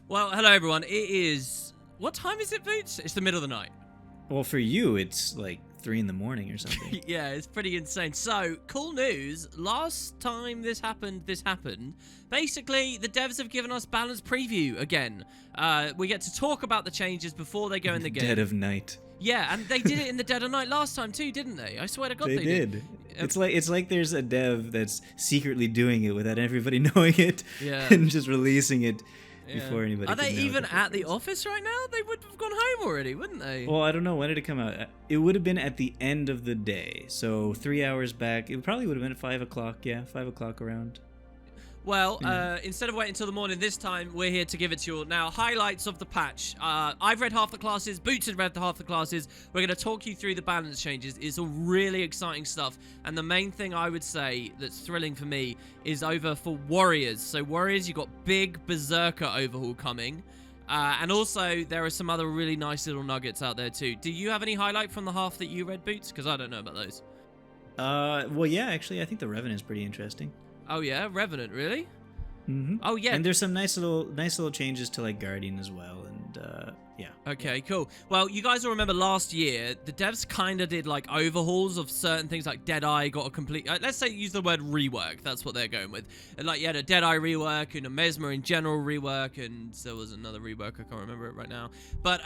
Well, hello everyone. It is... What time is it, Boots? It's the middle of the night. Well, for you, it's like 3 in the morning or something. Yeah, it's pretty insane. So, cool news. Last time this happened. Basically, the devs have given us balanced preview again. We get to talk about the changes before they go in the game. Dead of night. Yeah, and they did it in the dead of night last time too, didn't they? I swear to God, they did. It's like there's a dev that's secretly doing it without everybody knowing it, yeah, and just releasing it before anybody. Are they can know even at the office right now? They would have gone home already, wouldn't they? Well, I don't know. When did it come out? It would have been at the end of the day, so 3 hours back. It probably would have been at 5 o'clock. Yeah, 5 o'clock around. Well, instead of waiting until the morning this time, we're here to give it to you all. Now, highlights of the patch. I've read half the classes. Boots has read half the classes. We're going to talk you through the balance changes. It's all really exciting stuff. And the main thing I would say that's thrilling for me is over for Warriors. So, Warriors, you've got big Berserker overhaul coming. And also, there are some other really nice little nuggets out there, too. Do you have any highlight from the half that you read, Boots? Because I don't know about those. Well, yeah, actually, I think the Revenant is pretty interesting. Oh, yeah? Revenant, really? Mm-hmm. Oh, yeah. And there's some nice little changes to, like, Guardian as well, and, yeah. Okay, cool. Well, you guys will remember last year, the devs kind of did, like, overhauls of certain things, like Deadeye got a complete... let's say use the word rework. That's what they're going with. And, like, you had a Deadeye rework and a Mesmer in general rework, and there was another rework. I can't remember it right now. But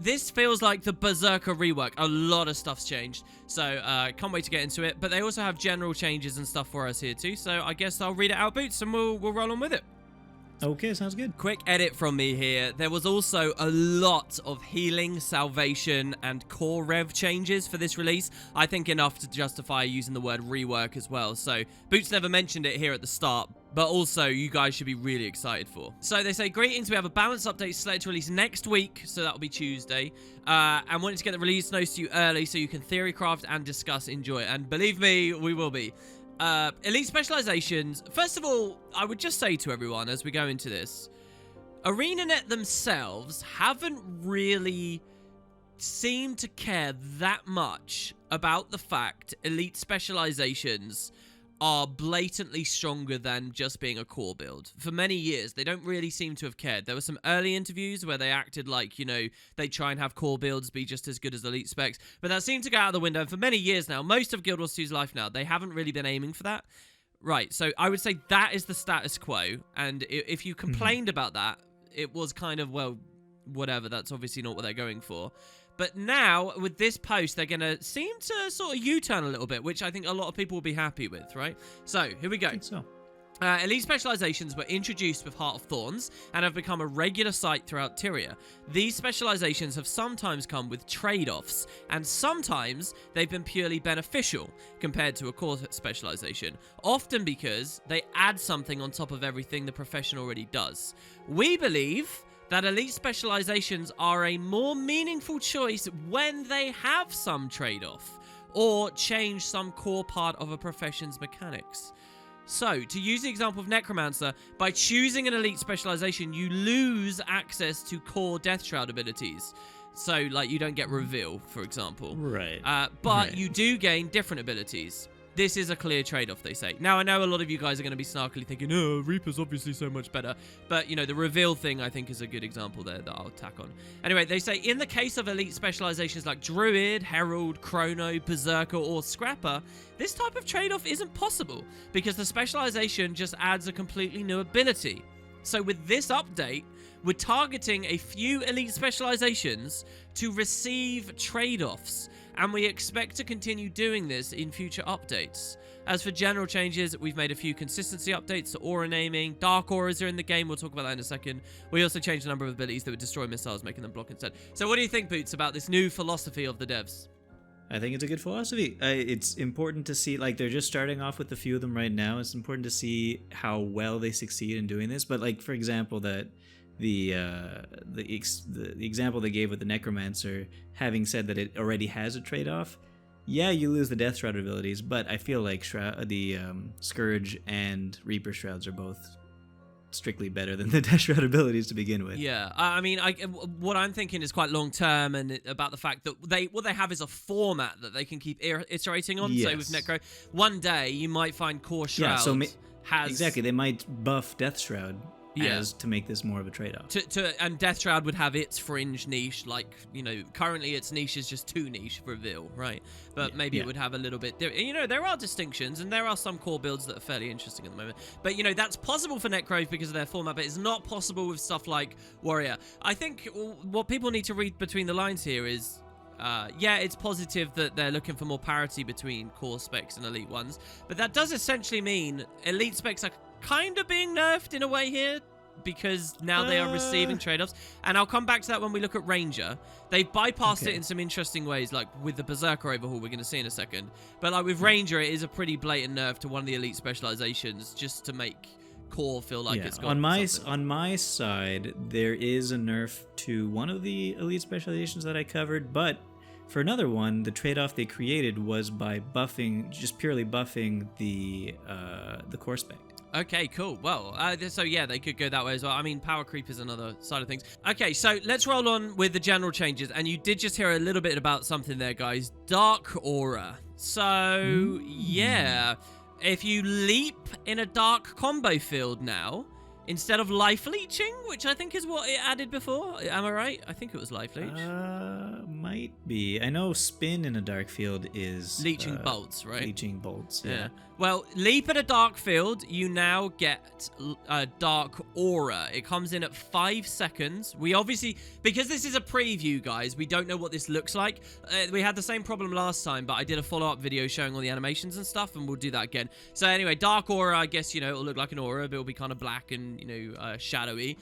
this feels like the Berserker rework. A lot of stuff's changed, so can't wait to get into it. But they also have general changes and stuff for us here, too, so I guess I'll read it out, Boots, and we'll roll on with it. Okay, sounds good. Quick edit from me here. There was also a lot of healing, salvation, and core rev changes for this release. I think enough to justify using the word rework as well. So, Boots never mentioned it here at the start, but also you guys should be really excited for. So they say, greetings, we have a balance update slated to release next week, so that'll be Tuesday. And wanted to get the release notes to you early so you can theorycraft and discuss, enjoy it. And believe me, we will be. Elite Specializations. First of all, I would just say to everyone as we go into this, ArenaNet themselves haven't really seemed to care that much about the fact Elite Specializations are blatantly stronger than just being a core build. For many years, they don't really seem to have cared. There were some early interviews where they acted like, you know, they try and have core builds be just as good as Elite Specs, but that seemed to go out the window. And for many years now, most of Guild Wars 2's life now, they haven't really been aiming for that. Right, so I would say that is the status quo, and if you complained about that, it was kind of, well, whatever, that's obviously not what they're going for. But now, with this post, they're going to seem to sort of U-turn a little bit, which I think a lot of people will be happy with, right? So, here we go. I think so. Elite Specializations were introduced with Heart of Thorns and have become a regular sight throughout Tyria. These specializations have sometimes come with trade-offs, and sometimes they've been purely beneficial compared to a core specialization, often because they add something on top of everything the profession already does. We believe that Elite Specializations are a more meaningful choice when they have some trade-off, or change some core part of a profession's mechanics. So, to use the example of Necromancer, by choosing an Elite Specialization, you lose access to core Death Shroud abilities. So, like, you don't get Reveal, for example. Right. But you do gain different abilities. This is a clear trade-off, they say. Now, I know a lot of you guys are going to be snarkily thinking, oh, Reaper's obviously so much better. But, you know, the Reveal thing, I think, is a good example there that I'll tack on. Anyway, they say, in the case of Elite Specializations like Druid, Herald, Chrono, Berserker, or Scrapper, this type of trade-off isn't possible, because the specialization just adds a completely new ability. So with this update, we're targeting a few Elite Specializations to receive trade-offs, and we expect to continue doing this in future updates. As for general changes, we've made a few consistency updates to aura naming. Dark auras are in the game, we'll talk about that in a second. We also changed a number of abilities that would destroy missiles, making them block instead. So what do you think, Boots, about this new philosophy of the devs? I think it's a good philosophy. It's important to see, like, they're just starting off with a few of them right now. It's important to see how well they succeed in doing this. But, like, for example, that the example they gave with the Necromancer, having said that it already has a trade-off, yeah, you lose the Death Shroud abilities, but I feel like the Scourge and Reaper Shrouds are both strictly better than the Death Shroud abilities to begin with. Yeah, I mean, what I'm thinking is quite long-term, and about the fact that what they have is a format that they can keep iterating on. Yes. So with Necro, one day you might find Core Shroud Exactly, they might buff Death Shroud as to make this more of a trade-off. And Death Shroud would have its fringe niche, like, currently its niche is just too niche for Reveal, right? But maybe it would have a little bit... there are distinctions, and there are some core builds that are fairly interesting at the moment. But, that's possible for Necros because of their format, but it's not possible with stuff like Warrior. I think what people need to read between the lines here is... it's positive that they're looking for more parity between core specs and elite ones, but that does essentially mean elite specs are kind of being nerfed in a way here because now they are receiving trade-offs, and I'll come back to that when we look at Ranger. They've bypassed it in some interesting ways, like with the Berserker overhaul we're going to see in a second, but like with Ranger, it is a pretty blatant nerf to one of the elite specializations just to make core feel like it's got on my side, there is a nerf to one of the elite specializations that I covered, but for another one, the trade-off they created was by purely buffing the core spec. Okay, cool. Well, so they could go that way as well. I mean, power creep is another side of things. Okay, so let's roll on with the general changes. And you did just hear a little bit about something there, guys. Dark Aura. So, if you leap in a dark combo field now, instead of life leeching, which I think is what it added before. Am I right? I think it was life leech. Might be. I know spin in a dark field is... leeching bolts, right? Leeching bolts, yeah. Well, leap at a dark field, you now get a dark aura. It comes in at 5 seconds. We obviously, because this is a preview, guys, we don't know what this looks like. We had the same problem last time, but I did a follow-up video showing all the animations and stuff, and we'll do that again. So anyway, dark aura, I guess, it'll look like an aura, but it'll be kind of black and, shadowy.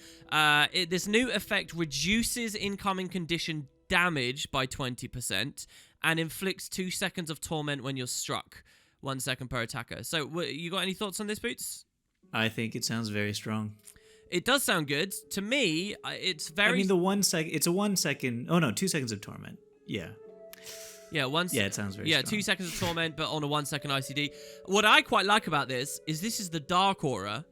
This new effect reduces incoming condition damage by 20% and inflicts 2 seconds of torment when you're struck. 1 second per attacker. So, you got any thoughts on this, Boots? I think it sounds very strong. It does sound good. To me, it's very... I mean, the 1 second... It's a 1 second... Oh, no, 2 seconds of torment. Yeah. Yeah, it sounds very strong. 2 seconds of torment, but on a 1 second ICD. What I quite like about this is the Dark Aura.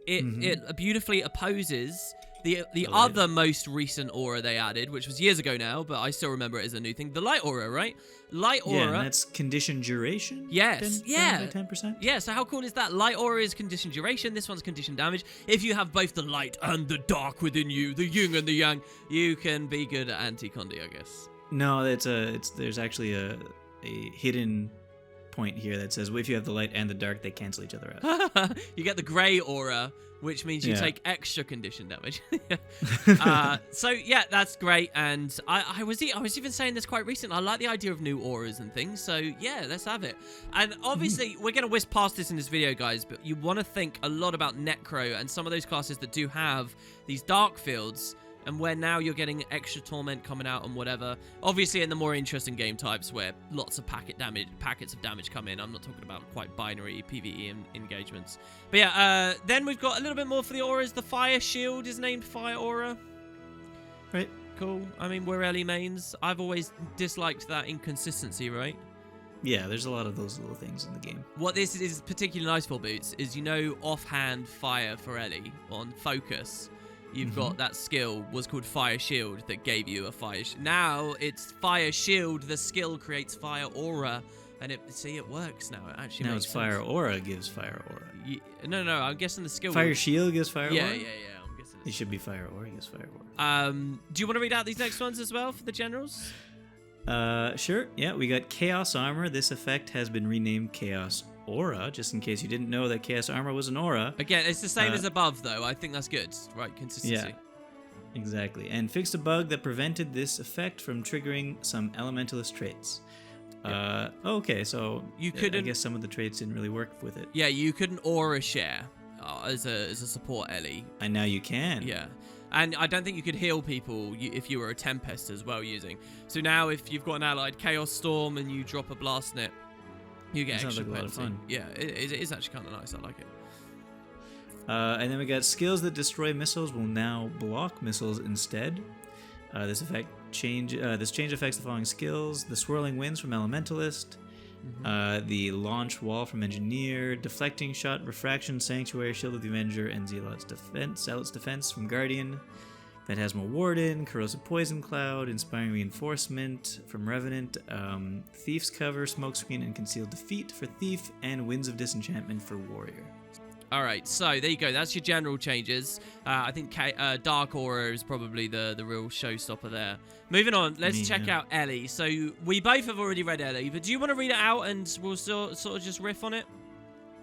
It beautifully opposes the other most recent aura they added, which was years ago now, but I still remember it as a new thing. The Light Aura, right? Light Aura. Yeah, and that's condition duration? Yes. 10%? Yeah, so how cool is that? Light Aura is condition duration. This one's condition damage. If you have both the light and the dark within you, the yin and the yang, you can be good at anti-Condi, I guess. No, there's actually a hidden point here that says, well, if you have the light and the dark, they cancel each other out. You get the Grey Aura, which means you take extra condition damage. So yeah, that's great. And I was even saying this quite recently. I like the idea of new auras and things. So yeah, let's have it. And obviously, we're going to whisk past this in this video, guys. But you want to think a lot about Necro and some of those classes that do have these dark fields, and where now you're getting extra torment coming out and whatever. Obviously, in the more interesting game types where lots of packets of damage come in. I'm not talking about quite binary PvE engagements. But yeah, then we've got a little bit more for the auras. The Fire Shield is named Fire Aura. Right. Cool. I mean, we're Ellie mains. I've always disliked that inconsistency, right? Yeah, there's a lot of those little things in the game. What this is particularly nice for, Boots, is offhand fire for Ellie on focus. You've got that skill was called Fire Shield that gave you a fire. Now it's Fire Shield. The skill creates Fire Aura, and it works now. It actually now makes it's sense. Fire Aura gives Fire Aura. No. I'm guessing the skill. Fire Shield gives Fire Aura. Yeah. I'm guessing it should be Fire Aura gives Fire Aura. Do you want to read out these next ones as well for the generals? Sure. Yeah, we got Chaos Armor. This effect has been renamed Chaos Aura, just in case you didn't know that Chaos Armor was an aura. Again, it's the same as above, though. I think that's good. Right, consistency. Yeah, exactly. And fixed a bug that prevented this effect from triggering some Elementalist traits. Okay, so you couldn't... I guess some of the traits didn't really work with it. Yeah, you couldn't aura share as a support Ellie. And now you can. Yeah. And I don't think you could heal people if you were a Tempest as well using. So now if you've got an allied Chaos Storm and you drop a Blast Net, you get extra like a lot of fun. Yeah, it is actually kind of nice. I like it. And then we got skills that destroy missiles will now block missiles instead. This change affects the following skills: the Swirling Winds from Elementalist, the Launch Wall from Engineer, Deflecting Shot, Refraction, Sanctuary, Shield of the Avenger, and Zealots Defense from Guardian. Phantasmal Warden, Corrosive Poison Cloud, Inspiring Reinforcement from Revenant, Thief's Cover, Smokescreen, and Concealed Defeat for Thief, and Winds of Disenchantment for Warrior. All right, so there you go. That's your general changes. I think Dark Aura is probably the real showstopper there. Moving on, let's check out Ellie. So we both have already read Ellie, but do you want to read it out and we'll sort of just riff on it?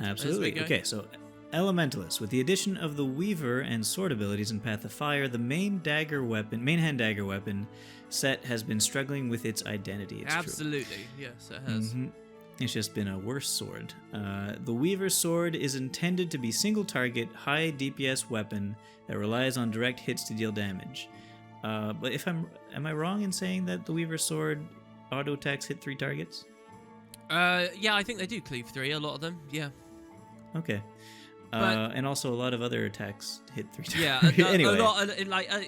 Absolutely. Okay, so Elementalists. With the addition of the Weaver and Sword abilities in Path of Fire, the main hand dagger weapon set has been struggling with its identity. It's Absolutely. True. Yes, it has. It's just been a worse sword. The Weaver's sword is intended to be single target, high DPS weapon that relies on direct hits to deal damage. But am I wrong in saying that the Weaver's sword auto attacks hit 3 targets? Yeah, I think they do cleave 3, a lot of them, yeah. Okay. And also a lot of other attacks hit 3 targets. Yeah, anyway. a lot,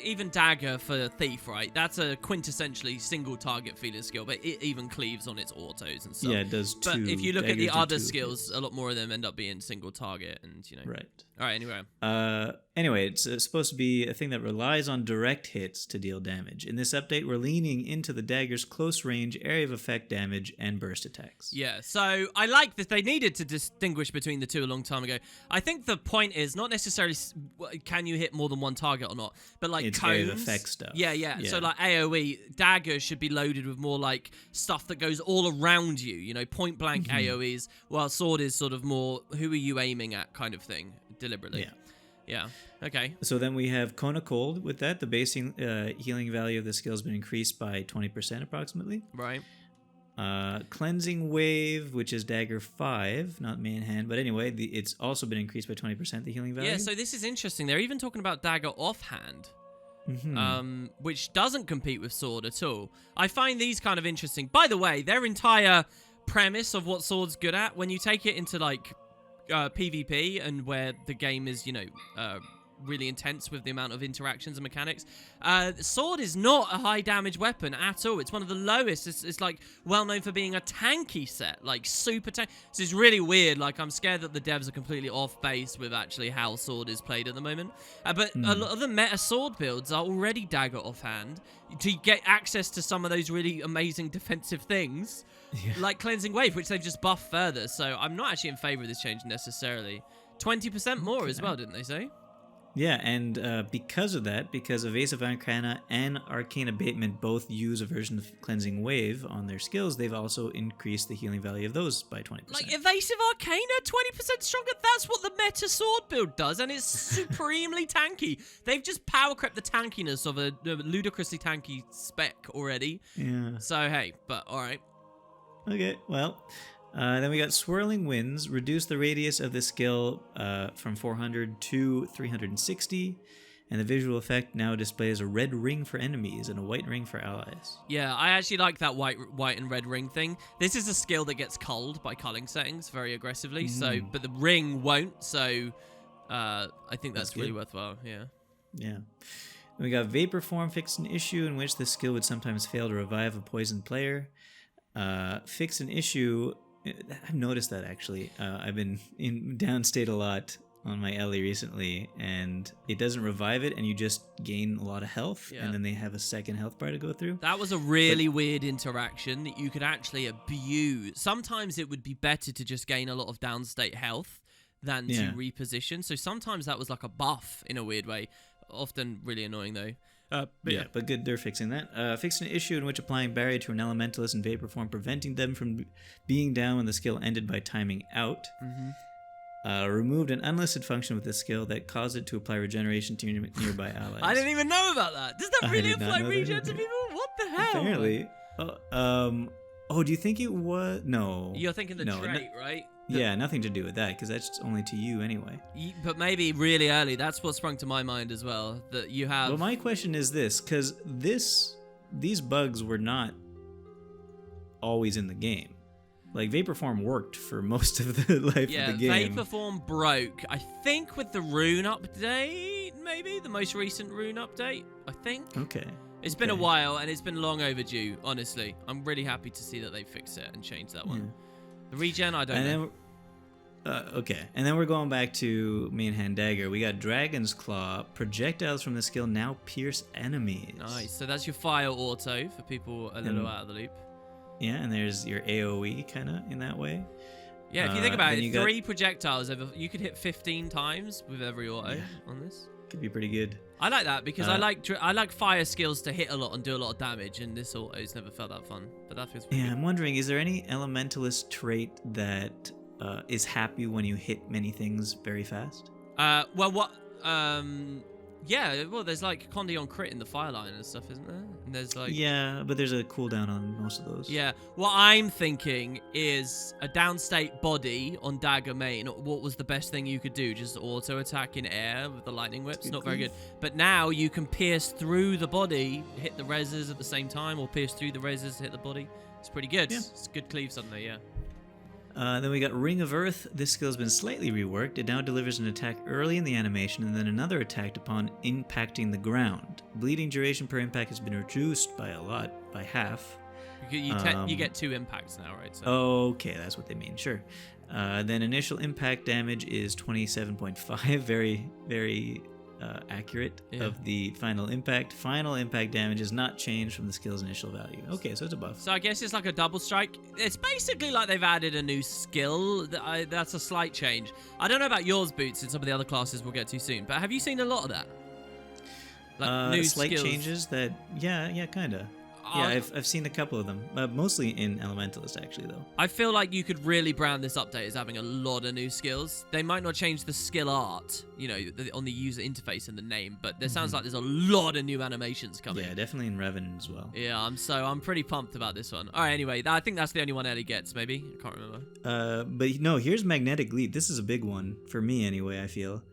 even Dagger for Thief, right? That's a quintessentially single target feeling skill, but it even cleaves on its autos and stuff. Yeah, it does too. But if you look at the other skills, a lot more of them end up being single target, and Right. All right. Anyway. Anyway, it's supposed to be a thing that relies on direct hits to deal damage. In this update, we're leaning into the dagger's close range, area of effect damage, and burst attacks. Yeah, so I like that they needed to distinguish between the two a long time ago. I think the point is not necessarily can you hit more than one target or not, but like it's cones. area of effect stuff. Yeah. So like AoE, dagger should be loaded with more like stuff that goes all around you, point blank AoEs, while sword is sort of more who are you aiming at kind of thing, deliberately. Yeah. Okay. So then we have Kona Cold with that. The base healing value of the skill has been increased by 20% approximately. Right. Cleansing Wave, which is Dagger 5, not Manhand, but anyway, it's also been increased by 20%, the healing value. Yeah, so this is interesting. They're even talking about Dagger offhand, which doesn't compete with Sword at all. I find these kind of interesting. By the way, their entire premise of what Sword's good at, when you take it into like PvP and where the game is, really intense with the amount of interactions and mechanics. Sword is not a high damage weapon at all. It's one of the lowest. It's like well known for being a tanky set, like super tanky. This is really weird. Like I'm scared that the devs are completely off base with actually how Sword is played at the moment. But a lot of the meta Sword builds are already dagger offhand to get access to some of those really amazing defensive things, like Cleansing Wave, which they've just buffed further. So I'm not actually in favor of this change necessarily. 20% more as well, didn't they say? Yeah, and because of Evasive Arcana and Arcane Abatement both use a version of Cleansing Wave on their skills, they've also increased the healing value of those by 20%. Like Evasive Arcana, 20% stronger? That's what the meta sword build does, and it's supremely tanky. They've just power crept the tankiness of a ludicrously tanky spec already. Yeah. So, hey, but alright. Okay, well... then we got Swirling Winds, reduce the radius of the skill from 400 to 360, and the visual effect now displays a red ring for enemies and a white ring for allies. Yeah, I actually like that white and red ring thing. This is a skill that gets culled by culling settings very aggressively, but the ring won't, so I think that's really worthwhile, yeah. Yeah. And we got Vapor Form, fix an issue in which the skill would sometimes fail to revive a poisoned player. Fix an issue... I've noticed that actually. I've been in downstate a lot on my Ellie recently, and it doesn't revive it, and you just gain a lot of health, and then they have a second health bar to go through. That was a really weird interaction that you could actually abuse. Sometimes it would be better to just gain a lot of downstate health than to reposition. So sometimes that was like a buff in a weird way. Often really annoying though. But good, they're fixing that. Fixing an issue in which applying Barrier to an Elementalist in Vapor Form, preventing them from being down when the skill ended by timing out. Removed an unlisted function with the skill that caused it to apply regeneration to nearby allies. I didn't even know about that. Does that really apply regen to people? What the hell? Apparently. Do you think it was? No. You're thinking the trait, right? Yeah, nothing to do with that, because that's only to you anyway. But maybe really early, that's what sprung to my mind as well, that you have... Well, my question is this, because these bugs were not always in the game. Like, Vapor Form worked for most of the life of the game. Yeah, Vapor Form broke, I think with the rune update, maybe? The most recent rune update, I think. Okay. It's been a while, and it's been long overdue, honestly. I'm really happy to see that they fixed it and changed that one. Yeah. The regen, I don't know. Okay, and then we're going back to main hand dagger. We got Dragon's Claw. Projectiles from the skill now pierce enemies. Nice. So that's your fire auto for people a little out of the loop. Yeah, and there's your AoE kind of in that way. Yeah, if you think about then it, you got- 3 projectiles over, you could hit 15 times with every auto on this. Could be pretty good. I like that because I like fire skills to hit a lot and do a lot of damage, and this auto's never felt that fun. But that feels pretty Yeah, good. I'm wondering, is there any Elementalist trait that is happy when you hit many things very fast? Yeah, well, there's like Condi on crit in the fire line and stuff, isn't there? And there's like... Yeah, but there's a cooldown on most of those. Yeah, what I'm thinking is a downstate body on dagger main. What was the best thing you could do? Just auto attack in air with the lightning whips? Not very good. But now you can pierce through the body, hit the reses at the same time, or pierce through the reses, hit the body. It's pretty good. Yeah. It's good cleave suddenly, yeah. Then we got Ring of Earth. This skill has been slightly reworked. It now delivers an attack early in the animation and then another attack upon impacting the ground. Bleeding duration per impact has been reduced by half. You get 2 impacts now, right? So. Okay, that's what they mean. Sure. Then initial impact damage is 27.5. Very, very accurate of the final impact. Final impact damage is not changed from the skill's initial value. Okay, so it's a buff. So I guess it's like a double strike. It's basically like they've added a new skill. That's a slight change. I don't know about yours, Boots, and some of the other classes we'll get to soon, but have you seen a lot of that? Like new slight skills? changes that, yeah, kind of. Yeah, I've seen a couple of them, mostly in Elementalist actually, though. I feel like you could really brand this update as having a lot of new skills. They might not change the skill art, on the user interface and the name, but there sounds like there's a lot of new animations coming. Yeah, definitely in Revenant as well. Yeah, I'm pretty pumped about this one. All right, anyway, I think that's the only one Ellie gets, maybe. I can't remember. But no, here's Magnetic Leap. This is a big one for me anyway, I feel.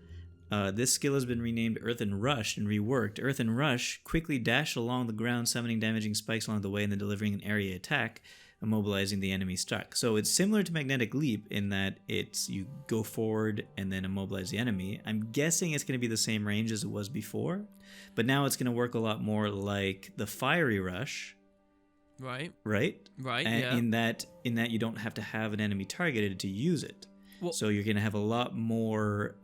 This skill has been renamed Earthen Rush and reworked. Earthen Rush, quickly dash along the ground, summoning damaging spikes along the way and then delivering an area attack, immobilizing the enemy stuck. So it's similar to Magnetic Leap in that you go forward and then immobilize the enemy. I'm guessing it's going to be the same range as it was before, but now it's going to work a lot more like the Fiery Rush. Right. And yeah. In that you don't have to have an enemy targeted to use it. Well, so you're gonna have a lot more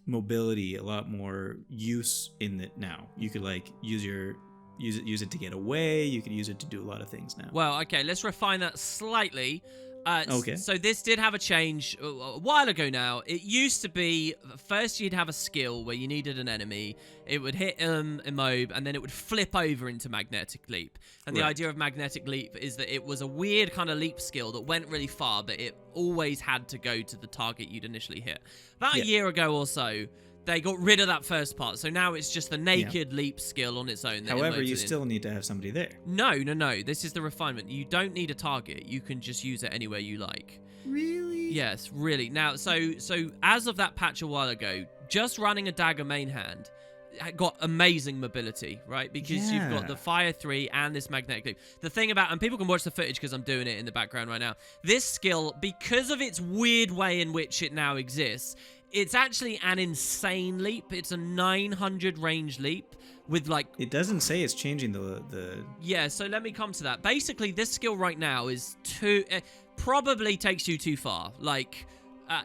mobility, a lot more use in it now. You could use it to get away. You could use it to do a lot of things now. Well, okay, let's refine that slightly. Okay. So this did have a change a while ago now. It used to be, first you'd have a skill where you needed an enemy. It would hit immob, and then it would flip over into Magnetic Leap. And the idea of Magnetic Leap is that it was a weird kind of leap skill that went really far, but it always had to go to the target you'd initially hit. About a year ago or so, they got rid of that first part, so now it's just the naked leap skill on its own. However, you still need to have somebody there. No. This is the refinement. You don't need a target. You can just use it anywhere you like. Really? Yes, really. Now, so as of that patch a while ago, just running a dagger main hand got amazing mobility, right? Because you've got the Fire 3 and this Magnetic Leap. The thing about, and people can watch the footage because I'm doing it in the background right now, this skill, because of its weird way in which it now exists, it's actually an insane leap. It's a 900 range leap with It doesn't say it's changing the... Yeah, so let me come to that. Basically, this skill right now is probably takes you too far.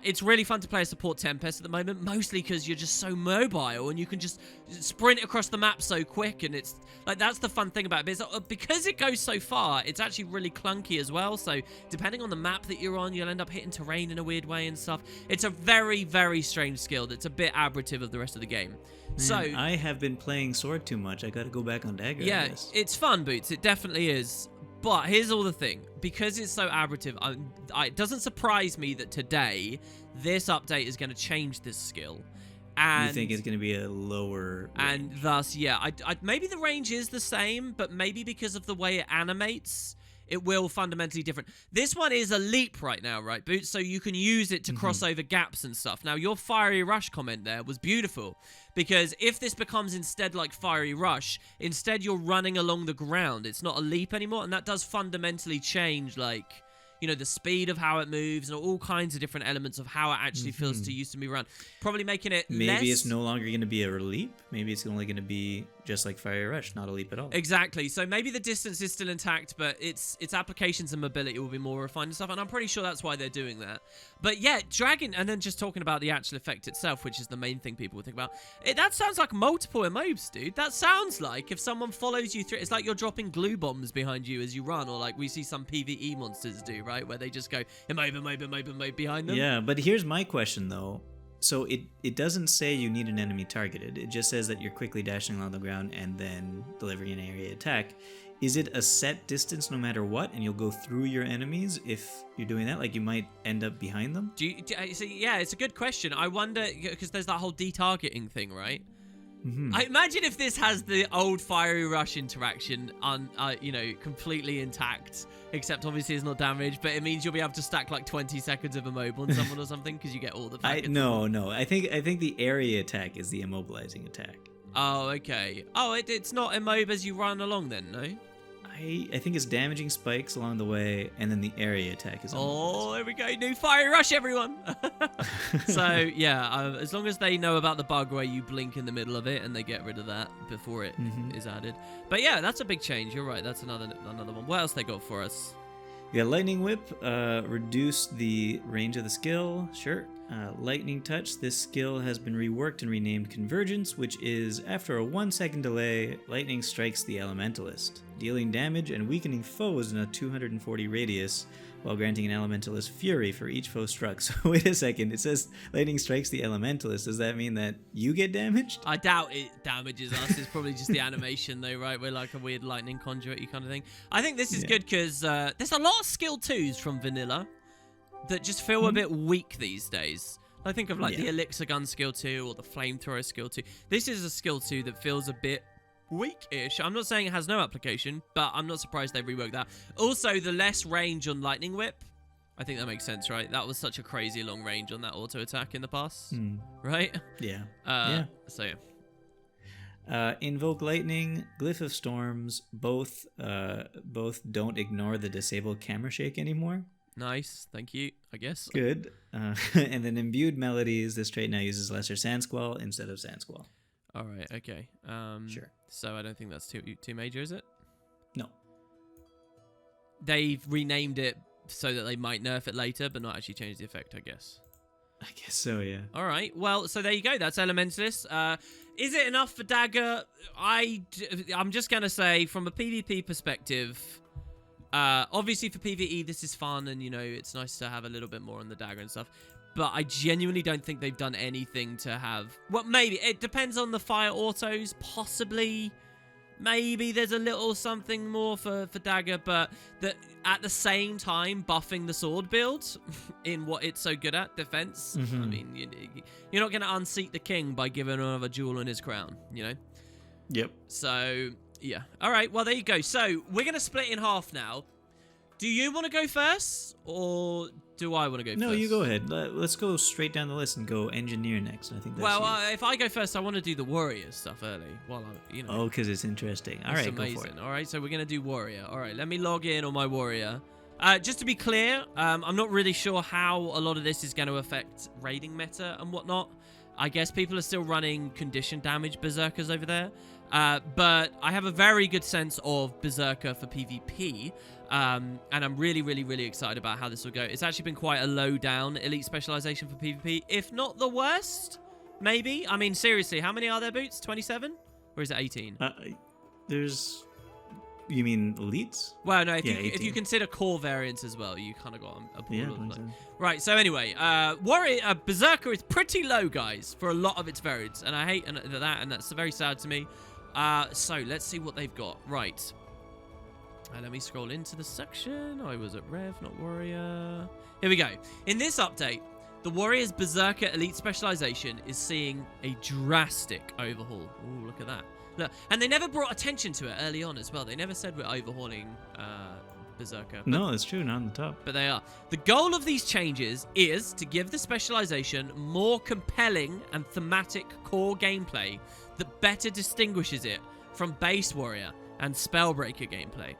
It's really fun to play a support Tempest at the moment, mostly because you're just so mobile and you can just sprint across the map so quick, and it's that's the fun thing about it. But because it goes so far, it's actually really clunky as well. So depending on the map that you're on, you'll end up hitting terrain in a weird way and stuff. It's a very, very strange skill that's a bit aberrative of the rest of the game. So I have been playing sword too much. I got to go back on dagger. Yeah, I guess. it's fun, Boots. It definitely is. But here's all the thing. Because it's so aberrative, it doesn't surprise me that today this update is going to change this skill. And you think it's going to be a lower range. And thus, yeah, maybe the range is the same, but maybe because of the way it animates, it will fundamentally different. This one is a leap right now, right, Boots? So you can use it to cross over gaps and stuff. Now, your Fiery Rush comment there was beautiful, because if this becomes instead like Fiery Rush, instead you're running along the ground. It's not a leap anymore, and that does fundamentally change, the speed of how it moves and all kinds of different elements of how it actually feels to use to move around. Probably making it Maybe it's no longer going to be a leap. Maybe it's only going to be just like Fiery Rush, not a leap at all. Exactly. So maybe the distance is still intact, but its applications and mobility will be more refined and stuff, and I'm pretty sure that's why they're doing that. But yeah, Dragon, and then just talking about the actual effect itself, which is the main thing people would think about, that sounds like multiple immobes, dude. That sounds like if someone follows you through, it's like you're dropping glue bombs behind you as you run, or like we see some PvE monsters do, right? Where they just go immobe behind them. Yeah, but here's my question, though. So it doesn't say you need an enemy targeted. It just says that you're quickly dashing along the ground and then delivering an area attack. Is it a set distance no matter what, and you'll go through your enemies if you're doing that? Like, you might end up behind them? Yeah, it's a good question. I wonder, because there's that whole detargeting thing, right? Mm-hmm. I imagine if this has the old Fiery Rush interaction completely intact, except obviously it's not damaged, but it means you'll be able to stack like 20 seconds of immob on someone or something because you get all the packets. No. I think the area attack is the immobilizing attack. Oh, okay. Oh, it's not immob as you run along then, no? I think it's damaging spikes along the way, and then the area attack is. Oh, there we go. New Fiery Rush, everyone. So, yeah, as long as they know about the bug where you blink in the middle of it and they get rid of that before it is added. But yeah, that's a big change. You're right. That's another one. What else they got for us? We got Lightning Whip, reduce the range of the skill. Sure. Lightning Touch, this skill has been reworked and renamed Convergence, which is, after a 1-second delay, lightning strikes the Elementalist, dealing damage and weakening foes in a 240 radius, while granting an Elementalist Fury for each foe struck. So wait a second, it says lightning strikes the Elementalist. Does that mean that you get damaged? I doubt it damages us. It's probably just the animation though, right? We're like a weird lightning conduit kind of thing. I think this is good because there's a lot of skill 2s from vanilla that just feel a bit weak these days. I think of like the Elixir Gun skill 2 or the Flamethrower skill 2. This is a skill 2 that feels a bit weak-ish. I'm not saying it has no application, but I'm not surprised they reworked that. Also, the less range on Lightning Whip, I think that makes sense, right? That was such a crazy long range on that auto attack in the past, right? Yeah. So yeah. Invoke Lightning, Glyph of Storms, both don't ignore the disabled camera shake anymore. Nice, thank you, I guess. Good. And then Imbued Melodies, this trait now uses Lesser Sand Squall instead of Sand Squall. All right, okay. Sure. So I don't think that's too major, is it? No. They've renamed it so that they might nerf it later, but not actually change the effect, I guess. I guess so, yeah. All right. Well, so there you go. That's Elementalist. Is it enough for Dagger? I'm just going to say, from a PvP perspective, obviously for PvE, this is fun, and, it's nice to have a little bit more on the Dagger and stuff. But I genuinely don't think they've done anything to have... Well, maybe. It depends on the fire autos. Possibly. Maybe there's a little something more for Dagger, but at the same time, buffing the sword build in what it's so good at, defense. I mean, you're not going to unseat the king by giving another jewel in his crown, Yep. So, yeah. All right, well, there you go. So, we're going to split in half now. Do you want to go first, or do I want to go first? No, you go ahead. Let's go straight down the list and go engineer next. I think that's if I go first, I want to do the warrior stuff early. Oh, because it's interesting. All right, amazing. Go for it. All right, so we're going to do warrior. All right, let me log in on my warrior. Just to be clear, I'm not really sure how a lot of this is going to affect raiding meta and whatnot. I guess people are still running condition damage Berserkers over there. But I have a very good sense of Berserker for PvP. And I'm really, really, really excited about how this will go. It's actually been quite a low down elite specialization for PvP, if not the worst, maybe. I mean, seriously, how many are there, Boots? 27? Or is it 18? You mean elites? Well, no, if you consider core variants as well, you kind of got a pool of them. Right, so anyway, Warrior Berserker is pretty low, guys, for a lot of its variants, and I hate that, and that's very sad to me. So let's see what they've got. Right. Let me scroll into the section. I was at Rev, not Warrior. Here we go. In this update, the Warrior's Berserker Elite Specialization is seeing a drastic overhaul. Ooh, look at that. Look, and they never brought attention to it early on as well. They never said we're overhauling Berserker. No, it's true, not on the top. But they are. The goal of these changes is to give the specialization more compelling and thematic core gameplay that better distinguishes it from base Warrior and Spellbreaker gameplay.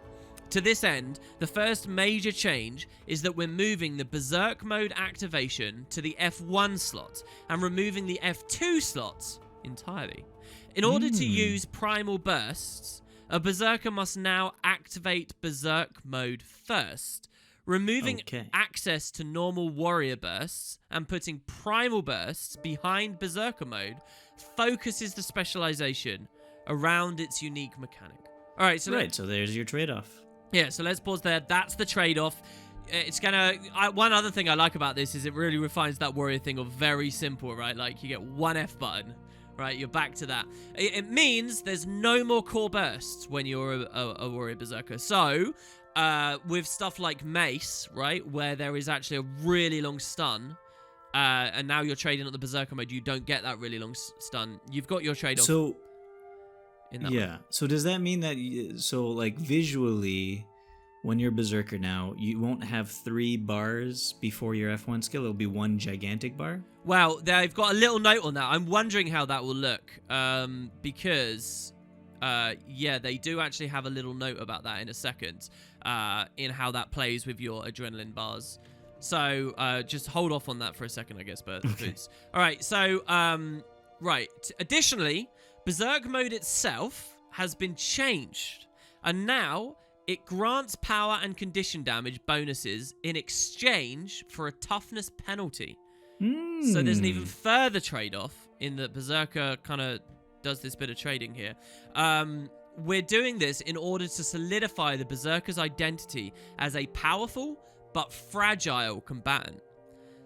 To this end, the first major change is that we're moving the Berserk mode activation to the F1 slot and removing the F2 slot entirely. In order to use Primal Bursts, a Berserker must now activate Berserk mode first, removing access to normal Warrior Bursts and putting Primal Bursts behind Berserker mode focuses the specialization around its unique mechanic. All right, so there's your trade-off. Yeah, so let's pause there. That's the trade-off. It's gonna. One other thing I like about this is it really refines that warrior thing of very simple, right? Like you get one F button, right? You're back to that. It means there's no more core bursts when you're a warrior berserker. So with stuff like Mace, right, where there is actually a really long stun, and now you're trading at the berserker mode, you don't get that really long stun. You've got your trade-off. So in that yeah. way. So does that mean that like visually, when you're Berserker now, you won't have 3 bars before your F1 skill? It'll be one gigantic bar? Well, they've got a little note on that. I'm wondering how that will look. Because, they do actually have a little note about that in a second. In how that plays with your adrenaline bars. So, just hold off on that for a second, I guess, but boots. All right, so, Additionally, Berserk mode itself has been changed. And now it grants power and condition damage bonuses in exchange for a toughness penalty. So there's an even further trade-off in that Berserker kind of does this bit of trading here. We're doing this in order to solidify the Berserker's identity as a powerful but fragile combatant.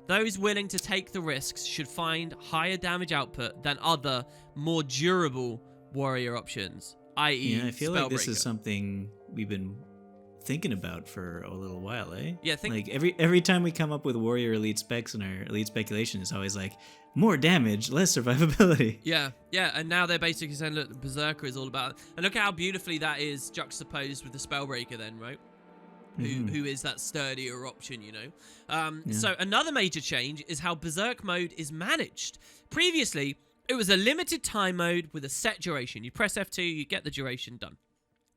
Those willing to take the risks should find higher damage output than other, more durable warrior options, i.e. Yeah, I feel like this is something we've been thinking about for a little while, eh? Yeah, like every time we come up with warrior elite specs in our elite speculation, it's always like more damage, less survivability. Yeah, and now they're basically saying, look, the Berserker is all about, and look how beautifully that is juxtaposed with the Spellbreaker then, right? Who is that sturdier option, you know? So another major change is how Berserk mode is managed. Previously, it was a limited time mode with a set duration. You press F2, you get the duration done.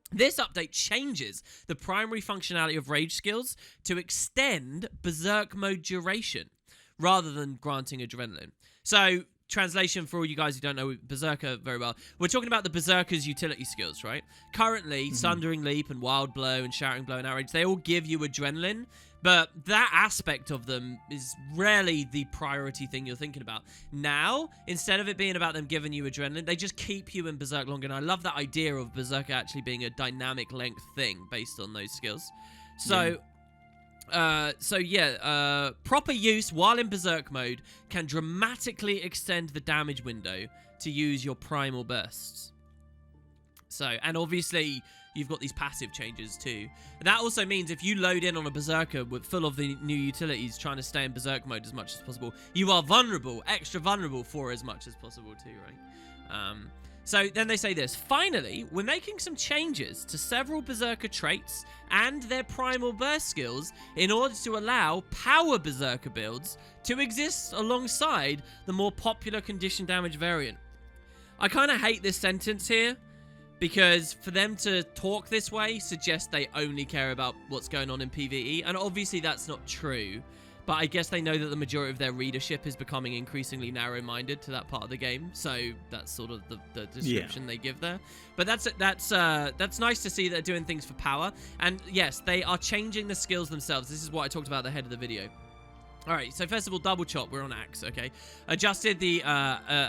This update changes the primary functionality of rage skills to extend Berserk mode duration rather than granting adrenaline. So, translation for all you guys who don't know Berserker very well, we're talking about the Berserker's utility skills, right? Currently, Sundering Leap and Wild Blow and Shattering Blow and Outrage, they all give you adrenaline, but that aspect of them is rarely the priority thing you're thinking about. Now, instead of it being about them giving you adrenaline, they just keep you in Berserk longer, and I love that idea of Berserker actually being a dynamic length thing based on those skills. So, proper use while in Berserk mode can dramatically extend the damage window to use your Primal Bursts. So, and obviously, you've got these passive changes too. And that also means if you load in on a Berserker with full of the new utilities trying to stay in Berserk mode as much as possible, you are vulnerable, extra vulnerable for as much as possible too, right? So then they say this. Finally, we're making some changes to several Berserker traits and their Primal Burst skills in order to allow power Berserker builds to exist alongside the more popular condition damage variant. I kind of hate this sentence here because for them to talk this way suggests they only care about what's going on in PvE, and obviously that's not true. But I guess they know that the majority of their readership is becoming increasingly narrow-minded to that part of the game, so that's sort of the description they give there. But that's nice to see they're doing things for power, and yes, they are changing the skills themselves. This is what I talked about at the head of the video. All right, so first of all, double chop. We're on axe, okay? Adjusted the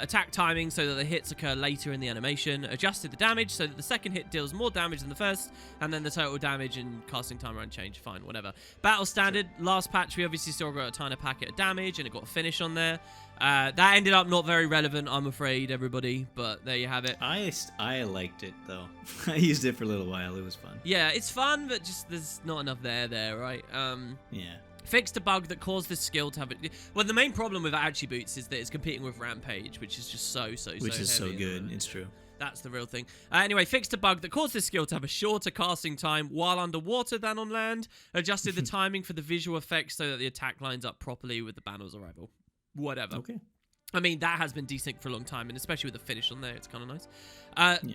attack timing so that the hits occur later in the animation. Adjusted the damage so that the second hit deals more damage than the first, and then the total damage and casting time around change. Fine, whatever. Battle standard. Last patch, we obviously still got a tiny packet of damage, and it got a finish on there. That ended up not very relevant, I'm afraid, everybody, but there you have it. I liked it, though. I used it for a little while. It was fun. Yeah, it's fun, but just there's not enough there, right? Yeah. Fixed a bug that caused this skill to have it. Well, the main problem with Ouchie Boots is that it's competing with Rampage, which is just so Which is so good. It's true. That's the real thing. Anyway, fixed a bug that caused this skill to have a shorter casting time while underwater than on land. Adjusted the timing for the visual effects so that the attack lines up properly with the banner's arrival. Whatever. Okay. I mean, that has been desynced for a long time, and especially with the finish on there, it's kind of nice.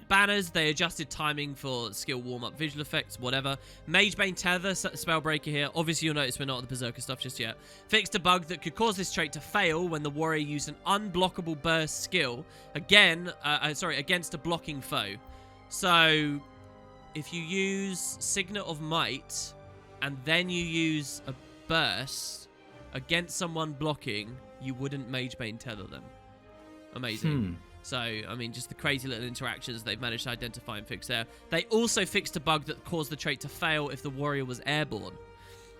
Banners, they adjusted timing for skill warm-up, visual effects, whatever. Magebane Tether, Spellbreaker here. Obviously, you'll notice we're not at the Berserker stuff just yet. Fixed a bug that could cause this trait to fail when the warrior used an unblockable burst skill, against a blocking foe. So, if you use Signet of Might, and then you use a burst against someone blocking, you wouldn't Magebane Tether them. Amazing. So, I mean, just the crazy little interactions they've managed to identify and fix there. They also fixed a bug that caused the trait to fail if the warrior was airborne.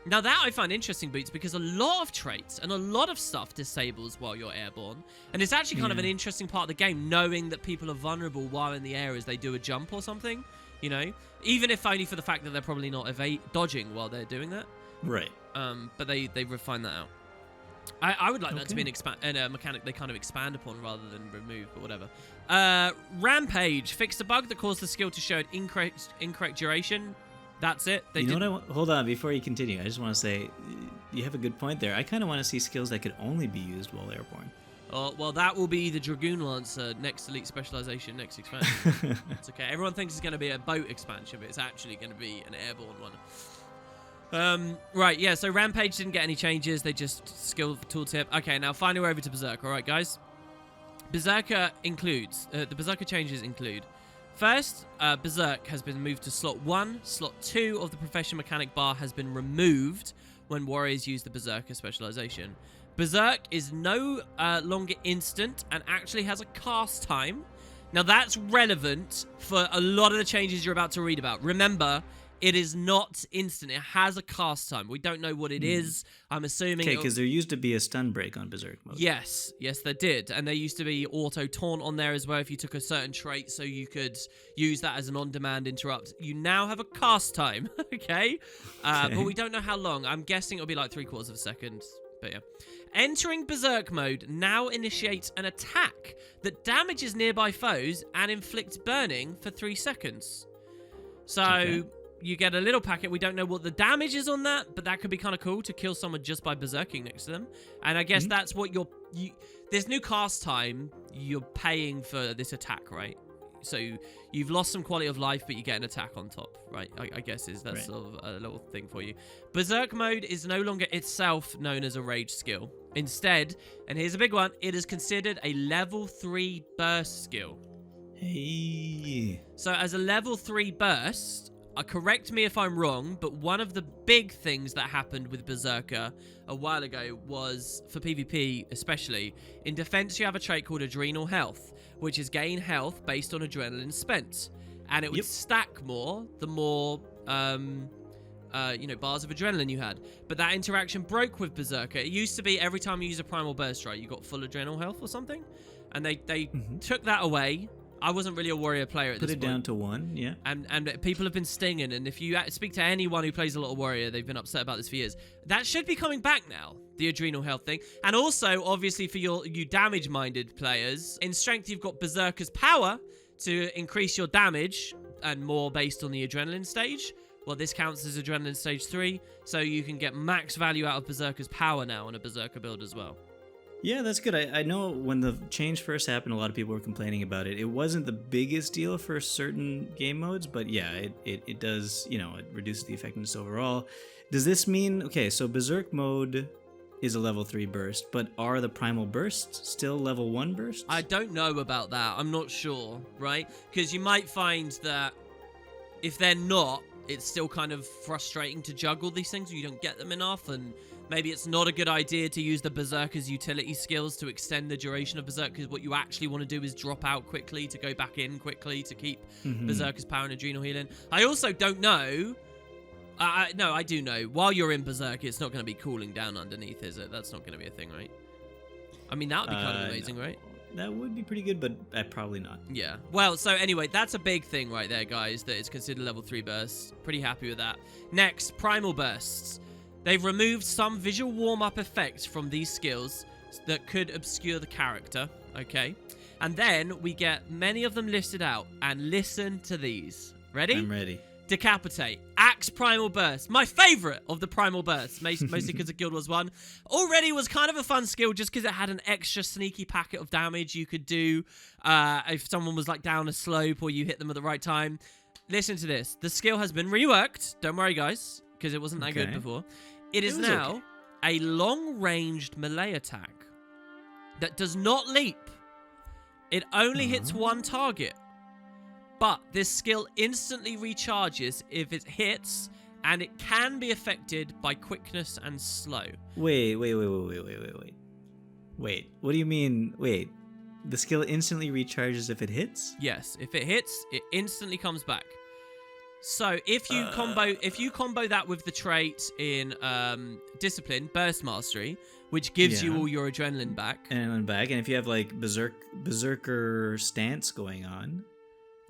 Now, that I find interesting, Boots, because a lot of traits and a lot of stuff disables while you're airborne. And it's actually kind of an interesting part of the game, knowing that people are vulnerable while in the air as they do a jump or something, you know? Even if only for the fact that they're probably not dodging while they're doing that. Right. But they refined that out. I would like that to be a mechanic they kind of expand upon rather than remove, but whatever. Rampage fixed a bug that caused the skill to show an incorrect duration. That's it. Hold on, before you continue, I just want to say you have a good point there. I kind of want to see skills that could only be used while airborne. Well, that will be the Dragoon Lancer next Elite Specialization, next expansion. It's okay. Everyone thinks it's going to be a boat expansion, but it's actually going to be an airborne one. Right, yeah, so Rampage didn't get any changes. They just skill tooltip. Okay, now finally we're over to Berserk. All right, guys. Berserker includes, the Berserker changes include, first, Berserk has been moved to slot 1. Slot 2 of the Profession Mechanic bar has been removed when warriors use the Berserker specialization. Berserk is no longer instant and actually has a cast time. Now, that's relevant for a lot of the changes you're about to read about. Remember, it is not instant. It has a cast time. We don't know what it is. I'm assuming... Okay, because there used to be a stun break on Berserk mode. Yes, there did. And there used to be auto taunt on there as well if you took a certain trait, so you could use that as an on-demand interrupt. You now have a cast time, okay? But we don't know how long. I'm guessing it'll be like 3/4 of a second. But yeah. Entering Berserk mode now initiates an attack that damages nearby foes and inflicts burning for 3 seconds. So... You get a little packet. We don't know what the damage is on that, but that could be kind of cool to kill someone just by berserking next to them. And I guess that's what this new cast time, you're paying for this attack, right? So you've lost some quality of life, but you get an attack on top, right? I guess that's sort of a little thing for you. Berserk mode is no longer itself known as a rage skill. Instead, and here's a big one, it is considered a level 3 burst skill. Hey. So as a level 3 burst... correct me if I'm wrong, but one of the big things that happened with Berserker a while ago was, for PvP especially, in defense you have a trait called Adrenal Health, which is gain health based on adrenaline spent. And it would stack more the more, bars of adrenaline you had. But that interaction broke with Berserker. It used to be every time you use a Primal Burst, right, you got full Adrenal Health or something. And they took that away. I wasn't really a warrior player at this point. Put it down to 1, yeah. And people have been stinging, and if you speak to anyone who plays a lot of warrior, they've been upset about this for years. That should be coming back now, the adrenal health thing. And also, obviously, for you damage-minded players, in strength you've got Berserker's power to increase your damage, and more based on the adrenaline stage. Well, this counts as adrenaline stage 3, so you can get max value out of Berserker's power now on a Berserker build as well. Yeah, that's good. I know when the change first happened, a lot of people were complaining about it. It wasn't the biggest deal for certain game modes, but yeah, it does, it reduces the effectiveness overall. Does this mean, okay, so Berserk mode is a level 3 burst, but are the Primal Bursts still level 1 bursts? I don't know about that. I'm not sure, right? Because you might find that if they're not, it's still kind of frustrating to juggle these things. You don't get them enough, and maybe it's not a good idea to use the Berserker's utility skills to extend the duration of Berserk, because what you actually want to do is drop out quickly to go back in quickly to keep Berserker's power and adrenal healing. I also don't know... no, I do know. While you're in Berserk, it's not going to be cooling down underneath, is it? That's not going to be a thing, right? I mean, that would be kind of amazing, right? That would be pretty good, but probably not. Yeah. Well, so anyway, that's a big thing right there, guys, that it's considered level 3 bursts. Pretty happy with that. Next, Primal Bursts. They've removed some visual warm-up effects from these skills that could obscure the character, okay? And then we get many of them listed out, and listen to these. Ready? I'm ready. Decapitate. Axe Primal Burst. My favorite of the Primal Bursts, mostly because of Guild Wars 1. Already was kind of a fun skill just because it had an extra sneaky packet of damage you could do if someone was like down a slope or you hit them at the right time. Listen to this. The skill has been reworked. Don't worry, guys, because it wasn't that good before. It is now a long-ranged melee attack that does not leap. It only hits one target. But this skill instantly recharges if it hits, and it can be affected by quickness and slow. Wait. What do you mean? Wait. The skill instantly recharges if it hits? Yes, if it hits, it instantly comes back. So if you combo that with the trait in Discipline, Burst Mastery, which gives you all your adrenaline back. And if you have like Berserker stance going on.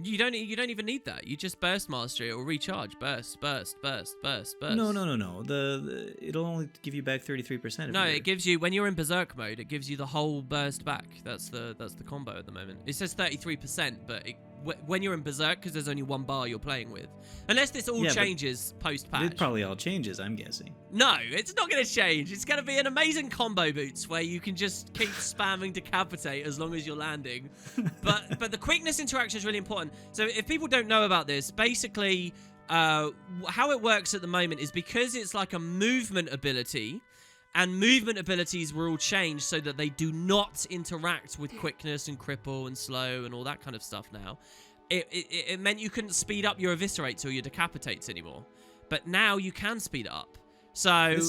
You don't even need that. You just Burst Mastery, it will recharge. Burst. No. It'll only give you back 33%. No, it gives you, when you're in Berserk mode, it gives you the whole burst back. That's the combo at the moment. It says 33%, but when you're in Berserk, because there's only one bar you're playing with, unless this all changes post-patch. It probably all changes, I'm guessing. No, it's not going to change. It's going to be an amazing combo boots where you can just keep spamming Decapitate as long as you're landing. But the quickness interaction is really important. So if people don't know about this, basically how it works at the moment is because it's like a movement ability, and movement abilities were all changed so that they do not interact with quickness and cripple and slow and all that kind of stuff now. It meant you couldn't speed up your eviscerates or your decapitates anymore. But now you can speed it up. So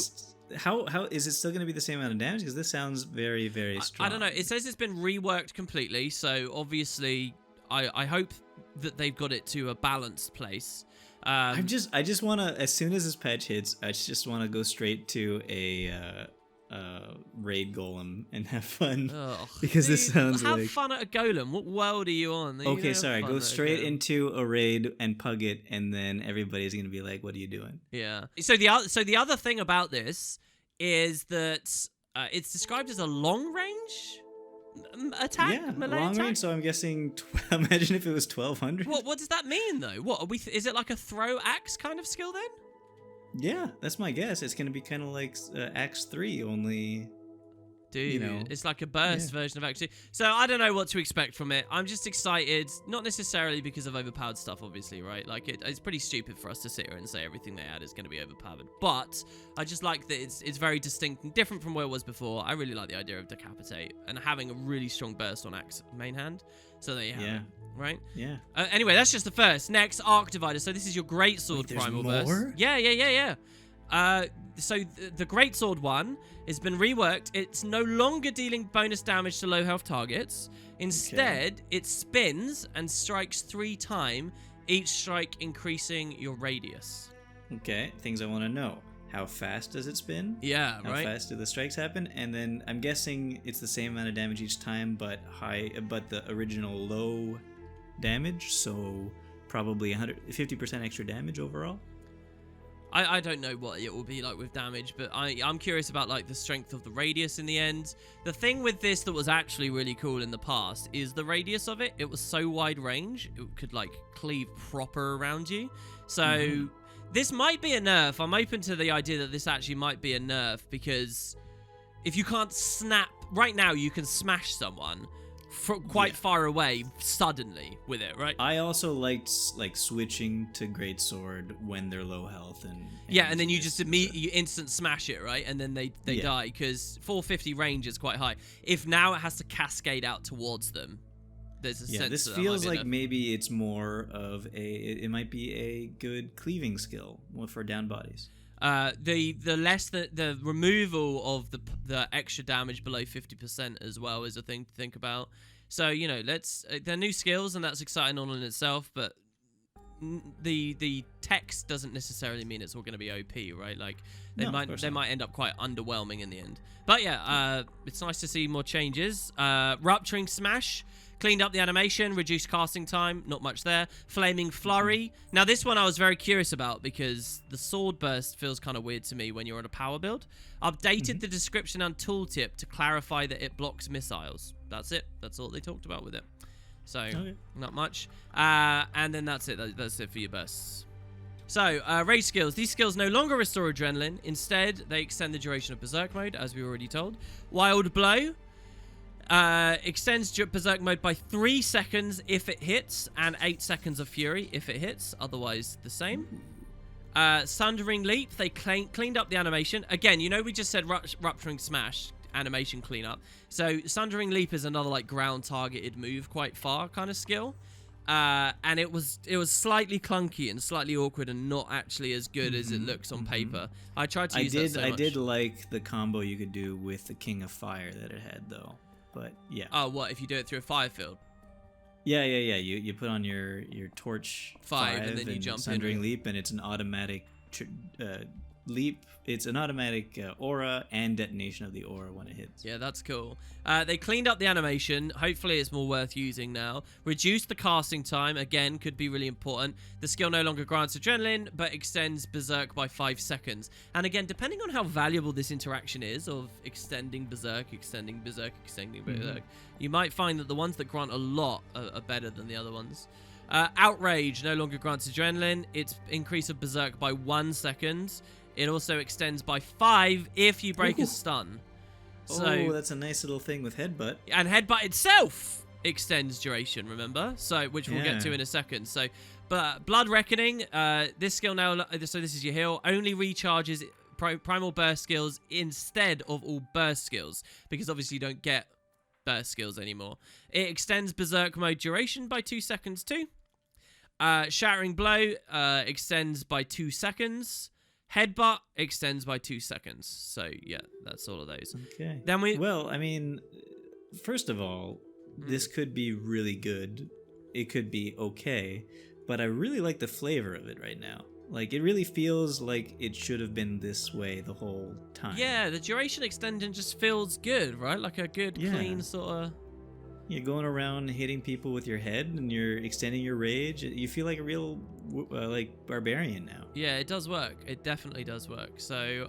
how is it still going to be the same amount of damage? Because this sounds very, very strong. I don't know. It says it's been reworked completely. So obviously, I hope that they've got it to a balanced place. I just want to, as soon as this patch hits, I just want to go straight to a raid golem and have fun. Because this sounds have fun at a golem. What world are you on? Okay, sorry. Go straight into a raid and pug it, and then everybody's gonna be like, "What are you doing?" Yeah. So the other thing about this is that it's described as a long range attack. Yeah, melee long attack? range. So I'm guessing. Imagine if it was 1200. What does that mean though? What are we? Is it like a throw axe kind of skill then? Yeah, that's my guess. It's going to be kind of like Axe 3, only... Dude, it's like a burst version of Axe 2. So I don't know what to expect from it. I'm just excited, not necessarily because of overpowered stuff, obviously, right? Like, it's pretty stupid for us to sit here and say everything they add is going to be overpowered. But I just like that it's very distinct and different from where it was before. I really like the idea of Decapitate and having a really strong burst on Axe main hand. So there you have it. Right? Yeah. Anyway, that's just the first. Next, Arc Divider. So this is your Greatsword Primal Burst. Yeah. So the Greatsword one has been reworked. It's no longer dealing bonus damage to low health targets. Instead, it spins and strikes 3 times, each strike increasing your radius. Okay, things I want to know. How fast does it spin? Yeah, How fast do the strikes happen? And then I'm guessing it's the same amount of damage each time, but the original low damage, so probably 50% extra damage overall. I don't know what it will be like with damage, but I'm curious about like the strength of the radius in the end. The thing with this that was actually really cool in the past is the radius of it. It was so wide range, it could like cleave proper around you. So this might be a nerf. I'm open to the idea that this actually might be a nerf, because if you can't snap, right now you can smash someone quite far away suddenly with it, right? I also liked like switching to Greatsword when they're low health and then you just you instant smash it, right? And then they die, because 450 range is quite high. If now it has to cascade out towards them, there's a sense this that feels like maybe it's more of it might be a good cleaving skill for down bodies. The removal of the extra damage below 50% as well is a thing to think about. So they're new skills, and that's exciting all in itself. But the text doesn't necessarily mean it's all going to be OP, right? Like they might end up quite underwhelming in the end. But it's nice to see more changes. Rupturing Smash. Cleaned up the animation, reduced casting time, not much there. Flaming Flurry. Now, this one I was very curious about, because the Sword Burst feels kind of weird to me when you're on a power build. Updated the description and tooltip to clarify that it blocks missiles. That's it. That's all they talked about with it. So, not much. And then that's it. That's it for your bursts. So, rage skills. These skills no longer restore adrenaline. Instead, they extend the duration of Berserk mode, as we already told. Wild Blow extends Berserk mode by 3 seconds if it hits, and 8 seconds of Fury if it hits. Otherwise, the same. Sundering Leap. They cleaned up the animation. Again, you know we just said Rupturing Smash animation cleanup. So, Sundering Leap is another, like, ground-targeted move, quite far kind of skill. And it was slightly clunky and slightly awkward and not actually as good as it looks on paper. I tried to use that so much. I did like the combo you could do with the King of Fire that it had, though. But yeah. Oh, what if you do it through a fire field? Yeah. You put on your torch 5 and then you jump Sundering in. Leap, and it's an automatic leap. It's an automatic aura and detonation of the aura when it hits. Yeah, that's cool. They cleaned up the animation. Hopefully it's more worth using now. Reduced the casting time. Again, could be really important. The skill no longer grants adrenaline, but extends Berserk by 5 seconds. And again, depending on how valuable this interaction is of extending Berserk, you might find that the ones that grant a lot are better than the other ones. Outrage no longer grants adrenaline. It's increase of Berserk by 1 second. It also extends by 5 if you break a stun. So, that's a nice little thing with Headbutt. And Headbutt itself extends duration, remember? So, which we'll get to in a second. So, but Blood Reckoning, this skill now, so this is your heal, only recharges Primal Burst skills instead of all Burst skills. Because obviously you don't get Burst skills anymore. It extends Berserk mode duration by 2 seconds too. Shattering Blow extends by 2 seconds. Headbutt extends by 2 seconds. So, yeah, that's all of those. Okay. Then Well, I mean, first of all, this could be really good. It could be okay. But I really like the flavor of it right now. Like, it really feels like it should have been this way the whole time. Yeah, the duration extending just feels good, right? Like a good, clean sort of... You're going around hitting people with your head and you're extending your rage. You feel like a real, like, barbarian now. Yeah, it does work. It definitely does work. So,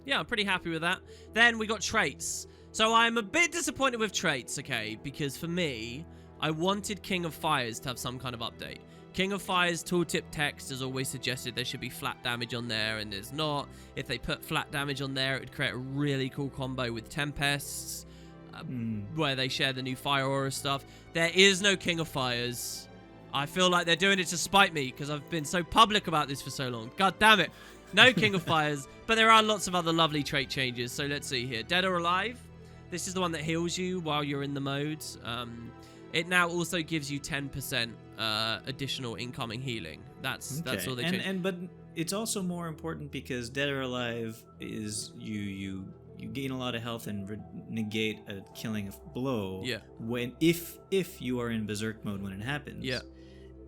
yeah, I'm pretty happy with that. Then we got traits. So I'm a bit disappointed with traits, okay? Because for me, I wanted King of Fires to have some kind of update. King of Fire's tooltip text has always suggested there should be flat damage on there, and there's not. If they put flat damage on there, it would create a really cool combo with Tempests. Where they share the new Fire Aura stuff. There is no King of Fires. I feel like they're doing it to spite me because I've been so public about this for so long. God damn it. No King of Fires, but there are lots of other lovely trait changes. So let's see here. Dead or Alive. This is the one that heals you while you're in the mode. It now also gives you 10% additional incoming healing. That's all they changed. But it's also more important because Dead or Alive is you gain a lot of health and negate a killing blow. Yeah. If you are in Berserk mode when it happens. Yeah.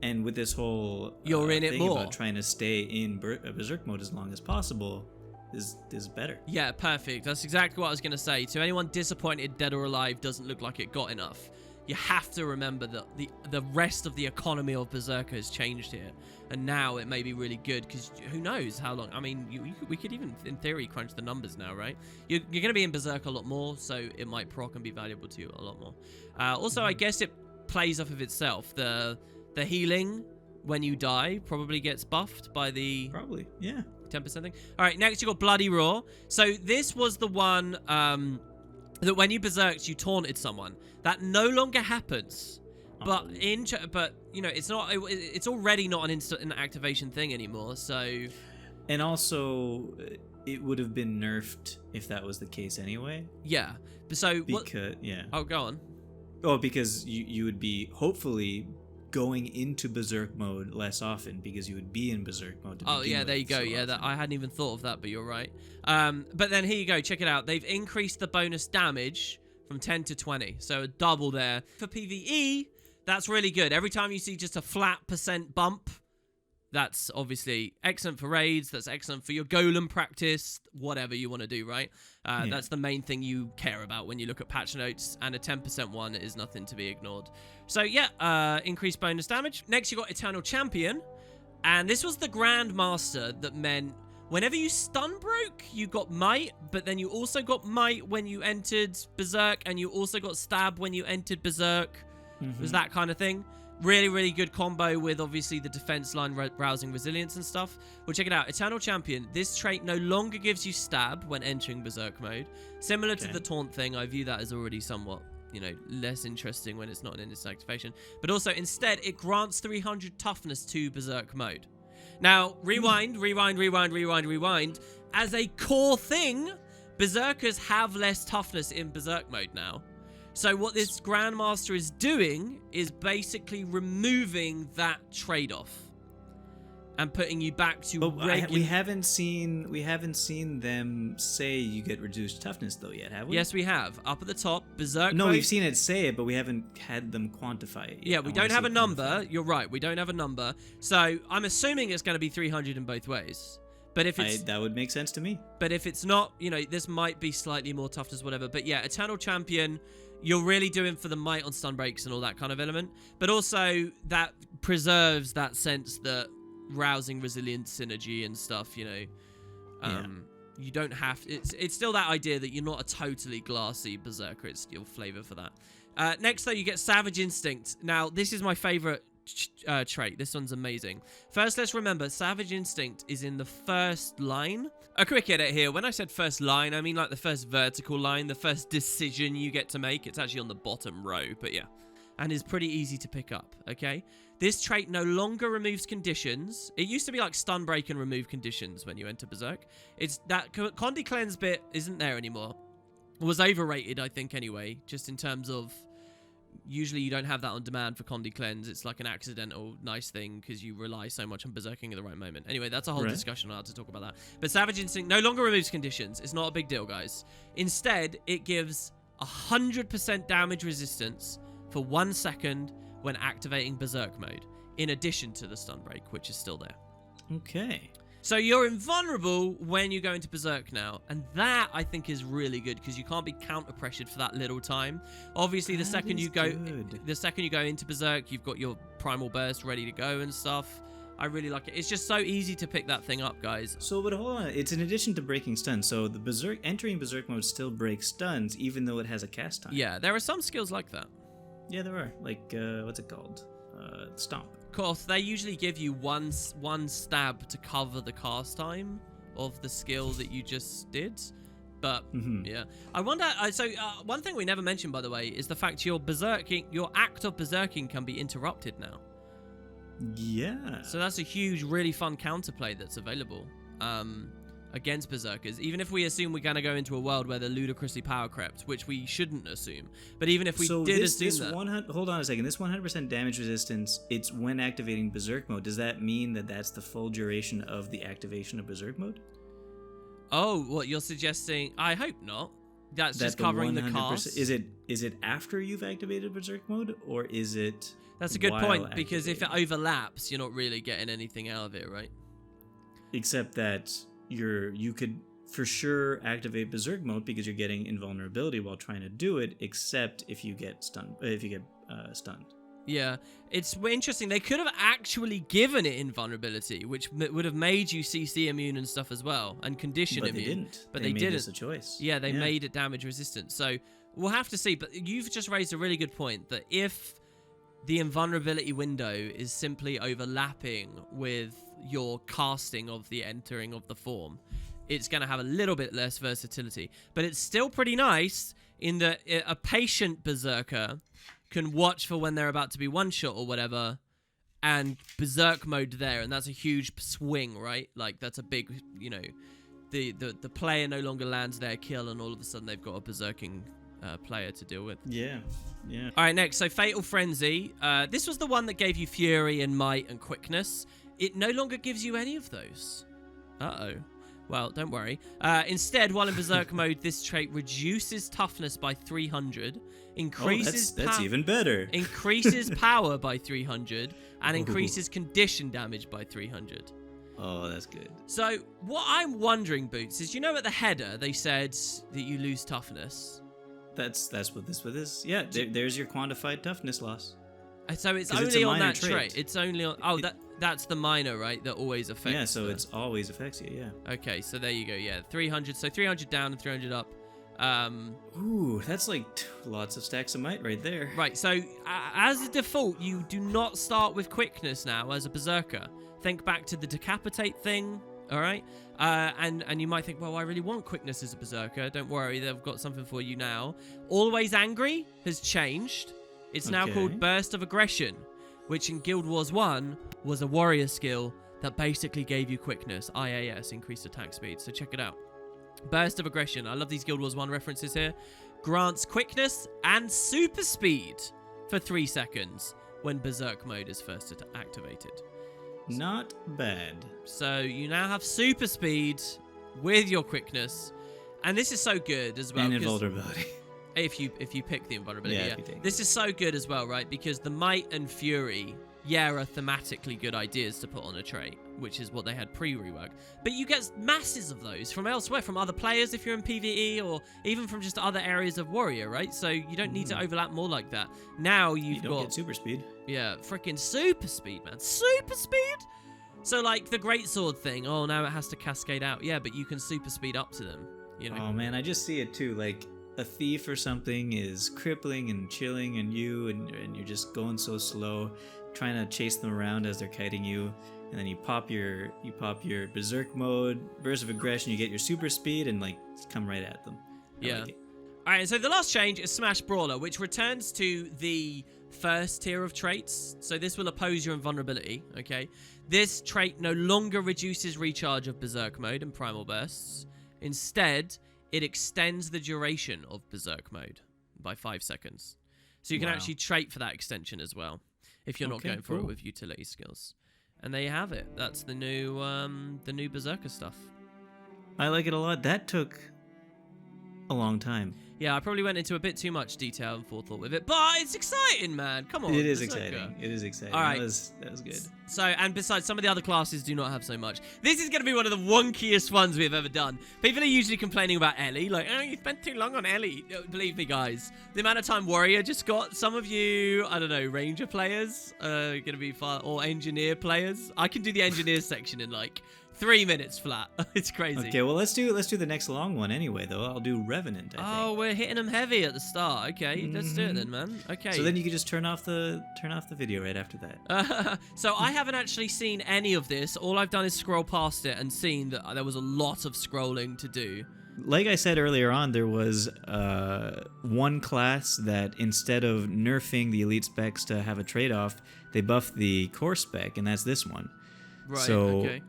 And with this whole you're in it thing more. About trying to stay in Berserk mode as long as possible is better. Yeah, perfect. That's exactly what I was going to say. To anyone disappointed Dead or Alive doesn't look like it got enough, you have to remember that the rest of the economy of Berserker has changed here. And now it may be really good because who knows how long. I mean, we could even, in theory, crunch the numbers now, right? You're going to be in Berserk a lot more, so it might proc and be valuable to you a lot more. Also, I guess it plays off of itself. The healing when you die probably gets buffed by the... Probably, yeah. 10% thing. All right, next you got Bloody Roar. So this was the one... that when you berserked, you taunted someone. That no longer happens. But you know, it's not. It's already not an instant activation thing anymore. So, and also, it would have been nerfed if that was the case anyway. Yeah. So yeah. Oh, go on. Oh, because you would be hopefully going into Berserk mode less often because you would be in Berserk mode. Oh yeah, there you go. Yeah, I hadn't even thought of that, but you're right. But then here you go. Check it out. They've increased the bonus damage from 10 to 20, so a double there. For PvE, that's really good. Every time you see just a flat % bump, that's obviously excellent for raids. That's excellent for your golem practice, whatever you want to do, right? That's the main thing you care about when you look at patch notes, and a 10% one is nothing to be ignored. So yeah, increased bonus damage. Next, you got Eternal Champion, and this was the Grandmaster that meant whenever you stun broke, you got might, but then you also got might when you entered Berserk, and you also got stab when you entered Berserk. It was that kind of thing. Really, really good combo with obviously the defense line, rousing resilience and stuff. Well, check it out. Eternal Champion. This trait no longer gives you stab when entering Berserk mode. Similar to the taunt thing, I view that as already somewhat, less interesting when it's not in its activation. But also, instead, it grants 300 toughness to Berserk mode. Now, rewind. As a core thing, Berserkers have less toughness in Berserk mode now. So what this Grandmaster is doing is basically removing that trade-off and putting you back to regular. We haven't seen them say you get reduced toughness though yet, have we? Yes, we have. Up at the top, Berserk No, mode. we've seen it say it, but we haven't had them quantify it yet. Yeah, we don't have a number. You're right. We don't have a number. So I'm assuming it's going to be 300 in both ways. But if it's that would make sense to me. But if it's not, this might be slightly more toughness, whatever. But yeah, Eternal Champion, you're really doing for the might on stun breaks and all that kind of element. But also that preserves that sense that rousing resilience synergy and stuff, you don't have it's still that idea that you're not a totally glassy Berserker. It's your flavor for that. Next though, you get Savage Instinct. Now this is my favorite trait. This one's amazing. First, let's remember Savage Instinct is in the first line. A quick edit here. When I said first line, I mean like the first vertical line, the first decision you get to make. It's actually on the bottom row, but yeah. And is pretty easy to pick up, okay? This trait no longer removes conditions. It used to be like stun break and remove conditions when you enter Berserk. It's that Condi Cleanse bit isn't there anymore. It was overrated, I think, anyway, just in terms of usually you don't have that on demand for Condi Cleanse. It's like an accidental nice thing because you rely so much on berserking at the right moment. Anyway, that's a whole discussion. I'll have to talk about that. But Savage Instinct no longer removes conditions. It's not a big deal, guys. Instead, it gives 100% damage resistance for 1 second when activating Berserk mode, in addition to the stun break, which is still there. Okay. So you're invulnerable when you go into Berserk now, and that I think is really good because you can't be counter-pressured for that little time. Obviously, the second you go into Berserk, you've got your Primal Burst ready to go and stuff. I really like it. It's just so easy to pick that thing up, guys. So, but hold on, it's in addition to breaking stuns. So the entering Berserk mode still breaks stuns, even though it has a cast time. Yeah, there are some skills like that. Yeah, there are. Like what's it called? Stomp. Of course, they usually give you one stab to cover the cast time of the skill that you just did. But yeah, I wonder. So one thing we never mentioned, by the way, is the fact your act of berserking can be interrupted now. Yeah. So that's a huge, really fun counterplay that's available against berserkers. Even if we assume we're going to go into a world where they're ludicrously power crept, which we shouldn't assume. But even if we assume that... Hold on a second. This 100% damage resistance, it's when activating Berserk mode. Does that mean that that's the full duration of the activation of Berserk mode? Oh, what you're suggesting? I hope not. That's just covering the cast. Is it after you've activated Berserk mode, or is it... That's a good point, because if it overlaps, you're not really getting anything out of it, right? Except that you could for sure activate Berserk mode because you're getting invulnerability while trying to do it, except if you get stunned. Stunned. Yeah, it's interesting. They could have actually given it invulnerability, which would have made you CC immune and stuff as well, and condition immune. They didn't. But they didn't. It's a choice. Yeah, they made it damage resistant. So we'll have to see. But you've just raised a really good point that if the invulnerability window is simply overlapping with your casting of the entering of the form, it's going to have a little bit less versatility. But it's still pretty nice in that a patient berserker can watch for when they're about to be one-shot or whatever, and berserk mode there, and that's a huge swing, right? Like, that's a big, the player no longer lands their kill, and all of a sudden they've got a berserking player to deal with. Yeah. All right, next, so Fatal Frenzy. This was the one that gave you Fury and Might and Quickness. It no longer gives you any of those. Uh-oh. Well, don't worry. Instead, while in Berserk mode, this trait reduces toughness by 300, increases... that's even better. Increases power by 300, and increases condition damage by 300. Oh, that's good. So, what I'm wondering, Boots, is, at the header, they said that you lose toughness. That's what this is. Yeah, there's your quantified toughness loss. So it's only on that trait. It's only on... Oh, that's the minor, right? That always affects... Yeah, so it's always affects you, yeah. Okay, so there you go, yeah. 300. So 300 down and 300 up. Ooh, that's like lots of stacks of might right there. Right, so as a default, you do not start with quickness now as a Berserker. Think back to the decapitate thing, all right? And you might think, well, I really want quickness as a Berserker. Don't worry, they've got something for you now. Always Angry has changed. It's now called Burst of Aggression, which in Guild Wars 1 was a warrior skill that basically gave you quickness, IAS, increased attack speed. So check it out. Burst of Aggression. I love these Guild Wars 1 references here. Grants quickness and super speed for 3 seconds when Berserk mode is first activated. Not bad. So you now have super speed with your quickness. And this is so good as well. And invulnerability. If you pick the invulnerability, Yeah, yeah. This is so good as well, right? Because the Might and Fury, are thematically good ideas to put on a trait, which is what they had pre-rework. But you get masses of those from elsewhere, from other players if you're in PvE, or even from just other areas of Warrior, right? So you don't need to overlap more like that. Now you don't get super speed. Yeah, freaking super speed, man. Super speed? So like the Greatsword thing, now it has to cascade out. Yeah, but you can super speed up to them, you know? Oh man, I just see it too, like a thief or something is crippling and chilling and you're just going so slow, trying to chase them around as they're kiting you, and then you pop your Berserk mode, Burst of Aggression, you get your super speed and like come right at them. Yeah. Like Alright, and so the last change is Smash Brawler, which returns to the first tier of traits. So this will oppose your invulnerability, okay? This trait no longer reduces recharge of Berserk mode and Primal Bursts. Instead, it extends the duration of Berserk mode by 5 seconds. So you can actually trait for that extension as well, if you're not going for it with utility skills. And there you have it. That's the new Berserker stuff. I like it a lot. That took a long time. Yeah, I probably went into a bit too much detail and forethought with it, but it's exciting, man. Come on. It is Berserker. exciting. It is exciting. All right. That was good. So, and besides, some of the other classes do not have so much. This is going to be one of the wonkiest ones we've ever done. People are usually complaining about Ellie, like, you spent too long on Ellie. Believe me, guys, the amount of time Warrior just got, some of you, I don't know, Ranger players are going to be far, or Engineer players. I can do the Engineer section in like 3 minutes flat. It's crazy. Okay, well, let's do the next long one anyway, though. I'll do Revenant, I think. We're hitting them heavy at the start. Okay, let's do it then, man. Okay. So then you can just turn off the video right after that. So I haven't actually seen any of this. All I've done is scroll past it and seen that there was a lot of scrolling to do. Like I said earlier on, there was one class that instead of nerfing the elite specs to have a trade-off, they buffed the core spec, and that's this one. Right, so, okay.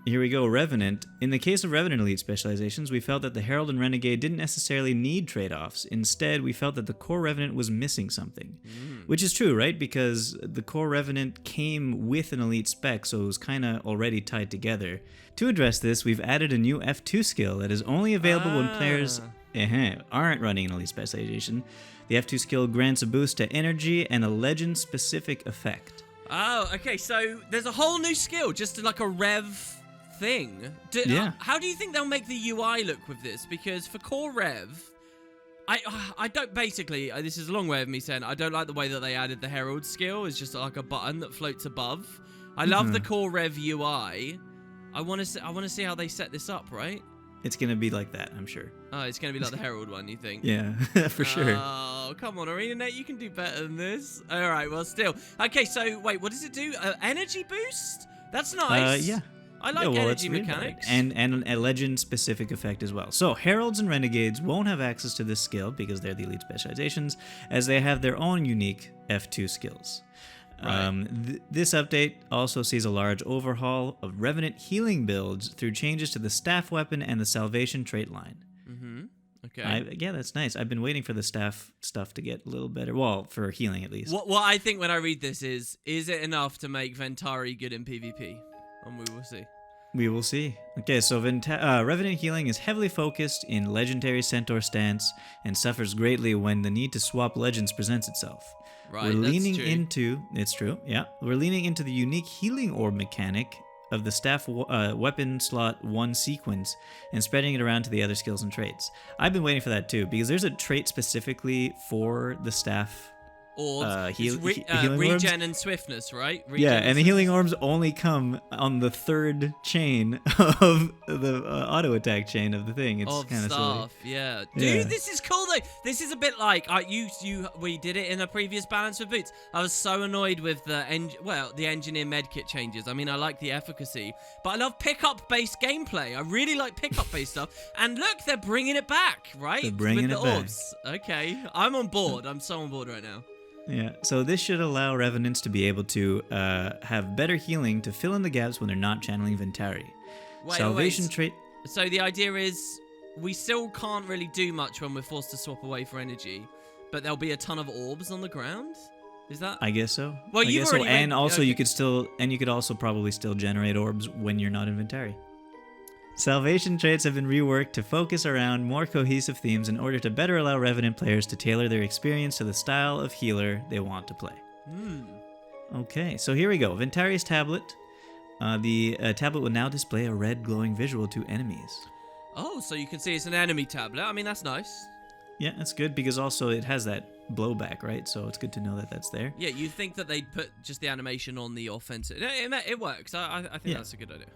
Here we go, Revenant. In the case of Revenant Elite Specializations, we felt that the Herald and Renegade didn't necessarily need trade-offs. Instead, we felt that the core Revenant was missing something. Which is true, right? Because the core Revenant came with an Elite spec, so it was kind of already tied together. To address this, we've added a new F2 skill that is only available when players aren't running an Elite Specialization. The F2 skill grants a boost to energy and a legend-specific effect. Oh, okay, so there's a whole new skill, just like a rev thing. How do you think they'll make the UI look with this? Because for core rev, I don't, basically, this is a long way of me saying I don't like the way that they added the herald skill. It's just like a button that floats above. I love the core rev UI. I want to see how they set this up, right? It's gonna be like that, I'm sure. Oh, it's gonna be like the herald one, you think? Yeah, for sure. Oh, come on, ArenaNet, you can do better than this. All right, well, still. Okay, so wait, what does it do? Energy boost? That's nice. Yeah. I like energy mechanics. And a legend-specific effect as well. So, Heralds and Renegades won't have access to this skill because they're the Elite Specializations, as they have their own unique F2 skills. Right. This update also sees a large overhaul of Revenant healing builds through changes to the staff weapon and the Salvation trait line. Okay. Yeah, that's nice. I've been waiting for the staff stuff to get a little better. Well, for healing at least. What I think when I read this is it enough to make Ventari good in PvP? And we will see. We will see. Okay, so Revenant healing is heavily focused in Legendary Centaur stance and suffers greatly when the need to swap legends presents itself. Right, We're leaning into the unique healing orb mechanic of the staff weapon slot 1 sequence and spreading it around to the other skills and traits. I've been waiting for that too, because there's a trait specifically for the staff Orbs. Healing regen orbs? and swiftness, right? Yeah, and the healing orbs only come on the third chain of the auto attack chain of the thing. It's kind of silly. Yeah. Dude, this is cool though. This is a bit like we did it in a previous balance with Boots. I was so annoyed with the engineer medkit changes. I mean, I like the efficacy, but I love pickup based gameplay. I really like pickup based stuff. And look, they're bringing it back, right? They're bringing with it the back. orbs. Okay, I'm on board. I'm so on board right now. Yeah, so this should allow Revenants to be able to have better healing to fill in the gaps when they're not channeling Ventari. Salvation trait. So the idea is we still can't really do much when we're forced to swap away for energy, but there'll be a ton of orbs on the ground. Is that? I guess so. Well, you've already and also you could also probably still generate orbs when you're not in Ventari. Salvation traits have been reworked to focus around more cohesive themes in order to better allow Revenant players to tailor their experience to the style of healer they want to play. Okay, so here we go. Ventari's tablet. The tablet will now display a red glowing visual to enemies. Oh, so you can see it's an enemy tablet. I mean, that's nice. Yeah, that's good because also it has that blowback, right? So it's good to know that that's there. Yeah, you'd think that they'd put just the animation on the offensive. It works. I think that's a good idea.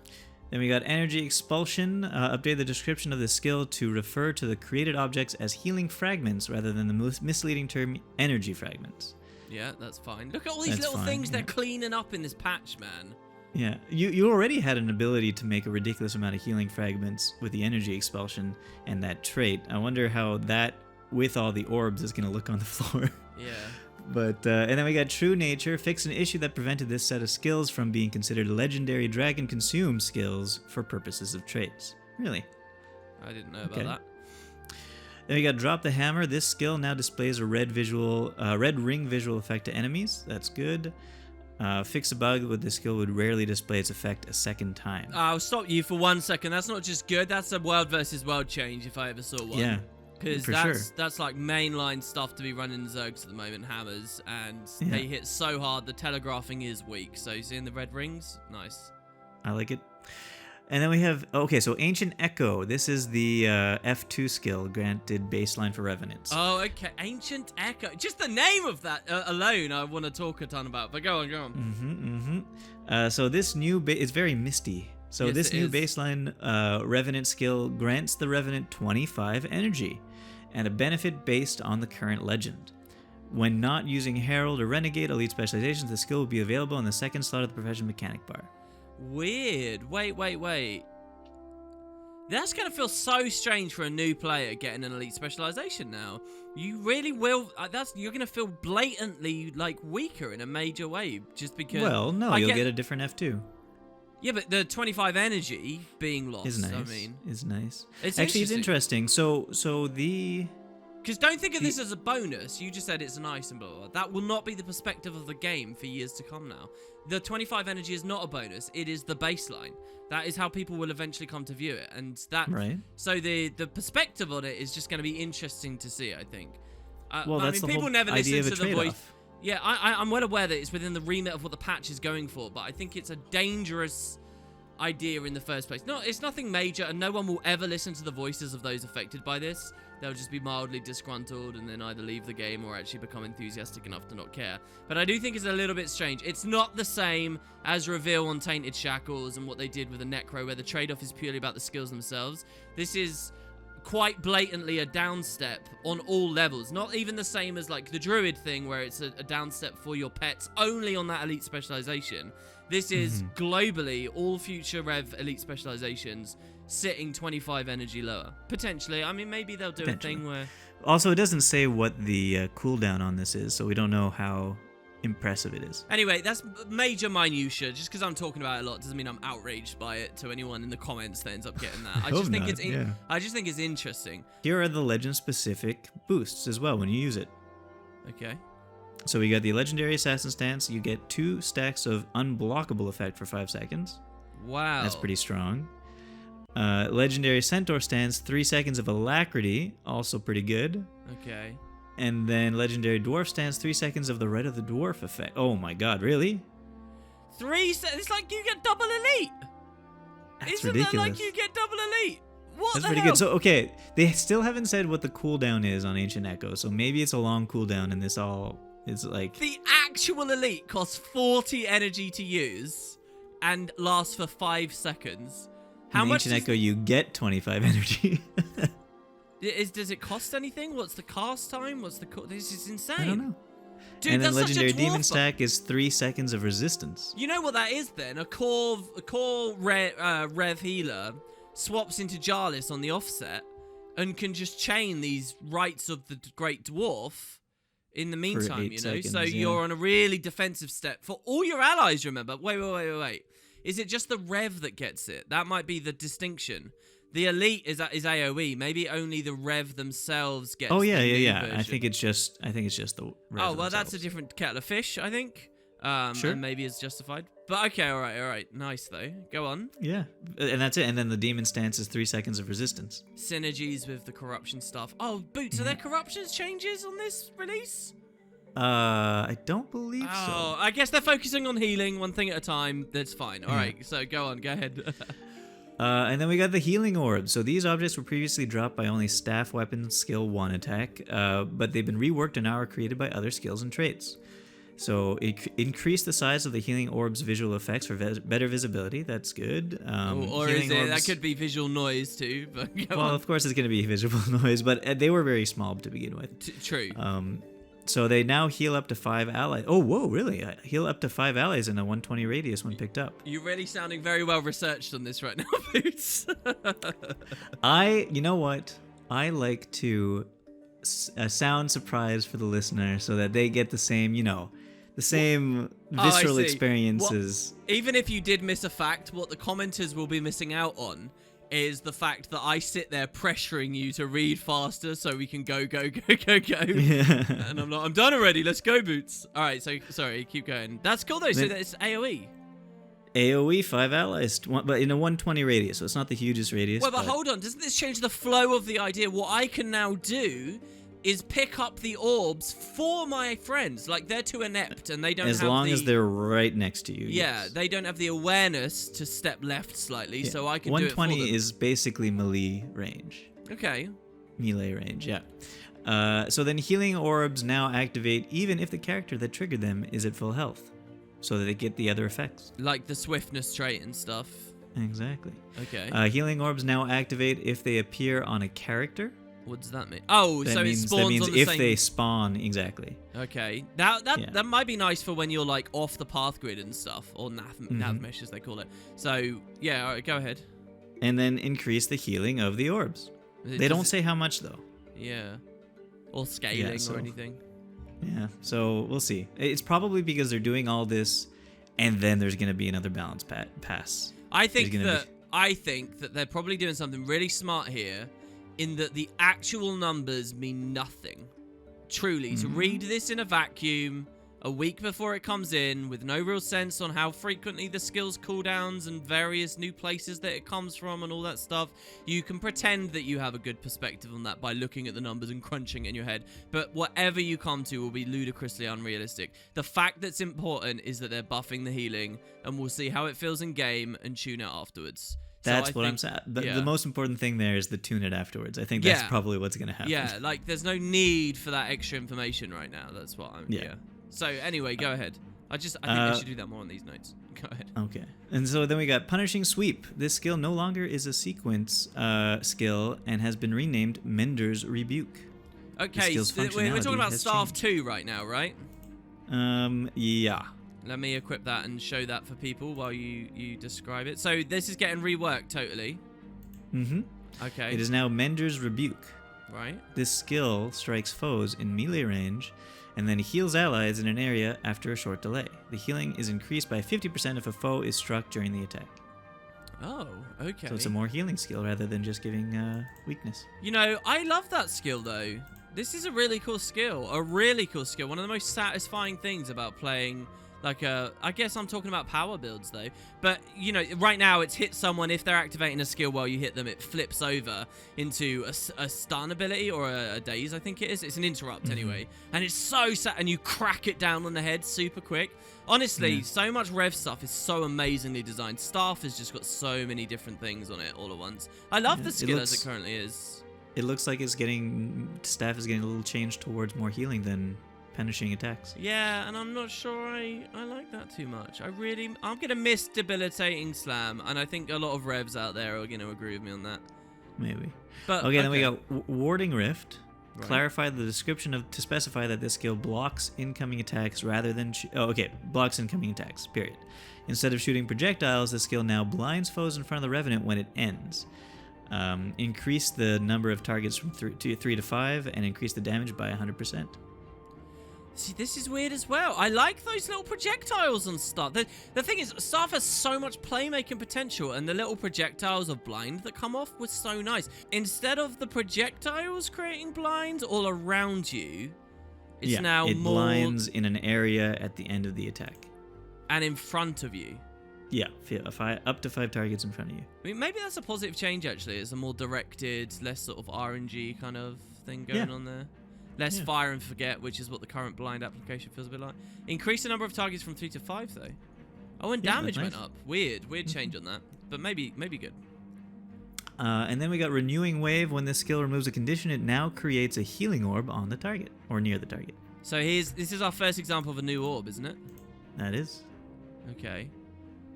Then we got Energy Expulsion. Update the description of the skill to refer to the created objects as healing fragments rather than the misleading term energy fragments. Yeah, that's fine. Look at all these little things they're cleaning up in this patch, man. Yeah, you already had an ability to make a ridiculous amount of healing fragments with the Energy Expulsion and that trait. I wonder how that, with all the orbs, is going to look on the floor. Yeah. But and then we got True Nature, fix an issue that prevented this set of skills from being considered legendary dragon consume skills for purposes of traits. Really? I didn't know about that. Then we got Drop the Hammer. This skill now displays a red ring visual effect to enemies. That's good. Fix a bug with this skill would rarely display its effect a second time. I'll stop you for 1 second. That's not just good. That's a world versus world change if I ever saw one. Yeah. Because that's like mainline stuff to be running Zergs at the moment, hammers, and they hit so hard, the telegraphing is weak. So you seeing the red rings? Nice. I like it. And then we have, so Ancient Echo. This is the F2 skill granted baseline for Revenants. Oh, okay. Ancient Echo. Just the name of that alone I want to talk a ton about, but go on. So this new, it's very misty. So this new baseline Revenant skill grants the Revenant 25 energy and a benefit based on the current legend. When not using Herald or Renegade Elite Specializations, the skill will be available in the second slot of the Profession Mechanic bar. Weird. Wait. That's going to feel so strange for a new player getting an Elite Specialization now. You really will. You're going to feel blatantly like weaker in a major way just because. Well, no, you'll get a different F2. Yeah, but the 25 energy being lost, is nice. I mean. Is nice. It's interesting. So the... Because don't think of this as a bonus. You just said it's nice and blah, blah, blah. That will not be the perspective of the game for years to come now. The 25 energy is not a bonus. It is the baseline. That is how people will eventually come to view it. And that... Right. So the perspective on it is just going to be interesting to see, I think. Well, that's the people whole never idea listen of to a the voice. trade-off. Yeah, I'm well aware that it's within the remit of what the patch is going for, but I think it's a dangerous idea in the first place. No, it's nothing major, and no one will ever listen to the voices of those affected by this. They'll just be mildly disgruntled and then either leave the game or actually become enthusiastic enough to not care. But I do think it's a little bit strange. It's not the same as Reveal on Tainted Shackles and what they did with the Necro, where the trade-off is purely about the skills themselves. This is quite blatantly a downstep on all levels. Not even the same as like the Druid thing where it's a downstep for your pets only on that Elite Specialization. This is globally all future Rev Elite Specializations sitting 25 energy lower. Potentially. I mean, maybe they'll do a thing where... Also, it doesn't say what the cooldown on this is, so we don't know how impressive it is. Anyway, that's major minutia. Just because I'm talking about it a lot doesn't mean I'm outraged by it to anyone in the comments that ends up getting that. I just think it's interesting. Here are the legend-specific boosts as well when you use it. Okay. So we got the Legendary Assassin Stance. You get 2 stacks of unblockable effect for 5 seconds. Wow. That's pretty strong. Legendary Centaur Stance, 3 seconds of Alacrity. Also pretty good. Okay. And then Legendary Dwarf Stance, 3 seconds of the Red of the Dwarf effect. Oh my god, really? 3 seconds? It's like you get double elite. That's ridiculous. That like you get double elite? What That's the pretty hell? good. So, okay, they still haven't said what the cooldown is on Ancient Echo, so maybe it's a long cooldown and this all It's like The actual elite costs 40 energy to use and lasts for 5 seconds. How in much Ancient Echo you get 25 energy. does it cost anything? What's the cast time? This is insane. I don't know. Dude, And then that's such Legendary a dwarf. Demon stack is 3 seconds of resistance. You know what that is then? A core Rev healer swaps into Jarlis on the offset and can just chain these rites of the Great Dwarf in the meantime, 8 you know? seconds, So yeah. you're on a really defensive step for all your allies, remember? Wait. Is it just the Rev that gets it? That might be the distinction. The elite is AoE. Maybe only the Rev themselves get. Oh the yeah. new I version. think it's just the Oh well, that's a different kettle of fish, I think. Sure. And maybe it's justified. But okay, all right. Nice though. Go on. Yeah, and that's it. And then the demon stance is 3 seconds of resistance. Synergies with the corruption stuff. Oh, Boots, are there corruptions changes on this release? I don't believe Oh, so. I guess they're focusing on healing one thing at a time. That's fine. All right, so go ahead. And then we got the healing orbs. So these objects were previously dropped by only staff weapon skill 1 attack, but they've been reworked and now are created by other skills and traits. So it increased the size of the healing orbs visual effects for better visibility. That's good. Or is it? That could be visual noise too. But go Well, on. of course it's going to be visual noise, but they were very small to begin with. True. So they now heal up to 5 allies. Oh, whoa, really? Heal up to 5 allies in a 120 radius when picked up. You're really sounding very well researched on this right now, Boots. You know what? I like to sound surprised for the listener so that they get the same, the same visceral see. experiences. Even if you did miss a fact, what the commenters will be missing out on is the fact that I sit there pressuring you to read faster so we can go. Yeah. And I'm done already. Let's go, Boots. All right, so sorry, keep going. That's cool though. So it's AoE. AoE 5 allies, but in a 120 radius, so it's not the hugest radius. Well, but hold on. Doesn't this change the flow of the idea? What I can now do is pick up the orbs for my friends. Like, they're too inept and they don't have as long as they're right next to you. Yeah, yes. they don't have the awareness to step left slightly, so I can do it for 120 them. is basically melee range. Okay. Melee range, yeah. So then healing orbs now activate even if the character that triggered them is at full health, so that they get the other effects. Like the swiftness trait and stuff. Exactly. Okay. Healing orbs now activate if they appear on a character. What does that mean? Oh, so it spawns that means on the if same... they spawn, exactly. Okay. That might be nice for when you're like off the path grid and stuff, or nav mesh as they call it. So yeah, all right, go ahead. And then increase the healing of the orbs. They don't say how much though. Yeah. Or scaling or anything. Yeah, so we'll see. It's probably because they're doing all this, and then there's going to be another balance pass. I think that they're probably doing something really smart here, in that the actual numbers mean nothing. Truly, to read this in a vacuum a week before it comes in, with no real sense on how frequently the skills cooldowns and various new places that it comes from and all that stuff, you can pretend that you have a good perspective on that by looking at the numbers and crunching it in your head. But whatever you come to will be ludicrously unrealistic. The fact that's important is that they're buffing the healing, and we'll see how it feels in game and tune it afterwards. That's what I'm saying. The most important thing there is the tune it afterwards. I think that's probably what's going to happen. Yeah, like there's no need for that extra information right now. That's what I'm... Yeah. So anyway, go ahead. I think I should do that more on these notes. Go ahead. Okay. And so then we got Punishing Sweep. This skill no longer is a sequence skill and has been renamed Menders Rebuke. Okay, so we're talking about Staff 2 right now, right? Yeah. Let me equip that and show that for people while you describe it. So this is getting reworked totally. Mm-hmm. Okay. It is now Menders Rebuke. Right. This skill strikes foes in melee range and then heals allies in an area after a short delay. The healing is increased by 50% if a foe is struck during the attack. Oh, okay. So it's a more healing skill rather than just giving weakness. You know, I love that skill though. This is a really cool skill. A really cool skill. One of the most satisfying things about playing... I guess I'm talking about power builds though, but you know, right now it's hit someone. If they're activating a skill while you hit them, it flips over into a stun ability or a daze, I think it is. It's an interrupt anyway, and it's so sad, and you crack it down on the head super quick. Honestly, so much rev stuff is so amazingly designed. Staff has just got so many different things on it all at once. I love the skill as it currently is. It looks like staff is getting a little changed towards more healing than punishing attacks. Yeah, and I'm not sure I like that too much. I'm going to miss Debilitating Slam, and I think a lot of revs out there are going to agree with me on that. Maybe. But okay, then we got Warding Rift. Right. Clarify the description to specify that this skill blocks incoming attacks rather than... blocks incoming attacks, period. Instead of shooting projectiles, the skill now blinds foes in front of the Revenant when it ends. Increase the number of targets from 3 to 5, and increase the damage by 100%. See, this is weird as well. I like those little projectiles and stuff. The thing is, Staff has so much playmaking potential, and the little projectiles of blind that come off was so nice. Instead of the projectiles creating blinds all around you, it's now it more... blinds in an area at the end of the attack. And in front of you. Yeah, up to 5 targets in front of you. I mean, maybe that's a positive change, actually. It's a more directed, less sort of RNG kind of thing going on there. Less fire and forget, which is what the current blind application feels a bit like. Increase the number of targets from 3 to 5, though. Oh, and damage went up. Weird change on that. But maybe good. And then we got Renewing Wave. When this skill removes a condition, it now creates a healing orb on the target, or near the target. So this is our first example of a new orb, isn't it? That is. Okay.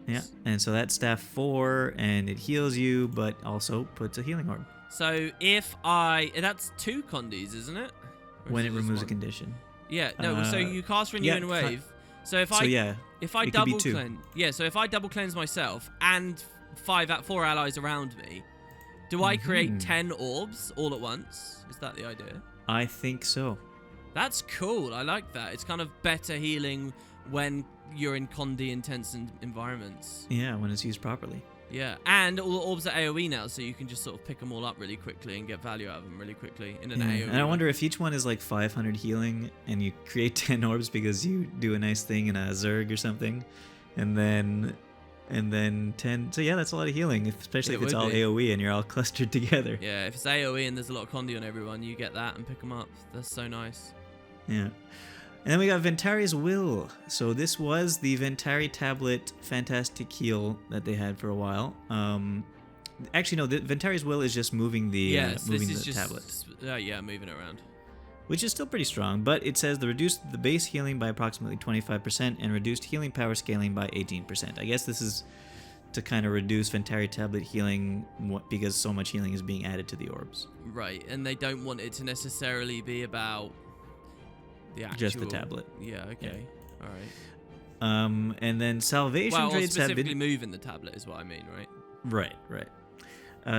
Yeah, and so that's staff 4, and it heals you, but also puts a healing orb. So that's 2 condies, isn't it? When it removes a condition. Yeah, no, so you cast Renewing Wave. So if I double cleanse, so if I double cleanse myself and 4 allies around me, do I create 10 orbs all at once? Is that the idea? I think so. That's cool. I like that. It's kind of better healing when you're in Condi intense environments. Yeah, when it's used properly. Yeah, and all the orbs are AoE now, so you can just sort of pick them all up really quickly and get value out of them really quickly in an AoE. And I wonder if each one is like 500 healing, and you create 10 orbs because you do a nice thing in a Zerg or something, and then 10. So yeah, that's a lot of healing, especially if it's all AoE and you're all clustered together. Yeah, if it's AoE and there's a lot of Condi on everyone, you get that and pick them up. That's so nice. Yeah. And then we got Ventari's Will. So this was the Ventari tablet Fantastic Heal that they had for a while. Actually, no, the Ventari's Will is just moving the tablet. Moving it around. Which is still pretty strong, but it says reduced the base healing by approximately 25% and reduced healing power scaling by 18%. I guess this is to kind of reduce Ventari tablet healing because so much healing is being added to the orbs. Right, and they don't want it to necessarily be about the actual... Just the tablet. Yeah, okay. Yeah. All right. And then salvation traits have been... specifically moving the tablet is what I mean, right? Right.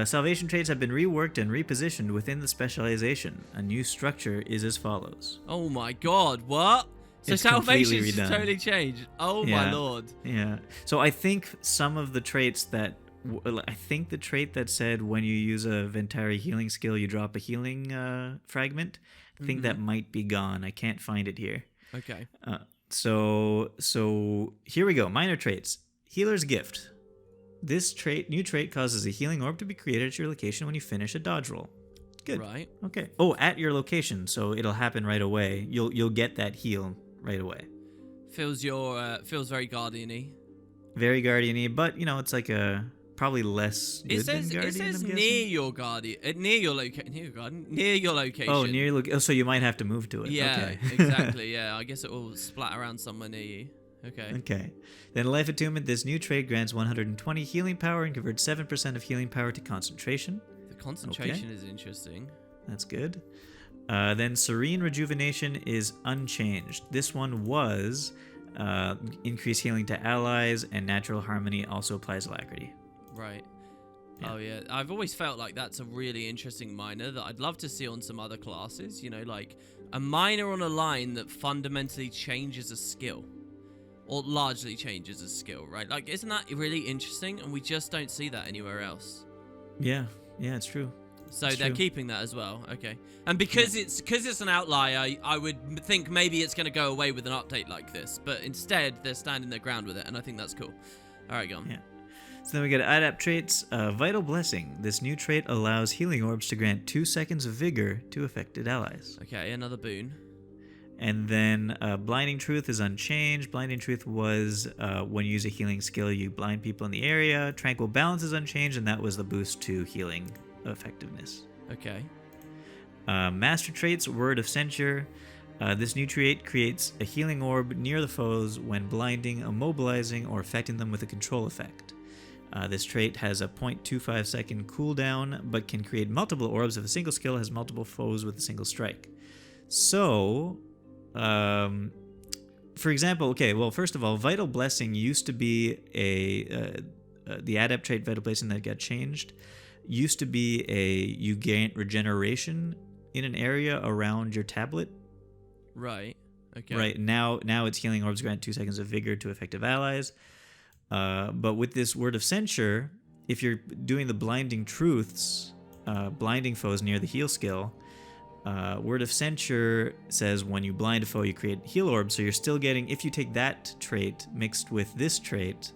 Salvation traits have been reworked and repositioned within the specialization. A new structure is as follows. Oh my god, what? So Salvation's just totally changed. Oh my lord. Yeah. So I think some of the traits that... I think the trait that said when you use a Ventari healing skill, you drop a healing fragment, I think that might be gone. I can't find it here. Okay. So here we go. Minor traits. Healer's Gift. This new trait causes a healing orb to be created at your location when you finish a dodge roll. Good. Right. Okay. Oh, at your location, so it'll happen right away. You'll get that heal right away. Feels very guardian-y. Very guardian-y, but it's like a probably less good than guardian. It says near your guardian, near your location. Oh, near your location. Oh, so you might have to move to it. Yeah, okay. Exactly. Yeah, I guess it will splat around somewhere near you. Okay. Then Life Attunement. This new trait grants 120 healing power and converts 7% of healing power to concentration. The concentration is interesting. That's good. Then Serene Rejuvenation is unchanged. This one was increased healing to allies, and Natural Harmony also applies Alacrity. Right. Yeah. Oh yeah, I've always felt like that's a really interesting minor that I'd love to see on some other classes. Like a minor on a line that fundamentally changes a skill. Or largely changes a skill, right? Like, isn't that really interesting? And we just don't see that anywhere else. Yeah, it's true. So they're keeping that as well. Okay. And because it's an outlier, I would think maybe it's going to go away with an update like this. But instead, they're standing their ground with it, and I think that's cool. All right, go on. Yeah. So then we get Adapt traits. Vital Blessing. This new trait allows healing orbs to grant 2 seconds of vigor to affected allies. Okay, another boon. And then Blinding Truth is unchanged. Blinding Truth was when you use a healing skill, you blind people in the area. Tranquil Balance is unchanged, and that was the boost to healing effectiveness. Okay. Master Traits, Word of Censure. This new trait creates a healing orb near the foes when blinding, immobilizing, or affecting them with a control effect. This trait has a 0.25 second cooldown, but can create multiple orbs if a single skill has multiple foes with a single strike. So, for example, okay, well, first of all, Vital Blessing used to be the adept trait Vital Blessing that got changed used to be you gain regeneration in an area around your tablet. Right. Okay. Right. Now it's healing orbs grant 2 seconds of vigor to effective allies. But with this Word of Censure, if you're doing the blinding truths, blinding foes near the heal skill, Word of Censure says when you blind a foe, you create heal orbs. So you're still getting, if you take that trait mixed with this trait,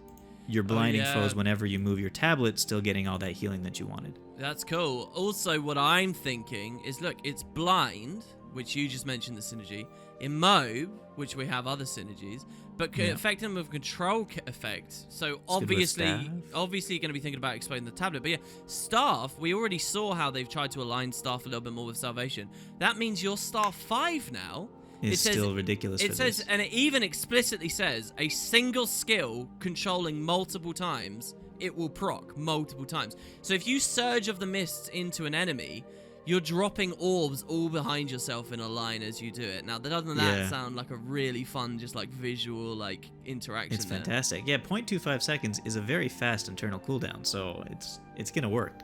you're blinding foes whenever you move your tablet, still getting all that healing that you wanted. That's cool. Also, what I'm thinking is, look, it's blind, which you just mentioned the synergy, immob, which we have other synergies, but can affect them with control effect. So obviously you're going to be thinking about explaining the tablet. But yeah, staff, we already saw how they've tried to align staff a little bit more with salvation. That means your staff 5 now is still ridiculous. It says, and it even explicitly says, a single skill controlling multiple times, it will proc multiple times. So if you Surge of the Mists into an enemy, you're dropping orbs all behind yourself in a line as you do it. Now, doesn't that sound like a really fun, just like visual, like interaction? It's fantastic. Yeah, 0.25 seconds is a very fast internal cooldown, so it's gonna work.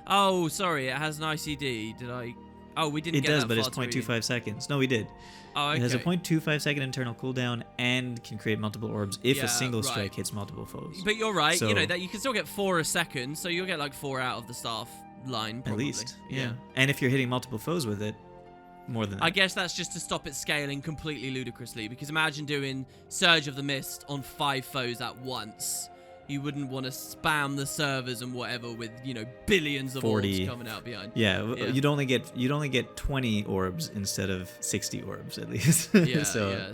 Oh, sorry, it has an ICD. Did I? Oh, we didn't. It does, but it's 0.25 seconds. No, we did. Oh, okay. It has a 0.25 second internal cooldown and can create multiple orbs if a single strike hits multiple foes. But you're right. So, you know that you can still get 4 a second, so you'll get like 4 out of the staff line probably. At least, yeah. And if you're hitting multiple foes with it, more than that. I guess that's just to stop it scaling completely ludicrously, because imagine doing Surge of the Mist on 5 foes at once. You wouldn't want to spam the servers and whatever with, you know, billions of 40 orbs coming out behind. Yeah, you'd only get 20 orbs instead of 60 orbs at least. Yeah, so,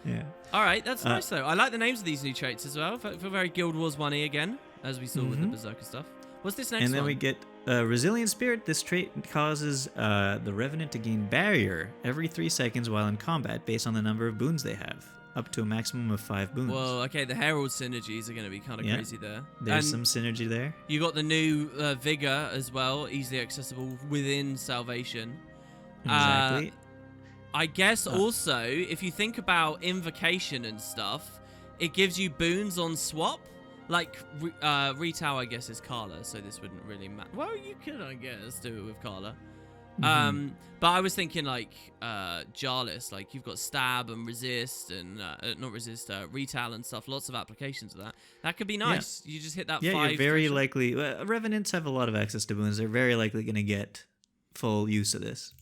yeah. All right, that's nice though. I like the names of these new traits as well. Feel very Guild Wars 1-y again, as we saw with the Berserker stuff. What's this next one? And then we get Resilient Spirit. This trait causes the Revenant to gain barrier every 3 seconds while in combat based on the number of boons they have, up to a maximum of 5 boons. Well, okay, the Herald synergies are going to be kind of crazy there. There's some synergy there. You got the new Vigor as well, easily accessible within Salvation. Exactly. I guess also, if you think about Invocation and stuff, it gives you boons on swap. Like, Retail, I guess, is Carla, so this wouldn't really matter. Well, you could, I guess, do it with Carla. But I was thinking, like, Jarlis, like, you've got Stab and Resist, and, not Resist, Retail and stuff, lots of applications of that. That could be nice. You just hit that 5. Yeah, you're very likely, Revenants have a lot of access to boons. They're very likely going to get full use of this.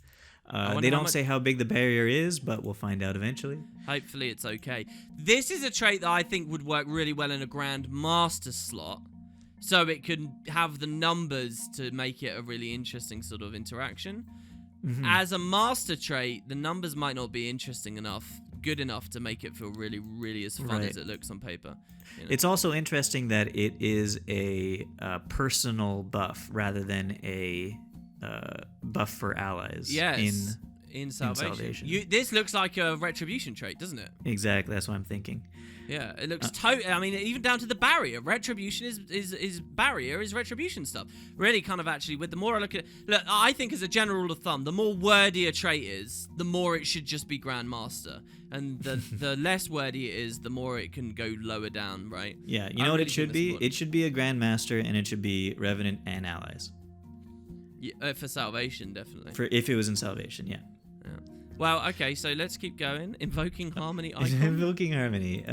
They don't say how big the barrier is, but we'll find out eventually. Hopefully it's okay. This is a trait that I think would work really well in a Grandmaster slot, so it can have the numbers to make it a really interesting sort of interaction. As a Master trait, the numbers might not be interesting enough, good enough to make it feel really, really as fun as it looks on paper. You know? It's also interesting that it is a personal buff rather than a buff for allies. Yes, in Salvation. This looks like a Retribution trait, doesn't it? Exactly, that's what I'm thinking. Yeah, it looks totally. I mean, even down to the barrier. Retribution is barrier is Retribution stuff. Really, kind of actually. With the more I look at, I think as a general rule of thumb, the more wordy a trait is, the more it should just be Grandmaster, and the less wordy it is, the more it can go lower down. Right? Yeah, you know what it should be? It should be a Grandmaster, and it should be Revenant and allies. Yeah, for Salvation, definitely. For if it was in Salvation, yeah. Well, okay, so let's keep going. Invoking Harmony icon. Invoking Harmony.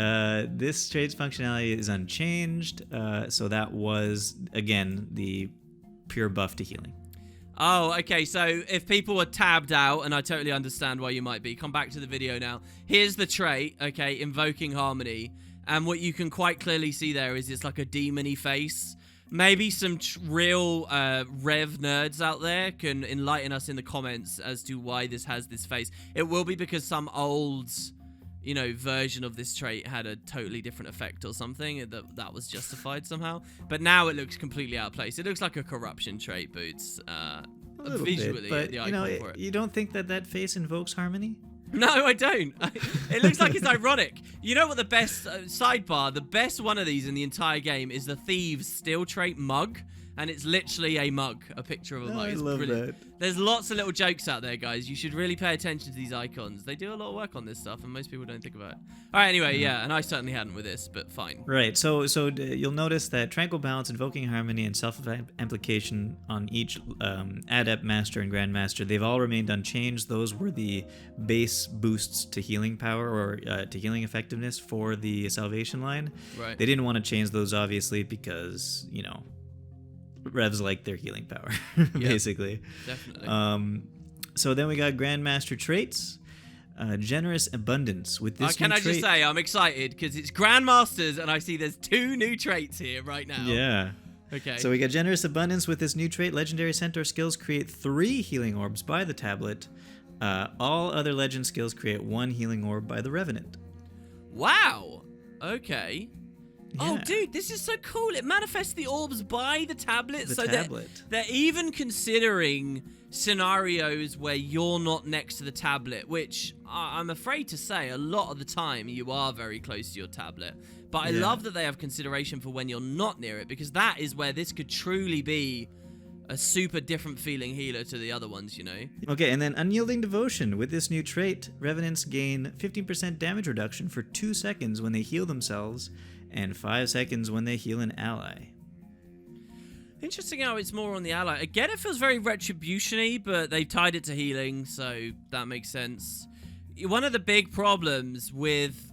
This trait's functionality is unchanged, so that was, again, the pure buff to healing. Oh, okay, so if people are tabbed out, and I totally understand why you might be, come back to the video now. Here's the trait, okay, Invoking Harmony, and what you can quite clearly see there is it's like a demon-y face. Maybe some real Rev nerds out there can enlighten us in the comments as to why this has this face. It will be because some old, you know, version of this trait had a totally different effect or something that was justified somehow. But now it looks completely out of place. It looks like a corruption trait, Boots. Visually, bit, but the you know, icon for it. You don't think that face invokes harmony? No, I don't. It looks like it's ironic. You know what the best sidebar? The best one of these in the entire game is the Thieves Steel Trait mug. And it's literally a mug, a picture of a mug. I It's love brilliant. that. There's lots of little jokes out there, guys. You should really pay attention to these icons. They do a lot of work on this stuff, and most people don't think about it. All right, anyway, yeah, and I certainly hadn't with this, but fine. Right, so you'll notice that Tranquil Balance, Invoking Harmony, and Self-Amplification on each Adept, Master, and Grandmaster, they've all remained unchanged. Those were the base boosts to healing power or to healing effectiveness for the Salvation line. Right. They didn't want to change those, obviously, because, you know, Revs like their healing power, basically. Definitely. So then we got Grandmaster Traits. Generous Abundance with this Can new I just trait. say, I'm excited because it's Grandmasters and I see there's 2 new traits here right now. Yeah. Okay. So we got Generous Abundance with this new trait. Legendary Centaur skills create 3 healing orbs by the tablet. All other legend skills create 1 healing orb by the Revenant. Wow. Okay. Oh, Yeah. dude, this is so cool. It manifests the orbs by the tablet. The so tablet. They're even considering scenarios where you're not next to the tablet, which I'm afraid to say a lot of the time you are very close to your tablet. But I love that they have consideration for when you're not near it, because that is where this could truly be a super different feeling healer to the other ones, you know? Okay, and then Unyielding Devotion. With this new trait, Revenants gain 15% damage reduction for 2 seconds when they heal themselves, and 5 seconds when they heal an ally. Interesting how it's more on the ally. Again, it feels very retribution-y, but they've tied it to healing, so that makes sense. One of the big problems with,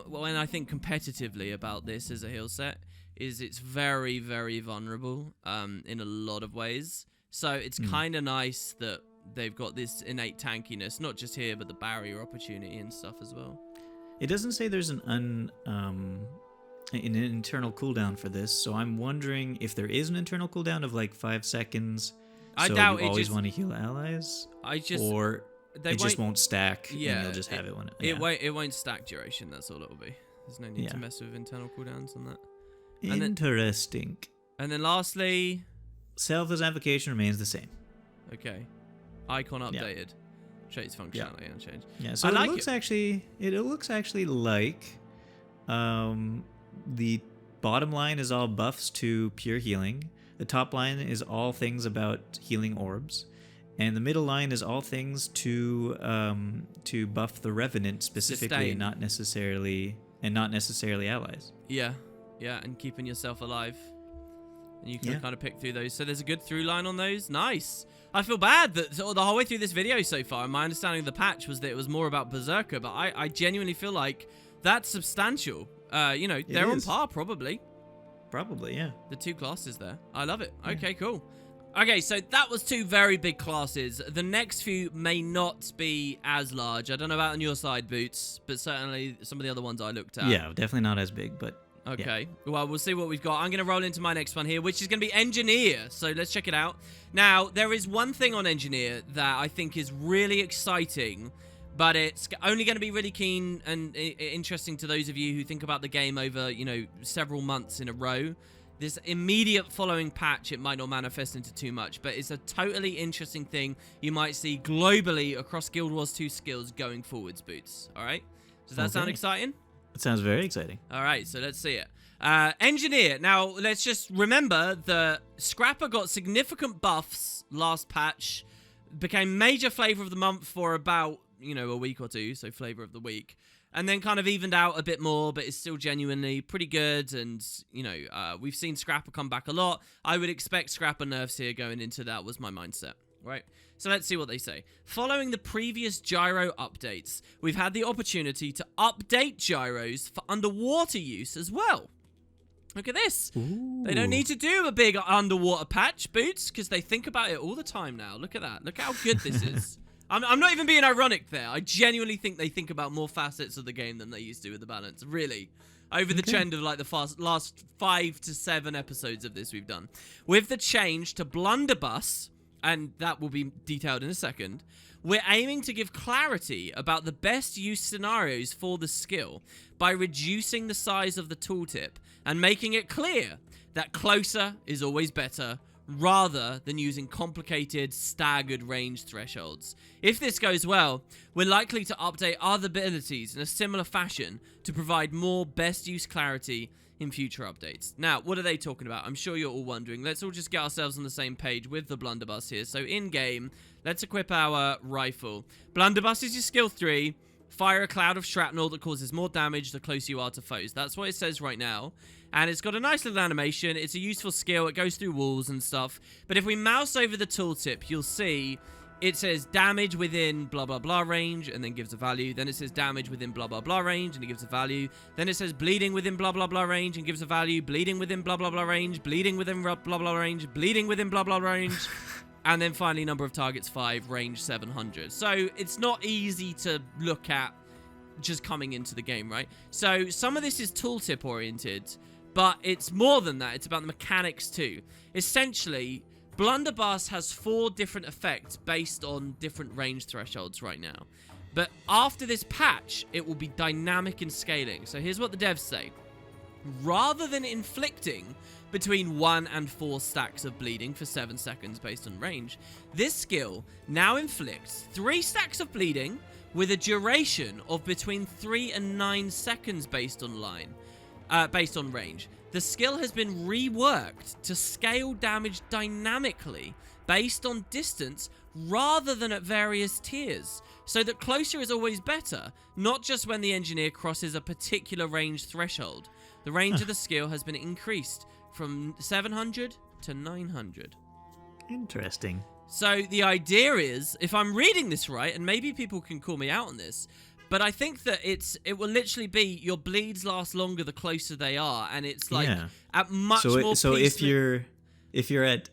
when I think competitively about this as a heal set, is it's very, very vulnerable in a lot of ways. So it's kind of nice that they've got this innate tankiness, not just here, but the barrier opportunity and stuff as well. It doesn't say there's an internal cooldown for this, so I'm wondering if there is an internal cooldown of like 5 seconds. I so doubt you it always just- want to heal allies, Or it just won't stack. Yeah, and you'll just have it when it won't stack duration. That's all it'll be. There's no need to mess with internal cooldowns on that. And then- Interesting. And then lastly, Selfless Amplification remains the same. okay, icon updated, traits functionality unchanged. Yeah, so I it like looks actually like the bottom line is all buffs to pure healing. The top line is all things about healing orbs, and the middle line is all things to buff the Revenant specifically, Sustain. not necessarily allies. Yeah, and keeping yourself alive. And you can kind of pick through those. So there's a good through line on those. Nice. I feel bad that the whole way through this video so far, my understanding of the patch was that it was more about Berserker, but I genuinely feel like that's substantial. They're on par, probably. Probably, yeah. The 2 classes there. I love it. Okay, cool. Okay, so that was 2 very big classes. The next few may not be as large. I don't know about on your side, Boots, but certainly some of the other ones I looked at. Yeah, definitely not as big, but okay. Yeah. Well, we'll see what we've got. I'm going to roll into my next one here, which is going to be Engineer. So let's check it out. Now, there is one thing on Engineer that I think is really exciting, but it's only going to be really keen and interesting to those of you who think about the game over, several months in a row. This immediate following patch, it might not manifest into too much, but it's a totally interesting thing you might see globally across Guild Wars 2 skills going forwards, Boots. All right? Does that sound exciting? It sounds very exciting. All right, so let's see it. Engineer. Now, let's just remember that Scrapper got significant buffs last patch, became major flavor of the month for about, a week or 2, so flavor of the week, and then kind of evened out a bit more, but it's still genuinely pretty good, and, we've seen Scrapper come back a lot. I would expect Scrapper nerfs here going into that was my mindset, right? So let's see what they say. Following the previous gyro updates, we've had the opportunity to update gyros for underwater use as well. Look at this. Ooh. They don't need to do a big underwater patch, Boots, because they think about it all the time now. Look at that. Look how good this is. I'm not even being ironic there. I genuinely think they think about more facets of the game than they used to with the balance. Really. Over the trend of like the last 5 to 7 episodes of this we've done. With the change to Blunderbuss, and that will be detailed in a second, we're aiming to give clarity about the best use scenarios for the skill by reducing the size of the tooltip and making it clear that closer is always better rather than using complicated, staggered range thresholds. If this goes well, we're likely to update other abilities in a similar fashion to provide more best use clarity in future updates. Now, what are they talking about? I'm sure you're all wondering. Let's all just get ourselves on the same page with the blunderbuss here. So in game, let's equip our rifle. Blunderbuss is your skill 3. Fire a cloud of shrapnel that causes more damage the closer you are to foes. That's what it says right now. And it's got a nice little animation. It's a useful skill. It goes through walls and stuff. But if we mouse over the tooltip, you'll see it says damage within blah, blah, blah range, and then gives a value. Then it says damage within blah, blah, blah range, and it gives a value. Then it says bleeding within blah, blah, blah range, and gives a value. Bleeding within blah, blah, blah range. Bleeding within blah, blah, blah range. Bleeding within blah, blah range. And then finally, number of targets 5, range 700. So it's not easy to look at just coming into the game, right? So some of this is tooltip oriented, but it's more than that. It's about the mechanics too. Essentially, Blunderbuss has 4 different effects based on different range thresholds right now. But after this patch, it will be dynamic in scaling. So here's what the devs say. Rather than inflicting between 1 and 4 stacks of bleeding for 7 seconds based on range, this skill now inflicts 3 stacks of bleeding with a duration of between 3 and 9 seconds based on range. The skill has been reworked to scale damage dynamically based on distance rather than at various tiers, so that closer is always better, not just when the engineer crosses a particular range threshold. The range of the skill has been increased from 700 to 900. Interesting. So the idea is, if I'm reading this right, and maybe people can call me out on this, but I think that it will literally be your bleeds last longer the closer they are, and it's like at much more. So if you're at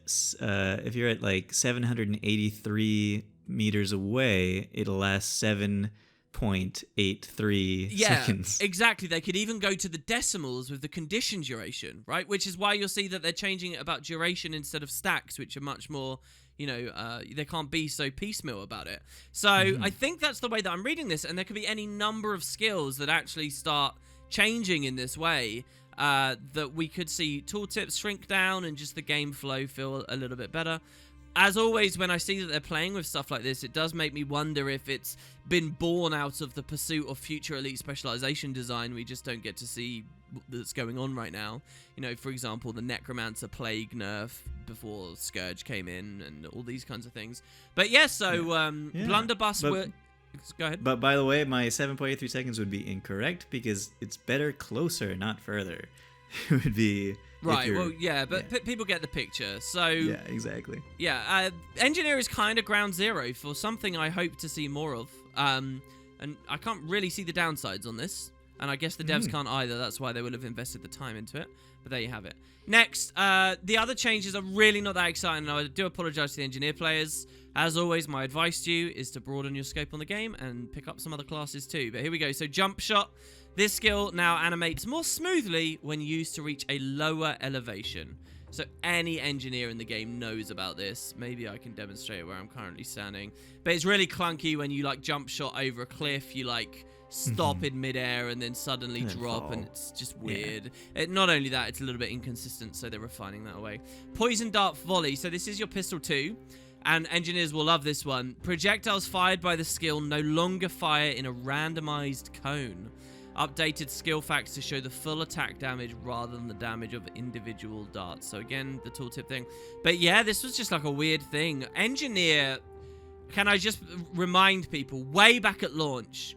like 783 meters away, it'll last 7.83 seconds. Exactly. They could even go to the decimals with the condition duration, right? Which is why you'll see that they're changing it about duration instead of stacks, which are much more. They can't be so piecemeal about it. So I think that's the way that I'm reading this, and there could be any number of skills that actually start changing in this way, that we could see tooltips shrink down and just the game flow feel a little bit better. As always, when I see that they're playing with stuff like this, it does make me wonder if it's been born out of the pursuit of future elite specialization design we just don't get to see that's going on right now. For example, the Necromancer plague nerf before Scourge came in and all these kinds of things. But Blunderbuss... Go ahead. But by the way, my 7.83 seconds would be incorrect because it's better closer, not further. It would be... Right, people get the picture. So yeah, exactly. Yeah, Engineer is kind of ground zero for something I hope to see more of. And I can't really see the downsides on this. And I guess the devs can't either. That's why they would have invested the time into it. But there you have it. Next, the other changes are really not that exciting. I do apologize to the Engineer players. As always, my advice to you is to broaden your scope on the game and pick up some other classes too. But here we go. So Jump Shot. This skill now animates more smoothly when used to reach a lower elevation. So any engineer in the game knows about this. Maybe I can demonstrate where I'm currently standing. But it's really clunky when you jump shot over a cliff. You stop in midair and then suddenly drop, and it's just weird. Yeah. Not only that, it's a little bit inconsistent, so they're refining that away. Poison Dart Volley. So this is your pistol 2. And engineers will love this one. Projectiles fired by the skill no longer fire in a randomized cone. Updated skill facts to show the full attack damage rather than the damage of individual darts. So again, the tooltip thing. But yeah, this was just a weird thing. Engineer, can I just remind people, way back at launch,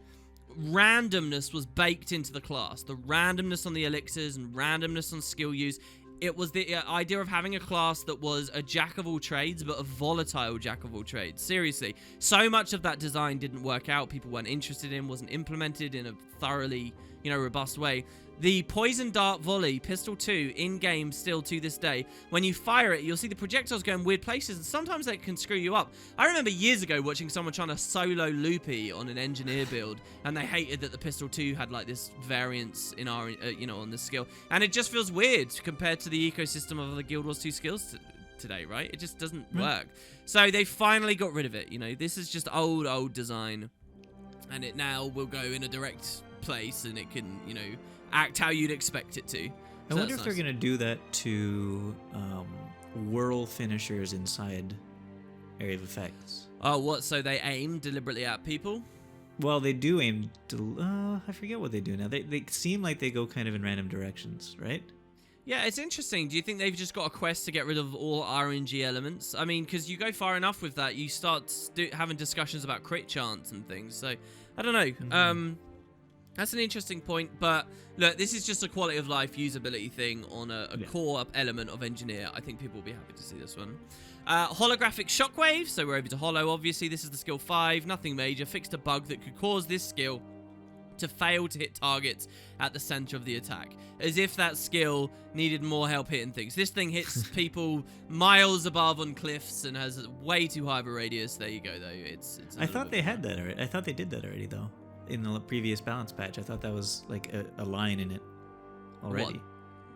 randomness was baked into the class. The randomness on the elixirs and randomness on skill use. It was the idea of having a class that was a jack of all trades, but a volatile jack of all trades. Seriously. So much of that design didn't work out. People weren't interested in, wasn't implemented in a thoroughly, robust way. The Poison Dart Volley, Pistol 2, in-game still to this day. When you fire it, you'll see the projectiles go in weird places, and sometimes they can screw you up. I remember years ago watching someone trying to solo loopy on an engineer build, and they hated that the Pistol 2 had this variance in our, on the skill. And it just feels weird compared to the ecosystem of the Guild Wars 2 skills today, right? It just doesn't work. So they finally got rid of it. This is just old design, and it now will go in a direct place, and it can, act how you'd expect it to. I wonder if they're going to do that to whirl finishers inside area of effects. Oh, what? So they aim deliberately at people? Well, they do aim to... I forget what they do now. They seem like they go kind of in random directions, right? Yeah, it's interesting. Do you think they've just got a quest to get rid of all RNG elements? I mean, because you go far enough with that, you start having discussions about crit chance and things. So, I don't know. Mm-hmm. That's an interesting point. But, look, this is just a quality of life usability thing on a core element of Engineer. I think people will be happy to see this one. Holographic Shockwave. So, we're over to Holo, obviously. This is the skill 5. Nothing major. Fixed a bug that could cause this skill to fail to hit targets at the center of the attack, as if that skill needed more help hitting things. This thing hits people miles above on cliffs and has way too high of a radius. There you go, though. It's I thought they had that already. I thought they did that already, though, in the previous balance patch. I thought that was like a line in it already.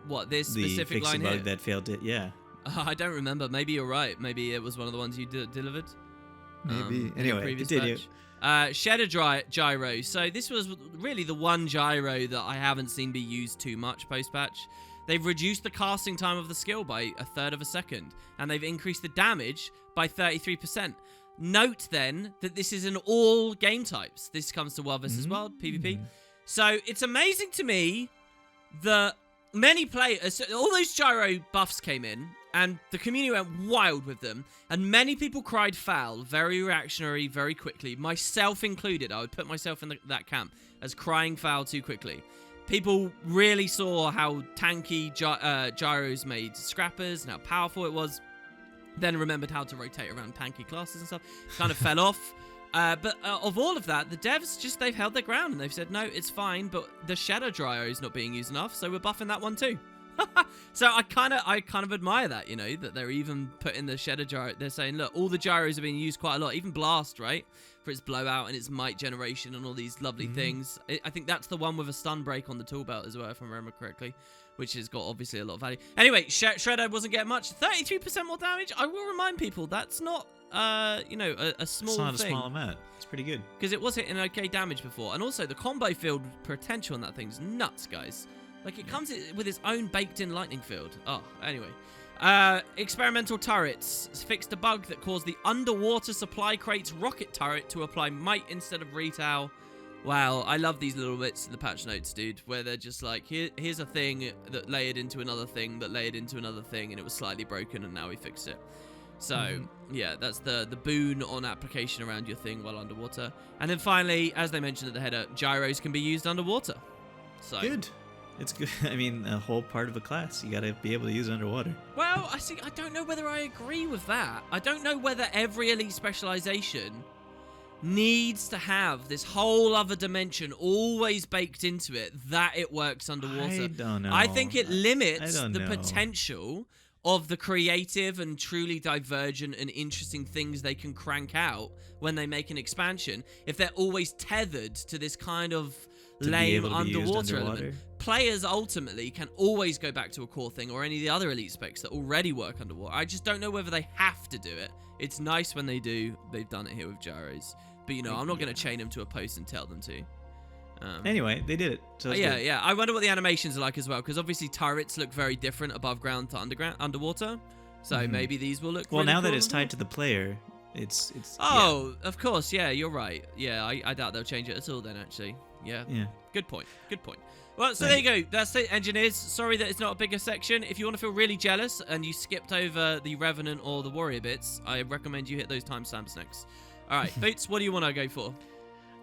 What this specific line here? The here? bug that failed it, yeah. I don't remember. Maybe you're right. Maybe it was one of the ones you delivered. Maybe. Anyway, continue. Shadow Gyro. So this was really the one gyro that I haven't seen be used too much post-patch. They've reduced the casting time of the skill by 1/3 of a second, and they've increased the damage by 33%. Note then that this is in all game types. This comes to World vs. World, PvP. So it's amazing to me that many players, all those gyro buffs came in, and the community went wild with them, and many people cried foul, very reactionary, very quickly, myself included. I would put myself in that camp as crying foul too quickly. People really saw how tanky gyros made scrappers and how powerful it was, then remembered how to rotate around tanky classes and stuff, kind of fell off. But of all of that, the devs they've held their ground, and they've said, no, it's fine, but the Shadow Gyro is not being used enough, so we're buffing that one too. So I kind of admire that, that they're even putting the Shadow Gyro. They're saying, look, all the gyros are being used quite a lot. Even Blast, right, for its blowout and its might generation and all these lovely things. I think that's the one with a stun break on the tool belt as well, if I remember correctly, which has got obviously a lot of value. Anyway, Shredder wasn't getting much. 33% more damage. I will remind people that's not a small thing. It's not a small amount. It's pretty good. Because it was hitting okay damage before, and also the combo field potential on that thing's nuts, guys. Like, it comes with its own baked-in lightning field. Oh, anyway. Experimental turrets. Fixed a bug that caused the underwater supply crate's rocket turret to apply might instead of retail. Wow, I love these little bits in the patch notes, dude, where they're just like, here's a thing that layered into another thing that layered into another thing, and it was slightly broken, and now we fixed it. So, yeah, that's the boon on application around your thing while underwater. And then finally, as they mentioned at the header, gyros can be used underwater. So good. It's good. I mean, a whole part of a class. You gotta be able to use underwater. Well, I don't know whether I agree with that. I don't know whether every elite specialization needs to have this whole other dimension always baked into it that it works underwater. I don't know. I think it limits the know. potential of the creative and truly divergent and interesting things they can crank out when they make an expansion if they're always tethered to this kind of lame underwater element. Players ultimately can always go back to a core thing or any of the other elite specs that already work underwater. I just don't know whether they have to do it. It's nice when they do. They've done it here with gyros. But, I'm not going to chain them to a post and tell them to. Anyway, they did it. So yeah. I wonder what the animations are like as well, because obviously turrets look very different above ground to underwater. So maybe these will look well, really now cool that it's tied to the player, it's of course, yeah, you're right. Yeah, I doubt they'll change it at all then, actually. Yeah. Good point. Well, so there you go. That's it, engineers. Sorry that it's not a bigger section. If you want to feel really jealous and you skipped over the Revenant or the Warrior bits, I recommend you hit those timestamps next. All right, Boots, what do you want to go for?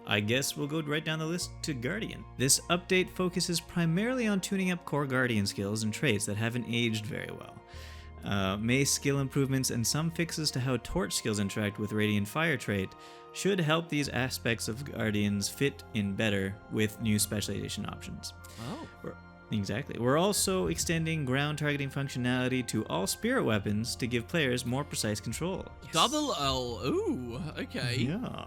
I guess we'll go right down the list to Guardian. This update focuses primarily on tuning up core Guardian skills and traits that haven't aged very well. Mace skill improvements and some fixes to how Torch skills interact with Radiant Fire trait should help these aspects of Guardians fit in better with new specialization options. Oh. Exactly. We're also extending ground targeting functionality to all spirit weapons to give players more precise control. Yes. Double L. Ooh, okay. Yeah.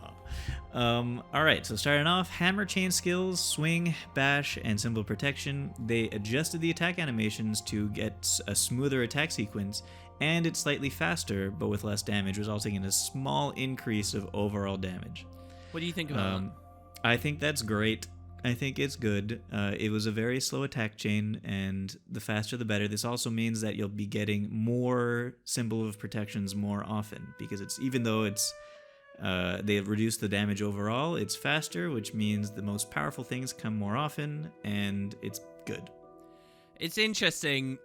All right, so starting off, hammer chain skills, swing, bash, and symbol protection. They adjusted the attack animations to get a smoother attack sequence, and it's slightly faster, but with less damage, resulting in a small increase of overall damage. What do you think about that? I think that's great. I think it's good. It was a very slow attack chain, and the faster the better. This also means that you'll be getting more Symbol of Protections more often, because it's even though it's they've reduced the damage overall, it's faster, which means the most powerful things come more often, and it's good. It's interesting.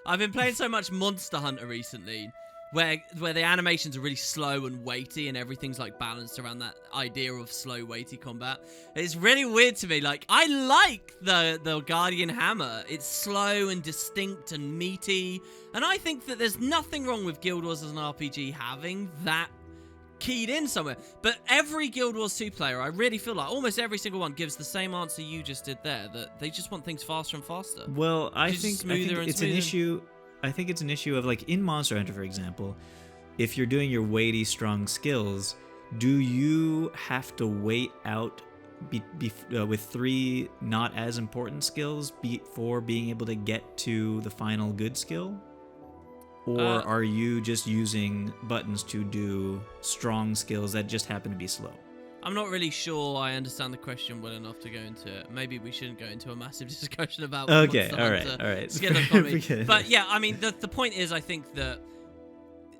I've been playing so much Monster Hunter recently, where the animations are really slow and weighty, and everything's like balanced around that idea of slow, weighty combat. It's really weird to me. Like, I like the Guardian Hammer. It's slow and distinct and meaty, and I think that there's nothing wrong with Guild Wars as an RPG having that keyed in somewhere. But every Guild Wars 2 player, I really feel like almost every single one gives the same answer you just did there, that they just want things faster and faster. Well, I think it's an issue. I think it's an issue of, like, in Monster Hunter, for example, if you're doing your weighty, strong skills, do you have to wait out with 3 not as important skills before being able to get to the final good skill? Or are you just using buttons to do strong skills that just happen to be slow? I'm not really sure I understand the question well enough to go into it. Maybe we shouldn't go into a massive discussion about okay, all right. Skill economy. But yeah, I mean, the point is, I think that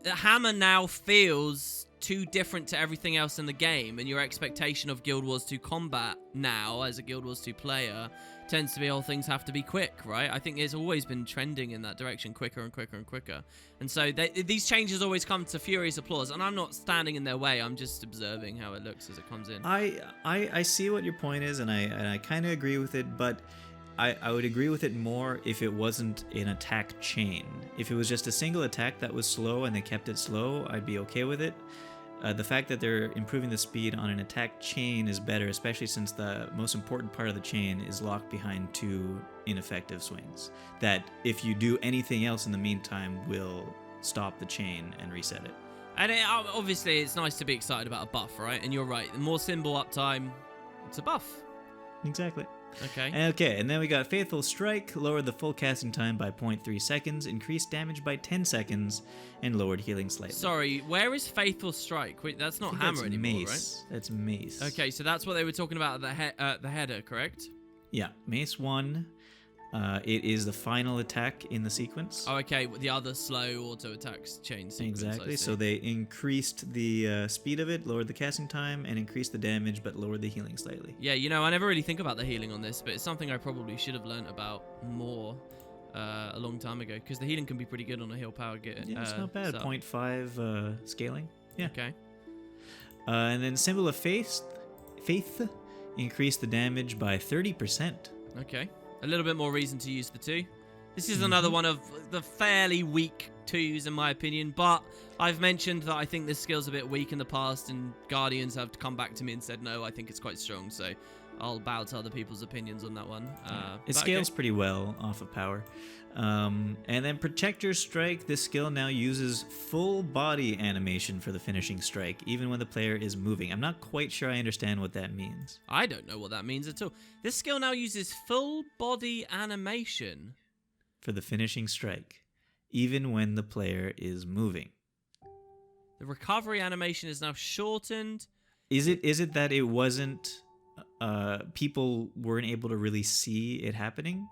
the Hammer now feels too different to everything else in the game, and your expectation of Guild Wars 2 combat now, as a Guild Wars 2 player, tends to be all things have to be quick, right? I think it's always been trending in that direction, quicker and quicker and quicker. And so these changes always come to furious applause, and I'm not standing in their way. I'm just observing how it looks as it comes in. I see what your point is, and I kind of agree with it, but I would agree with it more if it wasn't an attack chain. If it was just a single attack that was slow and they kept it slow, I'd be okay with it. The fact that they're improving the speed on an attack chain is better, especially since the most important part of the chain is locked behind 2 ineffective swings. That if you do anything else in the meantime will stop the chain and reset it. And obviously it's nice to be excited about a buff, right? And you're right, the more symbol uptime, it's a buff. Exactly. Okay, and then we got Faithful Strike, lowered the full casting time by 0.3 seconds, increased damage by 10 seconds, and lowered healing slightly. Sorry, where is Faithful Strike? Wait, that's not Hammer anymore, Mace. Right? That's Mace. Okay, so that's what they were talking about at the header, correct? Yeah, Mace 1. It is the final attack in the sequence. Oh, okay, the other slow auto attacks chain sequence. Exactly, so they increased the speed of it, lowered the casting time, and increased the damage, but lowered the healing slightly. Yeah, you know, I never really think about the healing on this, but it's something I probably should have learnt about more a long time ago, because the healing can be pretty good on a heal power get. Yeah, it's not bad. 0.5 scaling. Yeah. Okay. And then Symbol of Faith increased the damage by 30%. Okay. A little bit more reason to use the 2. This is another one of the fairly weak 2s in my opinion, but I've mentioned that I think this skill's a bit weak in the past, and Guardians have come back to me and said, no, I think it's quite strong, so I'll bow to other people's opinions on that one. It scales pretty well off of power. And then Protector Strike, this skill now uses full body animation for the finishing strike, even when the player is moving. I'm not quite sure I understand what that means. I don't know what that means at all. This skill now uses full body animation for the finishing strike, even when the player is moving. The recovery animation is now shortened. Is it that it wasn't... people weren't able to really see it happening?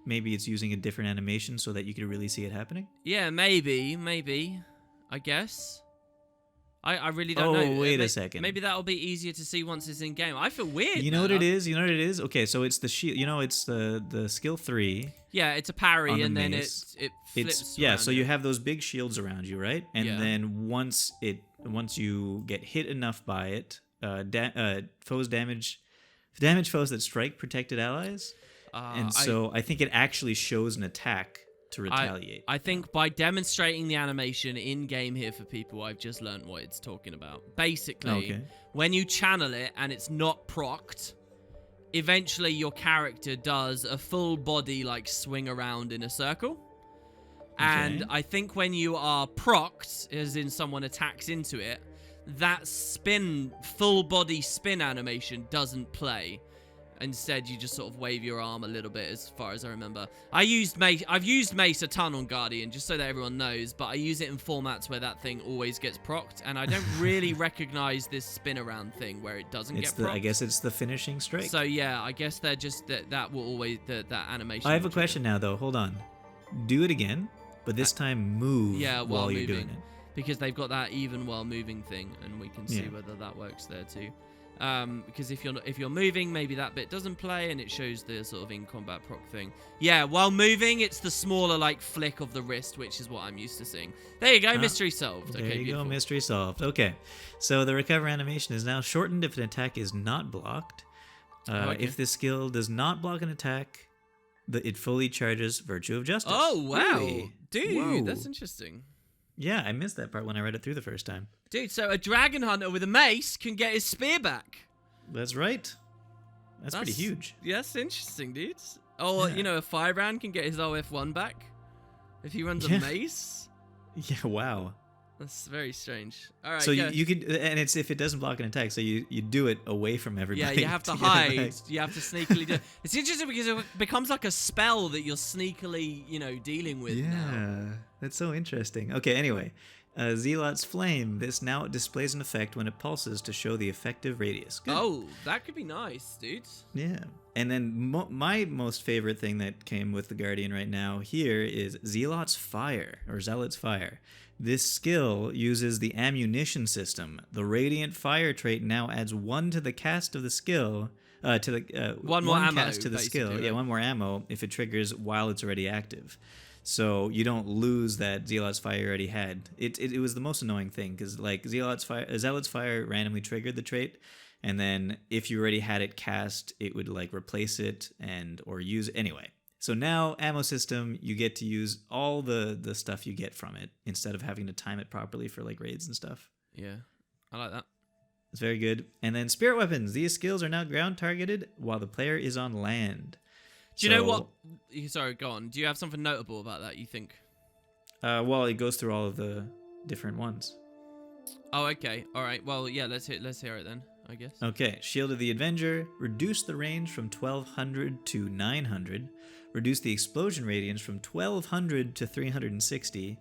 Maybe it's using a different animation so that you could really see it happening? Yeah, maybe. I guess. I really don't know. Oh, wait a second. Maybe that'll be easier to see once it's in game. I feel weird. You know what it is? Okay, so it's the shield. You know, it's the skill 3. Yeah, it's a parry, and then it flips. Yeah, so you have those big shields around you, right? And then once you get hit enough by it, foes damage foes that strike protected allies. I think it actually shows an attack to retaliate. I think by demonstrating the animation in game here for people, I've just learned what it's talking about. Basically, when you channel it and it's not procced, eventually your character does a full body like swing around in a circle. And I think when you are procced, as in someone attacks into it, that full body spin animation doesn't play. Instead, you just sort of wave your arm a little bit, as far as I remember. I've used Mace a ton on Guardian, just so that everyone knows, but I use it in formats where that thing always gets procced, and I don't really recognize this spin around thing where it doesn't get procced. I guess it's the finishing strike. So yeah, I guess they're just that will always that animation. I have a question now though. Hold on. Do it again, but this time move while you're doing it. Because they've got that even while moving thing, and we can see whether that works there too. Because if you're moving, maybe that bit doesn't play, and it shows the sort of in combat proc thing. Yeah, while moving, it's the smaller like flick of the wrist, which is what I'm used to seeing. There you go, mystery solved. There okay, you beautiful. go, mystery solved. Okay, so the recover animation is now shortened if an attack is not blocked. If the skill does not block an attack, it fully charges Virtue of Justice. Oh wow, really? Dude, Whoa. that's interesting. Yeah, I missed that part when I read it through the first time. Dude, so a dragon hunter with a mace can get his spear back. That's right. That's pretty huge. Yeah, that's interesting, dude. Or, a firebrand can get his OF1 back if he runs a mace. Yeah, wow. That's very strange. All right, so you could, and it's if it doesn't block an attack, so you do it away from everybody. Yeah, you have to hide. You have to sneakily do it. It's interesting because it becomes like a spell that you're sneakily, dealing with now. Yeah, that's so interesting. Okay, anyway. Zealots Flame. This now displays an effect when it pulses to show the effective radius. Good. Oh, that could be nice, dude. Yeah. And then my most favorite thing that came with the Guardian right now here is Zealots Fire, or Zealots Fire. This skill uses the ammunition system. The Radiant Fire trait now adds 1 to the cast of the skill, one more ammo cast to the skill. Right? Yeah, 1 more ammo if it triggers while it's already active. So you don't lose that Zealot's Fire you already had. It was the most annoying thing because like Zealot's Fire randomly triggered the trait, and then if you already had it cast, it would like replace it or use it. Anyway. So now ammo system, you get to use all the stuff you get from it instead of having to time it properly for like raids and stuff. Yeah, I like that. It's very good. And then spirit weapons. These skills are now ground targeted while the player is on land. Do you know what? Sorry, go on. Do you have something notable about that, you think? Well, it goes through all of the different ones. Oh, okay. All right. Well, yeah, let's hear it then, I guess. Okay. Shield of the Avenger. Reduce the range from 1200 to 900. Reduce the explosion radius from 1200 to 360.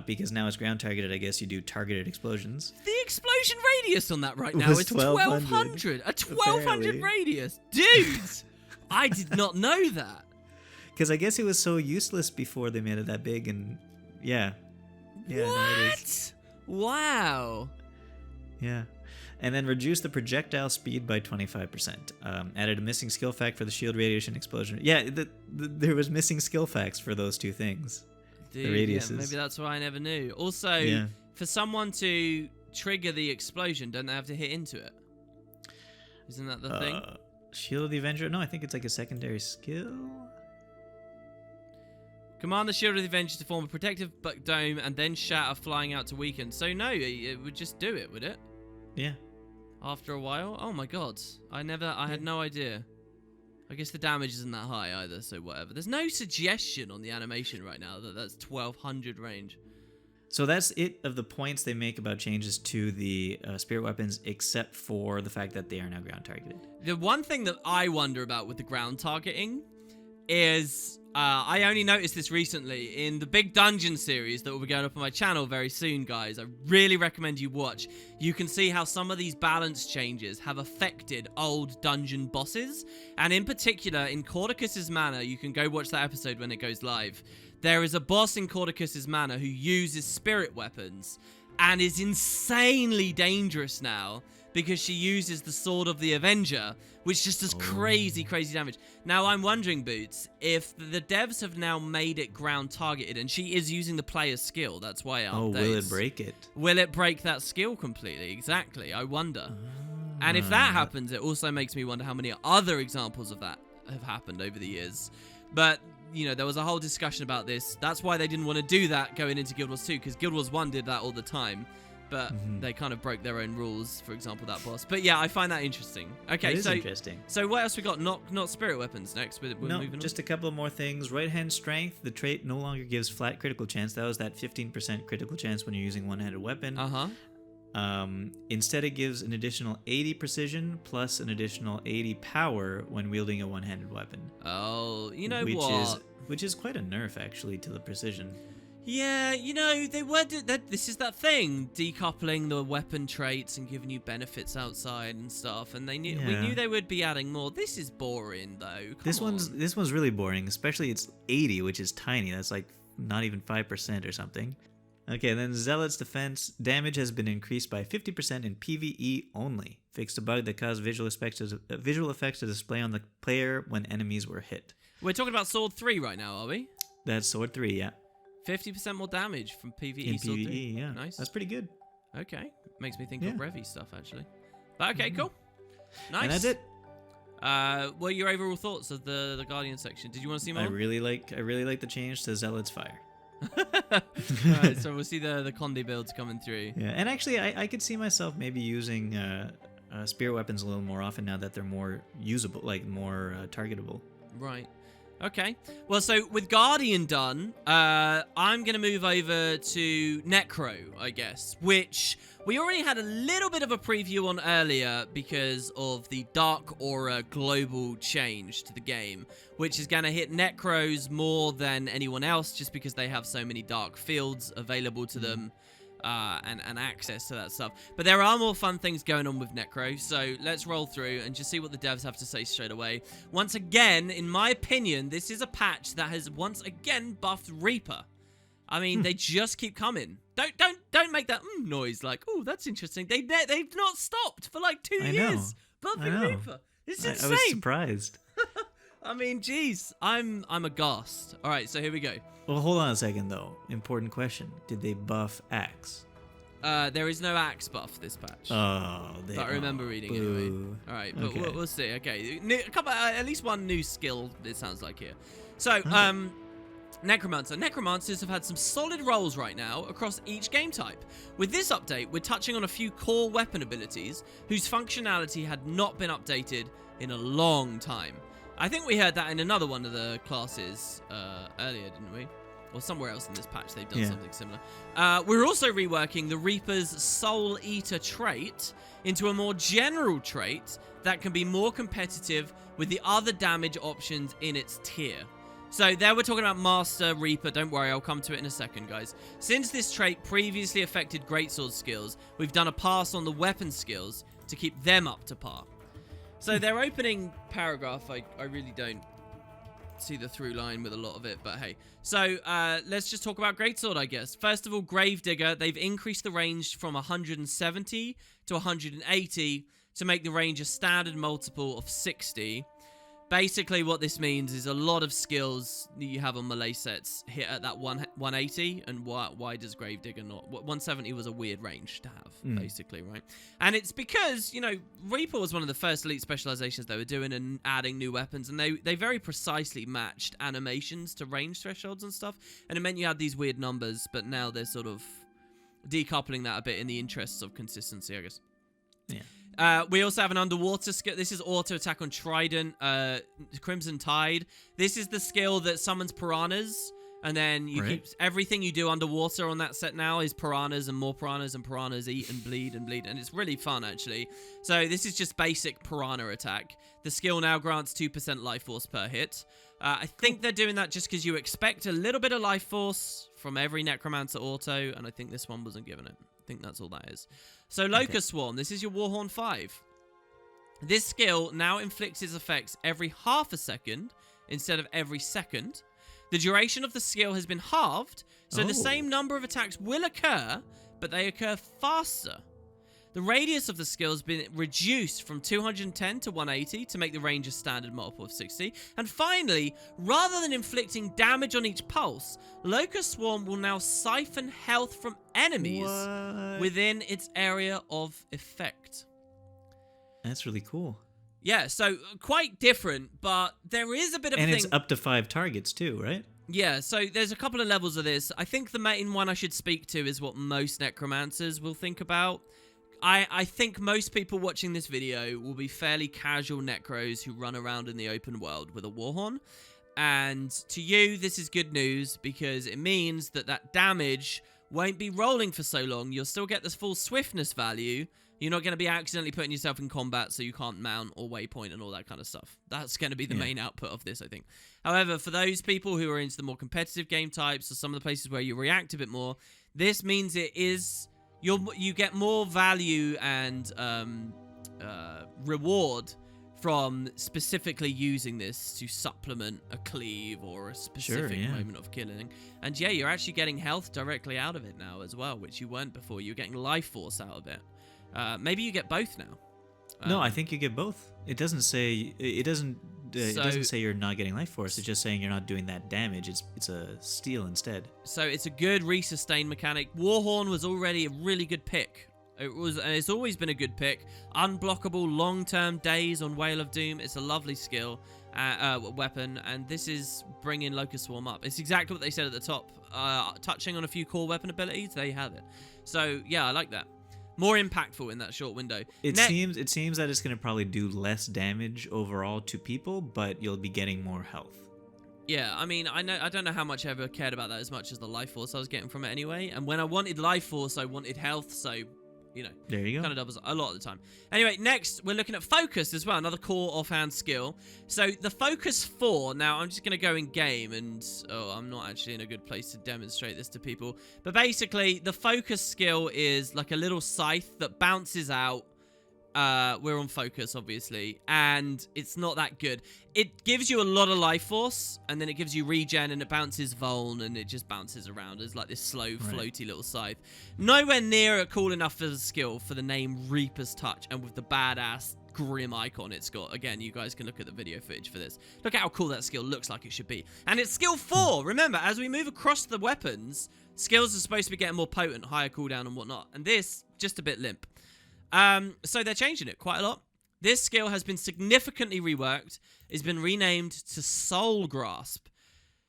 Because now it's ground targeted, I guess you do targeted explosions. The explosion radius on that right now is 1200. A 1200 radius. Dude! I did not know that. Because I guess it was so useless before they made it that big, and yeah. What? Wow. Yeah. And then reduce the projectile speed by 25%. Added a missing skill fact for the shield radiation explosion. Yeah, there was missing skill facts for those two things. Dude, the radiuses. Yeah, maybe that's why I never knew. Also, for someone to trigger the explosion, don't they have to hit into it? Isn't that the thing? Shield of the Avenger? No, I think it's like a secondary skill. Command the Shield of the Avenger to form a protective dome and then shatter, flying out to weaken. So no, it would just do it, would it? Yeah. After a while? Oh my god. I had no idea. I guess the damage isn't that high either, so whatever. There's no suggestion on the animation right now that that's 1200 range. So that's it of the points they make about changes to the spirit weapons, except for the fact that they are now ground targeted. The one thing that I wonder about with the ground targeting is, I only noticed this recently in the Big Dungeon series that will be going up on my channel very soon, guys. I really recommend you watch. You can see how some of these balance changes have affected old dungeon bosses. And in particular, in Cordicus's Manor, you can go watch that episode when it goes live. There is a boss in Cordicus's Manor who uses spirit weapons and is insanely dangerous now because she uses the Sword of the Avenger, which just does crazy damage. Now, I'm wondering, Boots, if the devs have now made it ground targeted, and she is using the player's skill, that's why it updates. Oh, will it break it? Will it break that skill completely? Exactly, I wonder. And if that happens, it also makes me wonder how many other examples of that have happened over the years. But, there was a whole discussion about this. That's why they didn't want to do that going into Guild Wars 2, because Guild Wars 1 did that all the time. But they kind of broke their own rules, for example, that boss. But yeah, I find that interesting. Okay, that is interesting. So what else we got? Not spirit weapons next. We're moving just on. a couple more things. Right-hand strength. The trait no longer gives flat critical chance. That was that 15% critical chance when you're using one-handed weapon. Instead, it gives an additional 80 precision plus an additional 80 power when wielding a one-handed weapon. Oh, you know Which is quite a nerf, actually, to the precision. Yeah, you know, this is that thing, decoupling the weapon traits and giving you benefits outside and stuff, and we knew they would be adding more. This is boring, though. This one's really boring, especially it's 80, which is tiny. That's like not even 5% or something. Okay, then Zealot's defense damage has been increased by 50% in PvE only. Fixed a bug that caused visual effects to display on the player when enemies were hit. We're talking about Sword 3 right now, are we? That's Sword 3, yeah. 50% more damage from PvE. In Sword 3. PvE, yeah. Nice. That's pretty good. Okay. Makes me think of Revy stuff, actually. But okay, cool. Nice. And that's it. What are your overall thoughts of the Guardian section? Did you want to see more? I really like the change to Zealot's Fire. Alright, so we'll see the Conde builds coming through. Yeah, and actually I could see myself maybe using spear weapons a little more often now that they're more usable, like more targetable. Right. Okay. Well, so with Guardian done, I'm going to move over to Necro, I guess, which we already had a little bit of a preview on earlier because of the Dark Aura global change to the game, which is going to hit Necros more than anyone else just because they have so many dark fields available to them. And access to that stuff. But there are more fun things going on with Necro, so let's roll through and just see what the devs have to say straight away. Once again, in my opinion, this is a patch that has once again buffed Reaper. I mean, they just keep coming. Don't make that noise like, oh, that's interesting. They've not stopped for like 2 years buffing Reaper. It's insane. I was surprised. I mean, geez, I'm aghast. All right, so here we go. Well, hold on a second, though. Important question. Did they buff Axe? There is no Axe buff this patch. Oh, but I remember reading it anyway. All right, but okay. we'll see. Okay, at least one new skill, it sounds like here. So, Necromancer. Necromancers have had some solid rolls right now across each game type. With this update, we're touching on a few core weapon abilities whose functionality had not been updated in a long time. I think we heard that in another one of the classes earlier, didn't we? Or somewhere else in this patch they've done something similar. We're also reworking the Reaper's Soul Eater trait into a more general trait that can be more competitive with the other damage options in its tier. So there we're talking about Master Reaper. Don't worry, I'll come to it in a second, guys. Since this trait previously affected Greatsword skills, we've done a pass on the weapon skills to keep them up to par. So their opening paragraph, I really don't see the through line with a lot of it, but hey. So let's just talk about Greatsword, I guess. First of all, Gravedigger, they've increased the range from 170 to 180 to make the range a standard multiple of 60. Basically, what this means is a lot of skills that you have on melee sets hit at that 180, and why does Gravedigger not? 170 was a weird range to have, basically, right? And it's because, you know, Reaper was one of the first elite specializations they were doing and adding new weapons, and they very precisely matched animations to range thresholds and stuff, and it meant you had these weird numbers, but now they're sort of decoupling that a bit in the interests of consistency, I guess. Yeah. We also have an underwater skill. This is auto attack on Trident, Crimson Tide. This is the skill that summons piranhas, and then you keep everything you do underwater on that set now is piranhas and more piranhas, and piranhas eat and bleed, and it's really fun actually. So this is just basic piranha attack. The skill now grants 2% life force per hit. I think they're doing that just because you expect a little bit of life force from every Necromancer auto, and I think this one wasn't given it. I think that's all that is. So Locust Swarm, this is your Warhorn 5. This skill now inflicts its effects every half a second instead of every second. The duration of the skill has been halved, so the same number of attacks will occur, but they occur faster. The radius of the skill has been reduced from 210 to 180 to make the range a standard multiple of 60. And finally, rather than inflicting damage on each pulse, Locust Swarm will now siphon health from enemies within its area of effect. That's really cool. Yeah, so quite different, but there is a bit of And it's up to 5 targets too, right? Yeah, so there's a couple of levels of this. I think the main one I should speak to is what most Necromancers will think about. I think most people watching this video will be fairly casual Necros who run around in the open world with a Warhorn. And to you, this is good news because it means that damage won't be rolling for so long. You'll still get this full swiftness value. You're not going to be accidentally putting yourself in combat so you can't mount or waypoint and all that kind of stuff. That's going to be the main output of this, I think. However, for those people who are into the more competitive game types or some of the places where you react a bit more, this means you get more value and reward from specifically using this to supplement a cleave or a specific moment of killing. And yeah, you're actually getting health directly out of it now as well, which you weren't before. You're getting life force out of it. Maybe you get both now. No, I think you get both. It doesn't say it doesn't say you're not getting life force. It's just saying you're not doing that damage. It's a steal instead. So it's a good resustain mechanic. Warhorn was already a really good pick. It's always been a good pick. Unblockable long-term days on Whale of Doom. It's a lovely skill weapon, and this is bringing Locust Swarm up. It's exactly what they said at the top. Touching on a few core weapon abilities, they have it. So yeah, I like that. More impactful in that short window. It seems that it's going to probably do less damage overall to people, but you'll be getting more health. Yeah, I mean, I don't know how much I ever cared about that as much as the life force I was getting from it anyway. And when I wanted life force, I wanted health, so you know, there you go. Kind of doubles a lot of the time. Anyway, next we're looking at focus as well, another core offhand skill. So the focus 4. Now I'm just going to go in game, and I'm not actually in a good place to demonstrate this to people. But basically, the focus skill is like a little scythe that bounces out. We're on focus, obviously, and it's not that good. It gives you a lot of life force, and then it gives you regen, and it bounces vuln, and it just bounces around as like this slow, floaty little scythe. Nowhere near cool enough as a skill for the name Reaper's Touch, and with the badass grim icon it's got. Again, you guys can look at the video footage for this. Look at how cool that skill looks like it should be. And it's skill 4. Remember, as we move across the weapons, skills are supposed to be getting more potent, higher cooldown and whatnot. And this, just a bit limp. So they're changing it quite a lot. This skill has been significantly reworked. It's been renamed to Soul Grasp.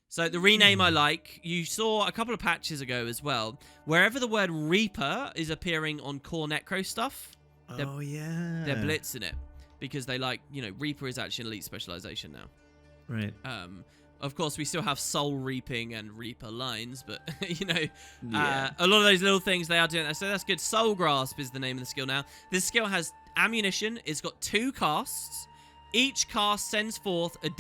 So the rename I like. You saw a couple of patches ago as well. Wherever the word Reaper is appearing on core Necro stuff, they're blitzing it. Because they like, you know, Reaper is actually an elite specialization now. Right. Of course, we still have Soul Reaping and Reaper lines, but, you know, a lot of those little things, they are doing that. So that's good. Soul Grasp is the name of the skill now. This skill has ammunition. It's got 2 casts. Each cast sends forth a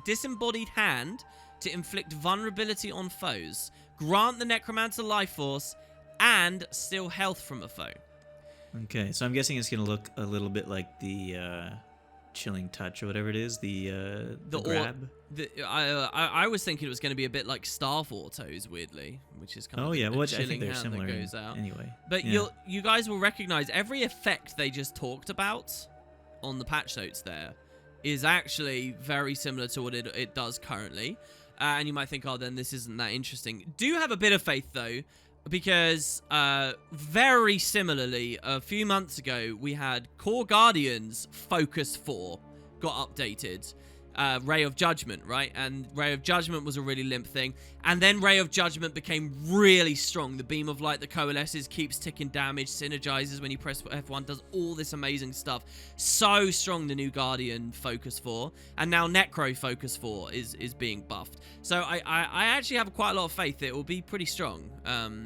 disembodied hand to inflict vulnerability on foes, grant the Necromancer life force, and steal health from a foe. Okay, so I'm guessing it's going to look a little bit like the Chilling Touch or whatever it is, the grab. I was thinking it was going to be a bit like Staff Autos, weirdly, which is kind of which I chilling think they're hand similar that goes out. Anyway. But you guys will recognize every effect they just talked about on the patch notes there is actually very similar to what it does currently. And you might think, oh, then this isn't that interesting. Do have a bit of faith, though, because very similarly, a few months ago, we had Core Guardians Focus 4 got updated. Ray of Judgment, right? And Ray of Judgment was a really limp thing. And then Ray of Judgment became really strong. The Beam of Light that coalesces, keeps ticking damage, synergizes when you press F1, does all this amazing stuff. So strong, the new Guardian Focus 4. And now Necro Focus 4 is being buffed. So I actually have quite a lot of faith that it will be pretty strong.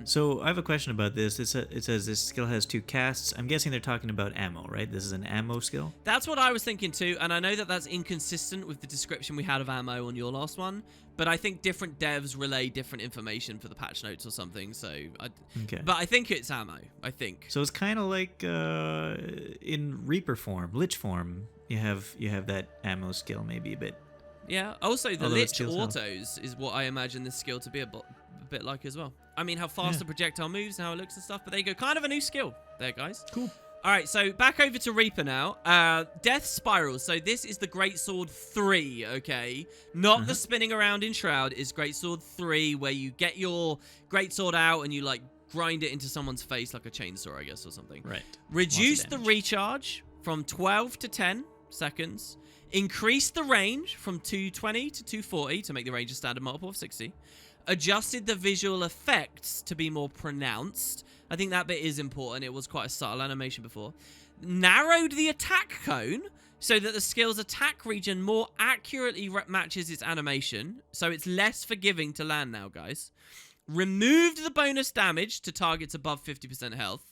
So I have a question about this. It says this skill has 2 casts. I'm guessing they're talking about ammo, right? This is an ammo skill? That's what I was thinking too. And I know that that's inconsistent with the description we had of ammo on your last one, but I think different devs relay different information for the patch notes or something. So, but I think it's ammo. I think so. It's kind of like in Reaper form, Lich form. You have that ammo skill maybe a bit. Yeah. Also, the Lich autos is what I imagine this skill to be a bit like as well. I mean, how fast the projectile moves and how it looks and stuff. But there you go, kind of a new skill there, guys. Cool. All right, so back over to Reaper now. Death Spiral. So this is the Greatsword 3, okay? Not the spinning around in Shroud. It's Greatsword 3, where you get your Greatsword out and you, like, grind it into someone's face like a chainsaw, I guess, or something. Right. Reduce the recharge from 12 to 10 seconds. Increase the range from 220 to 240 to make the range a standard multiple of 60. Adjusted the visual effects to be more pronounced. I think that bit is important. It was quite a subtle animation before. Narrowed the attack cone so that the skill's attack region more accurately matches its animation. So it's less forgiving to land now, guys. removed the bonus damage to targets above 50% health.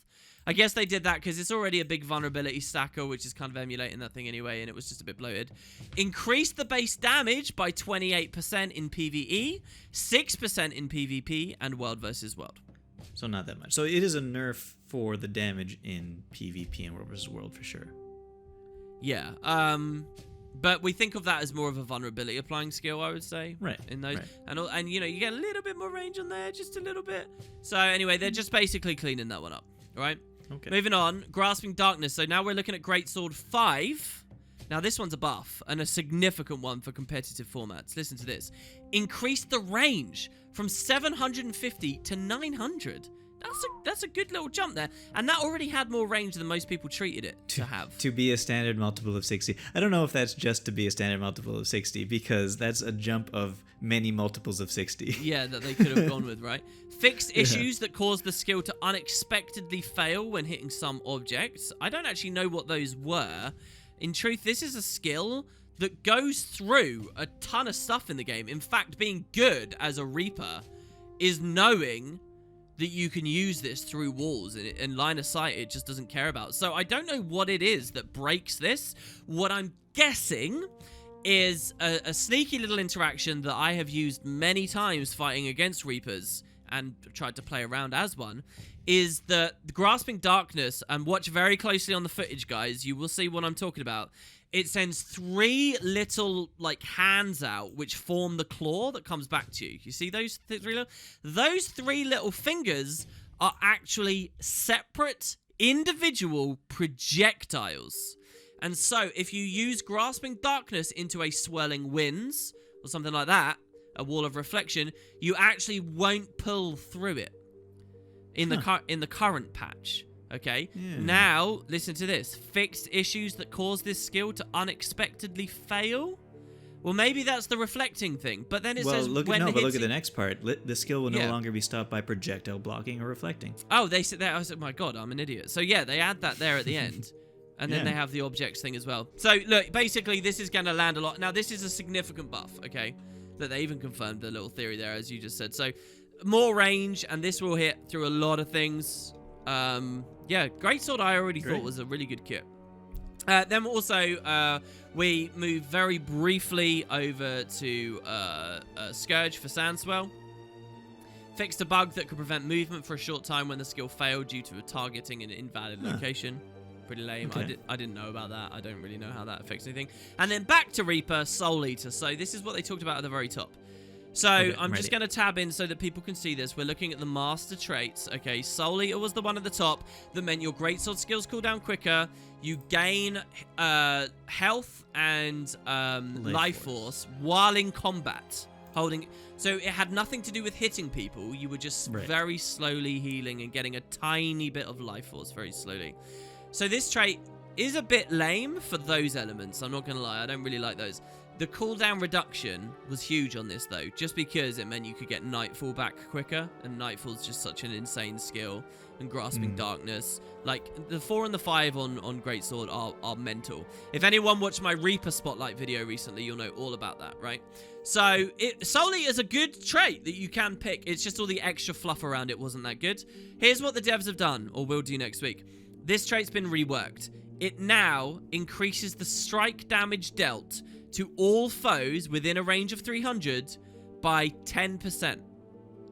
I guess they did that because it's already a big vulnerability stacker, which is kind of emulating that thing anyway, and it was just a bit bloated. Increased the base damage by 28% in PvE, 6% in PvP, and World versus World. So not that much. So it is a nerf for the damage in PvP and World versus World for sure. Yeah. But we think of that as more of a vulnerability applying skill, I would say. Right. In those, right. And you know, you get a little bit more range on there, just a little bit. So anyway, they're just basically cleaning that one up. All right. Okay. Moving on, Grasping Darkness. So now we're looking at Greatsword 5. Now this one's a buff, and a significant one for competitive formats. Listen to this. Increase the range from 750 to 900. That's a good little jump there. And that already had more range than most people treated it to have. To be a standard multiple of 60. I don't know if that's just to be a standard multiple of 60, because that's a jump of many multiples of 60. Yeah, that they could have gone with, right? Fixed issues that cause the skill to unexpectedly fail when hitting some objects. I don't actually know what those were. In truth, this is a skill that goes through a ton of stuff in the game. In fact, being good as a Reaper is knowing that you can use this through walls, and line of sight it just doesn't care about. So I don't know what it is that breaks this. What I'm guessing is a sneaky little interaction that I have used many times fighting against Reapers and tried to play around as one, is that the Grasping Darkness, and watch very closely on the footage, guys, you will see what I'm talking about. It sends 3 little, like, hands out, which form the claw that comes back to you. You see those 3 little? Those 3 little fingers are actually separate, individual projectiles. And so, if you use Grasping Darkness into a Swirling Winds, or something like that, a Wall of Reflection, you actually won't pull through it in the current patch. Okay, Now listen to this. Fixed issues that cause this skill to unexpectedly fail. Well, maybe that's the reflecting thing, but then it says look at the next part. The skill will no longer be stopped by projectile blocking or reflecting. Oh, they said that. I was like, my God, I'm an idiot. So yeah, they add that there at the end. And then they have the objects thing as well. So look, basically this is going to land a lot. Now this is a significant buff, okay? That they even confirmed the little theory there, as you just said. So more range, and this will hit through a lot of things. Yeah, Greatsword I already thought was a really good kit. Then also, we move very briefly over to Scourge for Sandswell. Fixed a bug that could prevent movement for a short time when the skill failed due to targeting an invalid location. Pretty lame. Okay. I didn't know about that. I don't really know how that affects anything. And then back to Reaper, Soul Eater. So this is what they talked about at the very top. So I'm just going to tab in so that people can see this. We're looking at the master traits. Okay, Soul Eater was the one at the top that meant your greatsword skills cool down quicker. You gain health and life force while in combat. So it had nothing to do with hitting people. You were just very slowly healing and getting a tiny bit of life force very slowly. So this trait is a bit lame for those elements. I'm not going to lie. I don't really like those. The cooldown reduction was huge on this, though, just because it meant you could get Nightfall back quicker, and Nightfall's just such an insane skill, and Grasping Darkness. Like, the 4 and the 5 on Greatsword are mental. If anyone watched my Reaper Spotlight video recently, you'll know all about that, right? So, Soul Eater is a good trait that you can pick. It's just all the extra fluff around it wasn't that good. Here's what the devs have done, or will do next week. This trait's been reworked. It now increases the strike damage dealt to all foes within a range of 300 by 10%.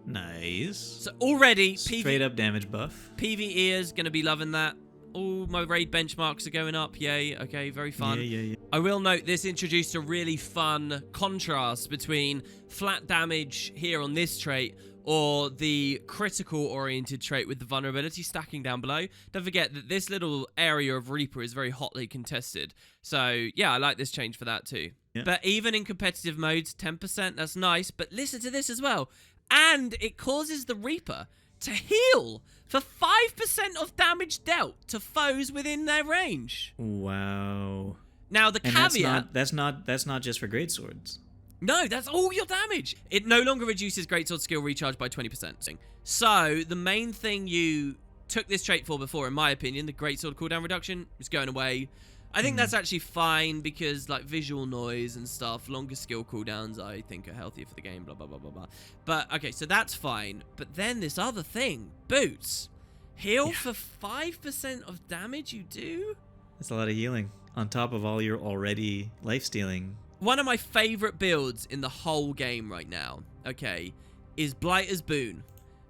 Nice. So already, straight up damage buff. PvEers going to be loving that. Oh, my raid benchmarks are going up. Yay. Okay, very fun. Yeah. I will note this introduced a really fun contrast between flat damage here on this trait or the critical-oriented trait with the vulnerability stacking down below. Don't forget that this little area of Reaper is very hotly contested. So, yeah, I like this change for that too. Yeah. But even in competitive modes, 10%, that's nice. But listen to this as well. And it causes the Reaper to heal for 5% of damage dealt to foes within their range. Wow. Now, the caveat... That's not just for greatswords. No, that's all your damage. It no longer reduces greatsword skill recharge by 20%. So, the main thing you took this trait for before, in my opinion, the greatsword cooldown reduction, is going away. I think that's actually fine because like visual noise and stuff, longer skill cooldowns I think are healthier for the game, blah, blah, blah, blah, blah. But, okay, so that's fine. But then this other thing, boots. Heal for 5% of damage you do? That's a lot of healing on top of all your already life-stealing. One of my favorite builds in the whole game right now, okay, is Blighter's Boon,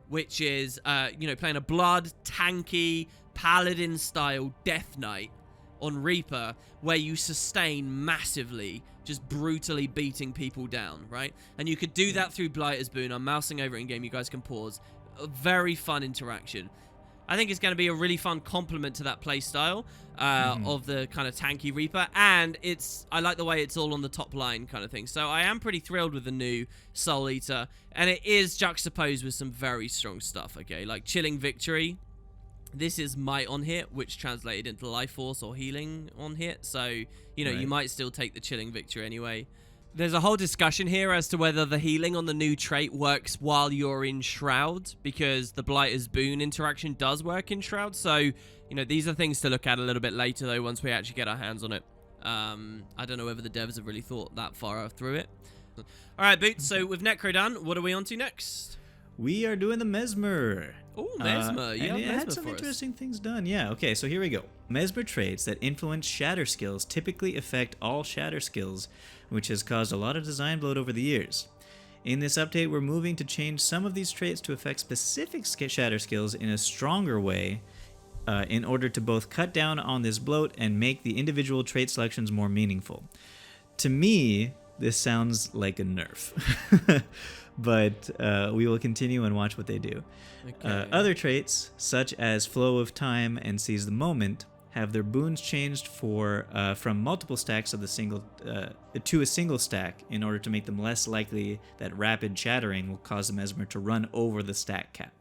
which is, playing a blood, tanky, paladin-style Death Knight on Reaper, where you sustain massively, just brutally beating people down, right? And you could do that through Blighter's Boon. I'm mousing over it in-game. You guys can pause. A very fun interaction. I think it's going to be a really fun complement to that playstyle of the kind of tanky Reaper, and I like the way it's all on the top line kind of thing. So I am pretty thrilled with the new Soul Eater, and it is juxtaposed with some very strong stuff, okay? Like Chilling Victory. This is Might on hit, which translated into Life Force or Healing on hit, so, you might still take the Chilling Victory anyway. There's a whole discussion here as to whether the healing on the new trait works while you're in Shroud, because the Blighter's Boon interaction does work in Shroud. So, these are things to look at a little bit later, though, once we actually get our hands on it. I don't know whether the devs have really thought that far through it. All right, Boots, so with Necro done, what are we on to next? We are doing the Mesmer. Oh, Mesmer. And it had some for us. interesting things done. Yeah, okay, so here we go. Mesmer traits that influence shatter skills typically affect all shatter skills, which has caused a lot of design bloat over the years. In this update, we're moving to change some of these traits to affect specific shatter skills in a stronger way in order to both cut down on this bloat and make the individual trait selections more meaningful. To me, this sounds like a nerf. But we will continue and watch what they do. Okay. Other traits, such as Flow of Time and Seize the Moment, have their boons changed from multiple stacks of the single to a single stack in order to make them less likely that rapid shattering will cause the Mesmer to run over the stack cap.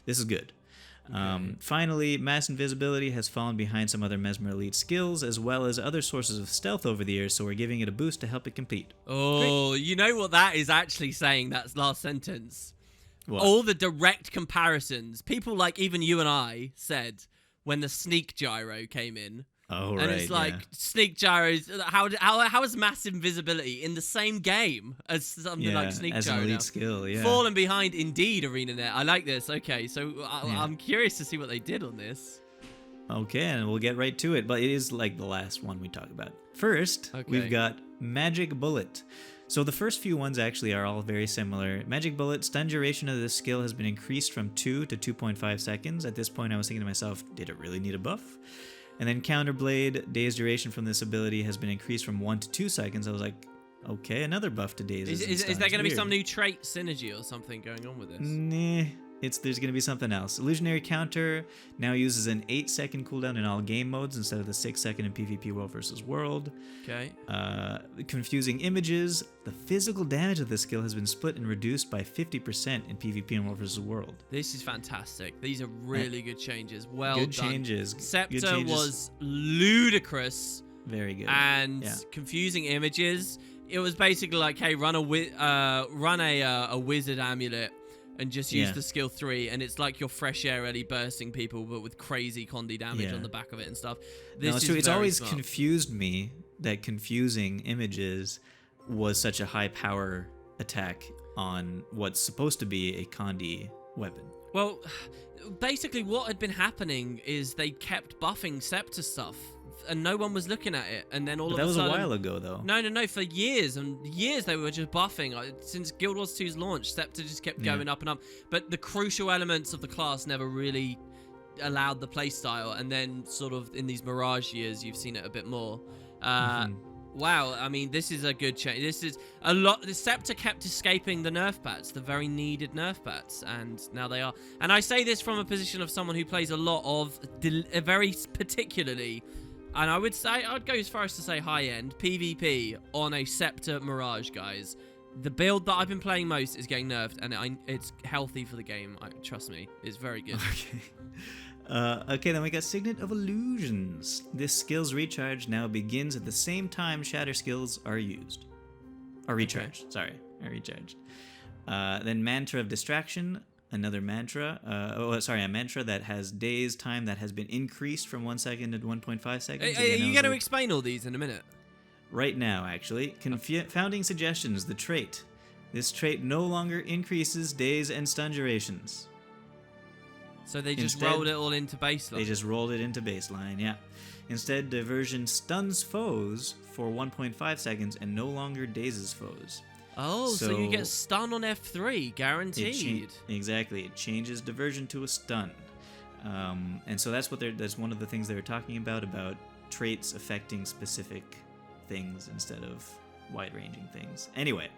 This is good. Okay. Finally, Mass Invisibility has fallen behind some other Mesmer Elite skills, as well as other sources of stealth over the years, so we're giving it a boost to help it compete. Oh, great. You know what that is actually saying, that last sentence? What? All the direct comparisons. People like even you and I said when the Sneak Gyro came in. Oh, and it's like, Sneak Gyros, how is Mass Invisibility in the same game as something like Sneak Gyro? As an elite skill, Fallen behind indeed, ArenaNet. I like this. Okay, so I'm curious to see what they did on this. Okay, and we'll get right to it, but it is like the last one we talk about. First, we've got Magic Bullet. So the first few ones actually are all very similar. Magic Bullet, stun duration of this skill has been increased from 2 to 2.5 seconds. At this point, I was thinking to myself, did it really need a buff? And then Counterblade, Daze duration from this ability has been increased from 1 to 2 seconds. I was like, okay, another buff to Daze. Is there going to be some new trait synergy or something going on with this? Nah. There's going to be something else. Illusionary Counter now uses an 8-second cooldown in all game modes instead of the 6-second in PvP World vs. World. Okay. Confusing Images. The physical damage of this skill has been split and reduced by 50% in PvP and World vs. World. This is fantastic. These are really good changes. Well good done. Changes. Scepter was ludicrous. Very good. And Confusing Images. It was basically like, hey, run a wizard amulet. And just use the skill 3, and it's like your fresh air Ellie bursting people, but with crazy Condi damage on the back of it and stuff. This is it's always smart. Confused me that Confusing Images was such a high power attack on what's supposed to be a Condi weapon. Well, basically what had been happening is they kept buffing Scepter stuff, and no one was looking at it, and then all of a sudden... That was a while ago, though. No, for years and years they were just buffing. Since Guild Wars 2's launch, Scepter just kept going up and up, but the crucial elements of the class never really allowed the playstyle, and then sort of in these Mirage years, you've seen it a bit more. Wow, I mean, this is a good change. This is a lot. The Scepter kept escaping the nerf bats, the very needed nerf bats, and now they are. And I say this from a position of someone who plays a lot of, very particularly... And I'd go as far as to say high-end PvP on a Scepter Mirage, guys. The build that I've been playing most is getting nerfed, and it's healthy for the game. Trust me, it's very good. Okay, then we got Signet of Illusions. This skill's recharge now begins at the same time shatter skills are used. Are recharged, Are recharged. Then Mantra of Distraction. another mantra. A mantra that has days time that has been increased from 1 second to 1.5 seconds. Are you going to explain all these in a minute? Right now, actually. Confounding suggestions, the trait. This trait no longer increases days and stun durations. So they just rolled it all into baseline. They just rolled it into baseline, yeah. Instead, diversion stuns foes for 1.5 seconds and no longer dazes foes. Oh, so you get stun on F3, guaranteed. Exactly. It changes diversion to a stun. And so that's one of the things they were talking about traits affecting specific things instead of wide-ranging things. Anyway.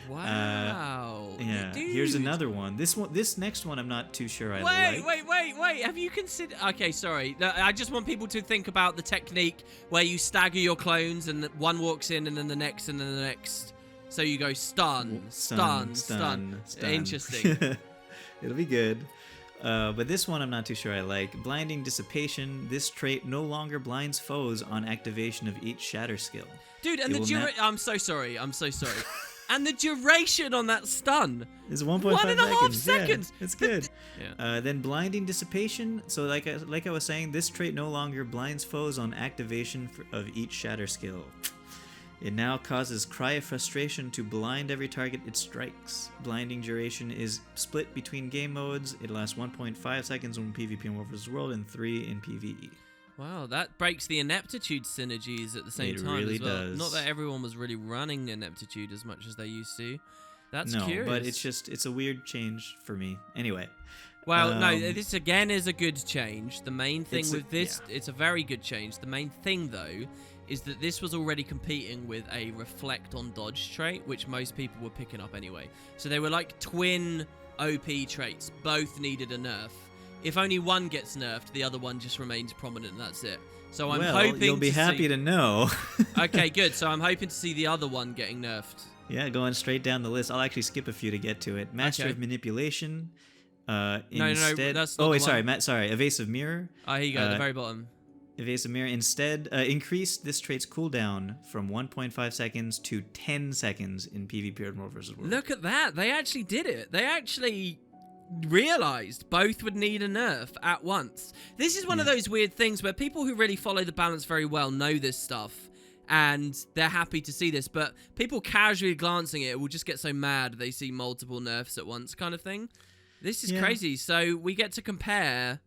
Wow. Yeah. Dude. Here's another one. This next one I'm not too sure I like. Wait. Have you considered... Okay, sorry. No, I just want people to think about the technique where you stagger your clones and one walks in and then the next and then the next. So you go stun. Interesting. It'll be good. But this one I'm not too sure I like. Blinding Dissipation. This trait no longer blinds foes on activation of each shatter skill. Dude, and I'm so sorry. And the duration on that stun is 1.5 seconds. 1.5 seconds. Yeah, it's good. Then Blinding Dissipation. So like I was saying, this trait no longer blinds foes on activation of each shatter skill. It now causes Cry of Frustration to blind every target it strikes. Blinding duration is split between game modes. It lasts 1.5 seconds when PvP in War vs. World and 3 in PvE. Wow, that breaks the Ineptitude synergies at the same time really as well. Does. Not that everyone was really running Ineptitude as much as they used to. That's no, curious. But it's a weird change for me. Anyway. Well, no, this again is a good change. The main thing with this, it's a very good change. The main thing, though, is that this was already competing with a Reflect on Dodge trait, which most people were picking up anyway. So they were like twin OP traits. Both needed a nerf. If only one gets nerfed, the other one just remains prominent, and that's it. So I'm hoping you'll be happy to know. Okay, good. So I'm hoping to see the other one getting nerfed. Yeah, going straight down the list. I'll actually skip a few to get to it. Master of Manipulation. No, that's not sorry. Evasive Mirror. Oh, here you go, at the very bottom. Evasive Mirror. Instead, increase this trait's cooldown from 1.5 seconds to 10 seconds in PvP in War vs. World. Look at that. They actually did it. They actually realized both would need a nerf at once. This is one of those weird things where people who really follow the balance very well know this stuff, and they're happy to see this, but people casually glancing at it will just get so mad they see multiple nerfs at once kind of thing. This is crazy. So we get to compare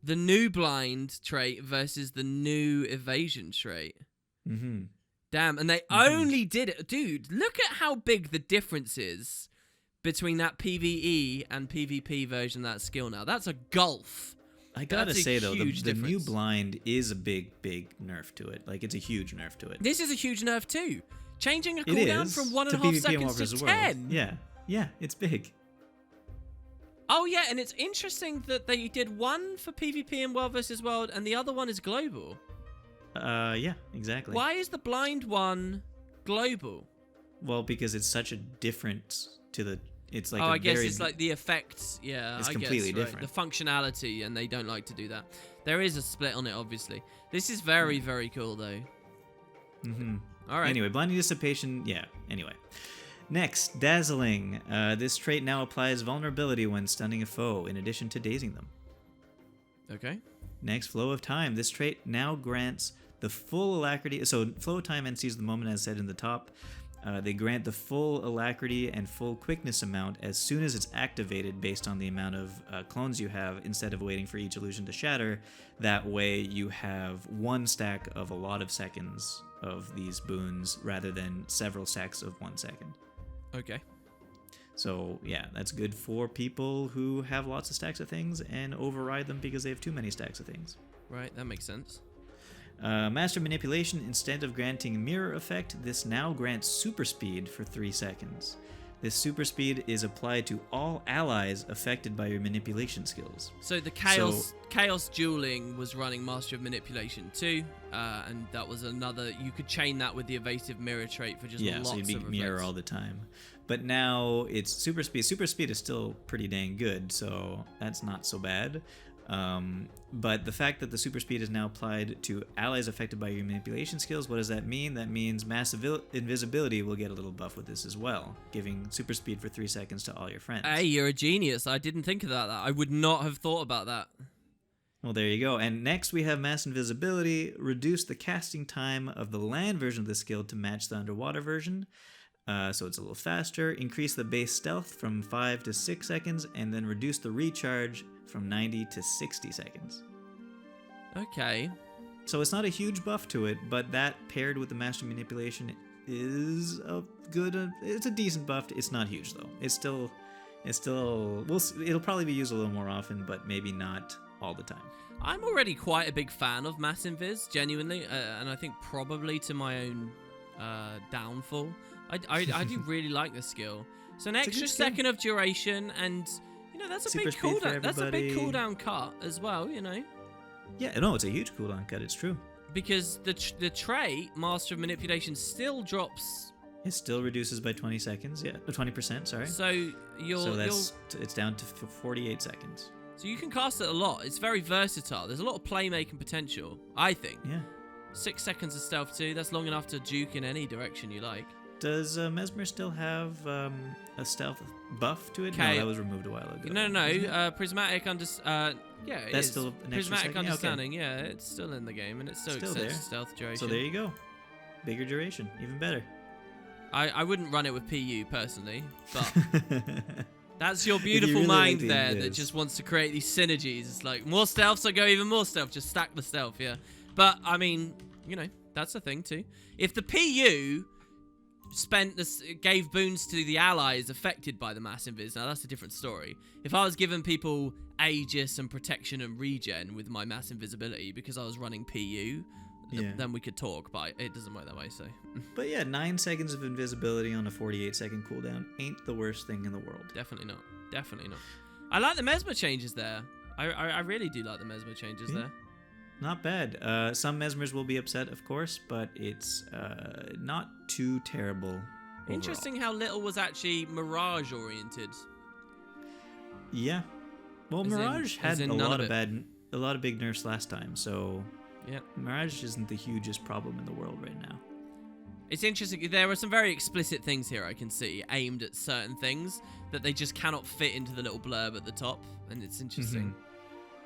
the new blind trait versus the new evasion trait. Mm-hmm. Damn, and they only did it. Dude, look at how big the difference is between that PvE and PvP version of that skill now. That's a gulf. I gotta say, though, the new blind is a big nerf to it. Like, it's a huge nerf to it. This is a huge nerf, too. Changing a cooldown from 1.5 seconds to 10. Yeah, it's big. Oh, yeah, and it's interesting that they did one for PvP in World vs. World, and the other one is global. Yeah, exactly. Why is the blind one global? Well, because it's such a difference to the... It's like I guess it's like the effects. Yeah, it's I completely guess, different. The functionality, and they don't like to do that. There is a split on it, obviously. This is very, very cool, though. Mm-hmm. All right. Anyway, Blinding Dissipation, anyway. Next, Dazzling. This trait now applies vulnerability when stunning a foe, in addition to dazing them. Okay. Next, Flow of Time. This trait now grants the full alacrity. So, Flow of Time ends the moment, as said in the top. They grant the full alacrity and full quickness amount as soon as it's activated based on the amount of clones you have, instead of waiting for each illusion to shatter. That way you have one stack of a lot of seconds of these boons rather than several stacks of 1 second. Okay. So yeah, that's good for people who have lots of stacks of things and override them because they have too many stacks of things. Right, that makes sense. Master Manipulation, instead of granting Mirror Effect, this now grants Super Speed for 3 seconds. This Super Speed is applied to all allies affected by your manipulation skills. So the Chaos Dueling was running Master of Manipulation too, and that was another... You could chain that with the Evasive Mirror trait for just lots of effects. Yeah, so you'd be Mirror all the time. But now it's Super Speed. Super Speed is still pretty dang good, so that's not so bad. But the fact that the super speed is now applied to allies affected by your manipulation skills, what does that mean? That means massive invisibility will get a little buff with this as well, giving super speed for 3 seconds to all your friends. Hey, you're a genius. I didn't think about that. I would not have thought about that. Well, there you go. And next we have mass invisibility. Reduce the casting time of the land version of the skill to match the underwater version. So it's a little faster. Increase the base stealth from 5 to 6 seconds, and then reduce the recharge from 90 to 60 seconds. Okay. So it's not a huge buff to it, but that paired with the master manipulation is it's a decent buff. It's not huge though. It'll probably be used a little more often, but maybe not all the time. I'm already quite a big fan of Mass Invis, genuinely, and I think probably to my own downfall. I do really like this skill. So an extra second of duration, and that's a Super big speed for cooldown. That's a big everybody. cooldown cut as well. Yeah, no, it's a huge cooldown cut. It's true. Because the trait Master of Manipulation still drops. It still reduces by 20 seconds. Yeah, 20%. Sorry. So it's down to 48 seconds. So you can cast it a lot. It's very versatile. There's a lot of playmaking potential, I think. Yeah. 6 seconds of stealth too. That's long enough to juke in any direction you like. Does Mesmer still have a stealth buff to it? Okay. No, that was removed a while ago. No. Prismatic yeah, it That's is. still an extra Prismatic second? Yeah, okay. Understanding, yeah, it's still in the game, and it still extends there. stealth duration. So there you go. Bigger duration, even better. I wouldn't run it with PU personally, but that's your beautiful really mind like the there invis. that just wants to create these synergies. It's like more stealth, so go even more stealth. Just stack the stealth, yeah. But I mean, that's a thing too. If the PU gave boons to the allies affected by the mass invis, now that's a different story. If I was giving people Aegis and protection and regen with my mass invisibility because I was running PU, then we could talk, but it doesn't work that way, so. But yeah, 9 seconds of invisibility on a 48-second cooldown ain't the worst thing in the world. Definitely not. Definitely not. I like the Mesmer changes there. I really do like the Mesmer changes there. Not bad. Some Mesmers will be upset, of course, but it's not too terrible overall. Interesting how little was actually Mirage oriented. Yeah. Well, As in- Mirage as had in a none lot of of big nerfs last time, so Yeah. Mirage isn't the hugest problem in the world right now. It's interesting. There are some very explicit things here I can see aimed at certain things that they just cannot fit into the little blurb at the top, and it's interesting.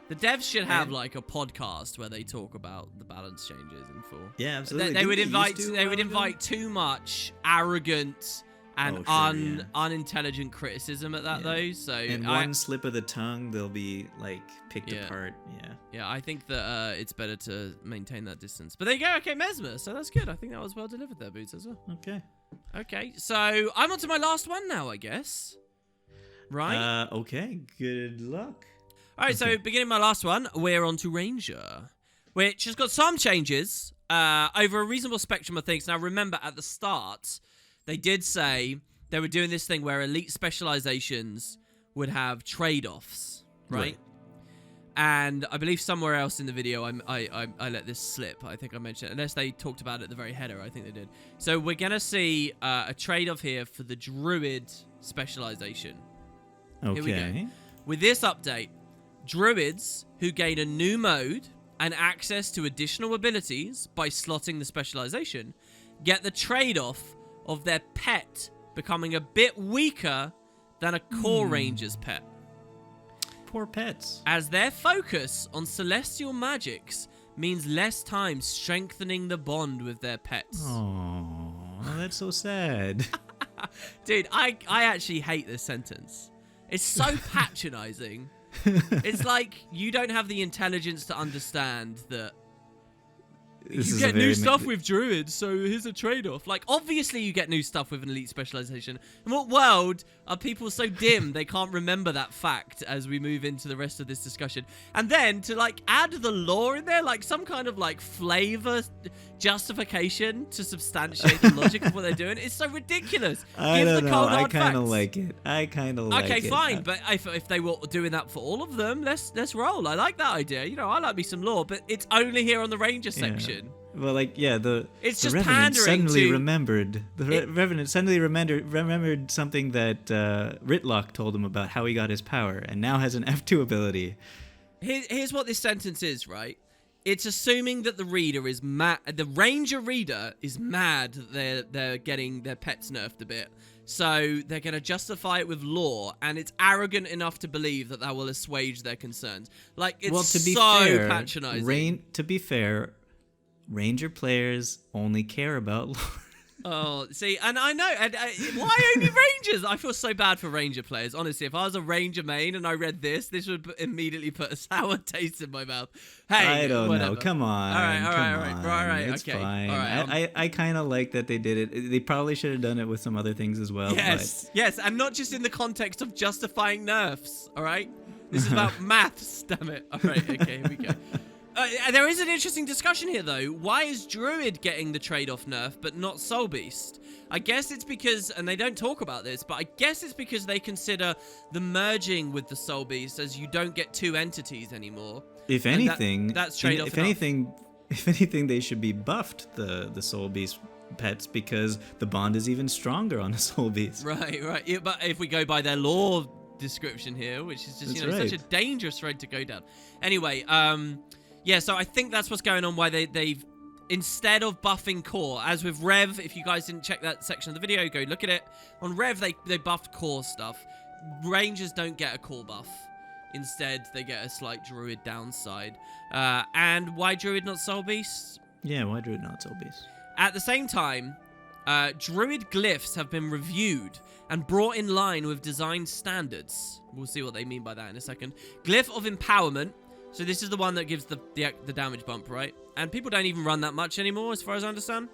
The devs should have like a podcast where they talk about the balance changes in full. Yeah, absolutely. They would Didn't invite invite too much arrogant and unintelligent criticism at that though. So and one slip of the tongue, they'll be like picked Yeah. apart. Yeah, I think that it's better to maintain that distance. But there you go. Okay, Mesmer. So that's good. I think that was well delivered there, Boots, as well. Okay. Okay, so I'm on to my last one now, I guess. Right? Okay. Good luck. All right, so beginning my last one, we're on to Ranger, which has got some changes over a reasonable spectrum of things. Now, remember, at the start, they did say they were doing this thing where elite specializations would have trade-offs, right? And I believe somewhere else in the video, I let this slip. I think I mentioned it. Unless they talked about it at the very header, I think they did. So we're going to see a trade-off here for the Druid specialization. Okay. Here we go. With this update, Druids who gain a new mode and access to additional abilities by slotting the specialization get the trade-off of their pet becoming a bit weaker than a core ranger's pet. Poor pets. As their focus on celestial magics means less time strengthening the bond with their pets. Oh, that's so sad. Dude, I actually hate this sentence. It's so patronizing. It's like you don't have the intelligence to understand that you get new stuff with druids, so here's a trade-off. Like, obviously you get new stuff with an elite specialization. In what world are people so dim they can't remember that fact as we move into the rest of this discussion? And then to, like, add the lore in there, like some kind of, like, flavor justification to substantiate the logic of what they're doing, it's so ridiculous. I don't know. I kind of like it. Okay, fine, but if they were doing that for all of them, let's roll. I like that idea. You know, I like me some lore, but it's only here on the Ranger section. Well, like, yeah, it's the just Revenant pandering suddenly to... remembered. Revenant suddenly remembered something that Ritlock told him about how he got his power, and now has an F2 ability. Here's what this sentence is, right? It's assuming that the reader is mad. The ranger reader is mad that they're getting their pets nerfed a bit. So they're going to justify it with lore, and it's arrogant enough to believe that will assuage their concerns. Like, it's so patronizing. To be fair, ranger players only care about lore. Oh, see, and I know, why only Rangers? I feel so bad for Ranger players. Honestly, if I was a Ranger main and I read this would immediately put a sour taste in my mouth. Hey, I don't know. Come on. All right. It's okay. fine. All right, I kind of like that they did it. They probably should have done it with some other things as well. Yes, and not just in the context of justifying nerfs, all right? This is about maths, damn it. All right, okay, here we go. There is an interesting discussion here, though. Why is Druid getting the trade-off nerf, but not Soul Beast? I guess it's because, and they don't talk about this, but I guess it's because they consider the merging with the Soul Beast as you don't get two entities anymore. If anything, that's trade-off. If anything, they should be buffed, the Soul Beast pets, because the bond is even stronger on the Soul Beast. Right. Yeah, but if we go by their lore description here, which is just such a dangerous road to go down. Anyway, yeah, so I think that's what's going on, why they've, instead of buffing core, as with Rev, if you guys didn't check that section of the video, go look at it. On Rev, they buffed core stuff. Rangers don't get a core buff. Instead, they get a slight Druid downside. And why Druid, not Soul Beast? Yeah, why Druid, not Soul Beast? At the same time, Druid glyphs have been reviewed and brought in line with design standards. We'll see what they mean by that in a second. Glyph of Empowerment. So this is the one that gives the damage bump, right? And people don't even run that much anymore, as far as I understand.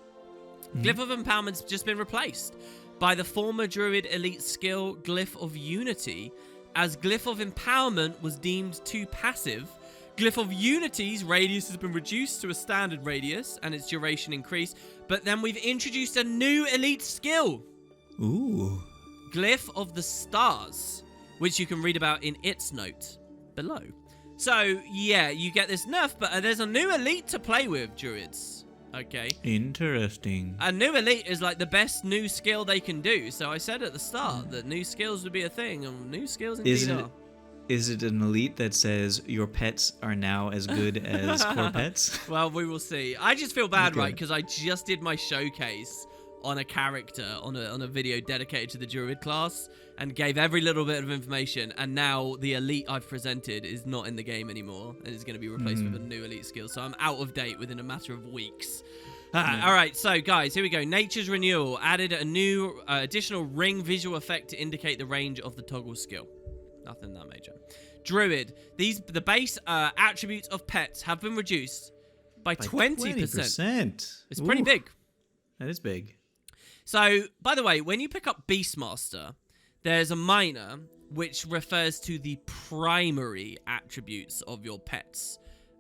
Glyph of Empowerment's just been replaced by the former Druid elite skill Glyph of Unity, as Glyph of Empowerment was deemed too passive. Glyph of Unity's radius has been reduced to a standard radius, and its duration increased. But then we've introduced a new elite skill. Ooh. Glyph of the Stars, which you can read about in its note below. So, yeah, you get this nerf, but there's a new elite to play with, Druids. Okay. Interesting. A new elite is like the best new skill they can do. So I said at the start that new skills would be a thing, and new skills indeed are. Is it an elite that says your pets are now as good as core pets? Well, we will see. I just feel bad, right? Because I just did my showcase on a character, on a video dedicated to the Druid class, and gave every little bit of information, and now the elite I've presented is not in the game anymore, and is going to be replaced with a new elite skill, so I'm out of date within a matter of weeks. Alright, so guys, here we go. Nature's Renewal added a new additional ring visual effect to indicate the range of the toggle skill. Nothing that major. Druid, the base attributes of pets have been reduced by 20%. It's pretty big. That is big. So, by the way, when you pick up Beastmaster, there's a minor which refers to the primary attributes of your pets,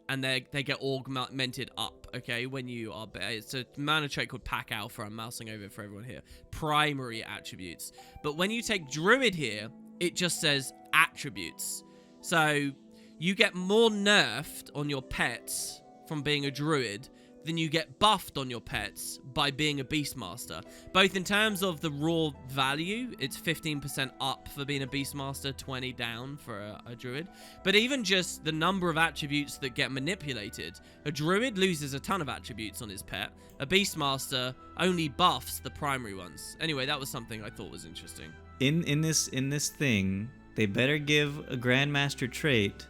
and they get augmented up, okay, when you are... It's a mana trait called Pack Alpha. I'm mousing over it for everyone here. Primary attributes. But when you take Druid here, it just says attributes. So, you get more nerfed on your pets from being a Druid than you get buffed on your pets by being a Beastmaster. Both in terms of the raw value, it's 15% up for being a Beastmaster, 20 down for a Druid. But even just the number of attributes that get manipulated, a Druid loses a ton of attributes on his pet. A Beastmaster only buffs the primary ones. Anyway, that was something I thought was interesting. In this thing, they better give a Grandmaster trait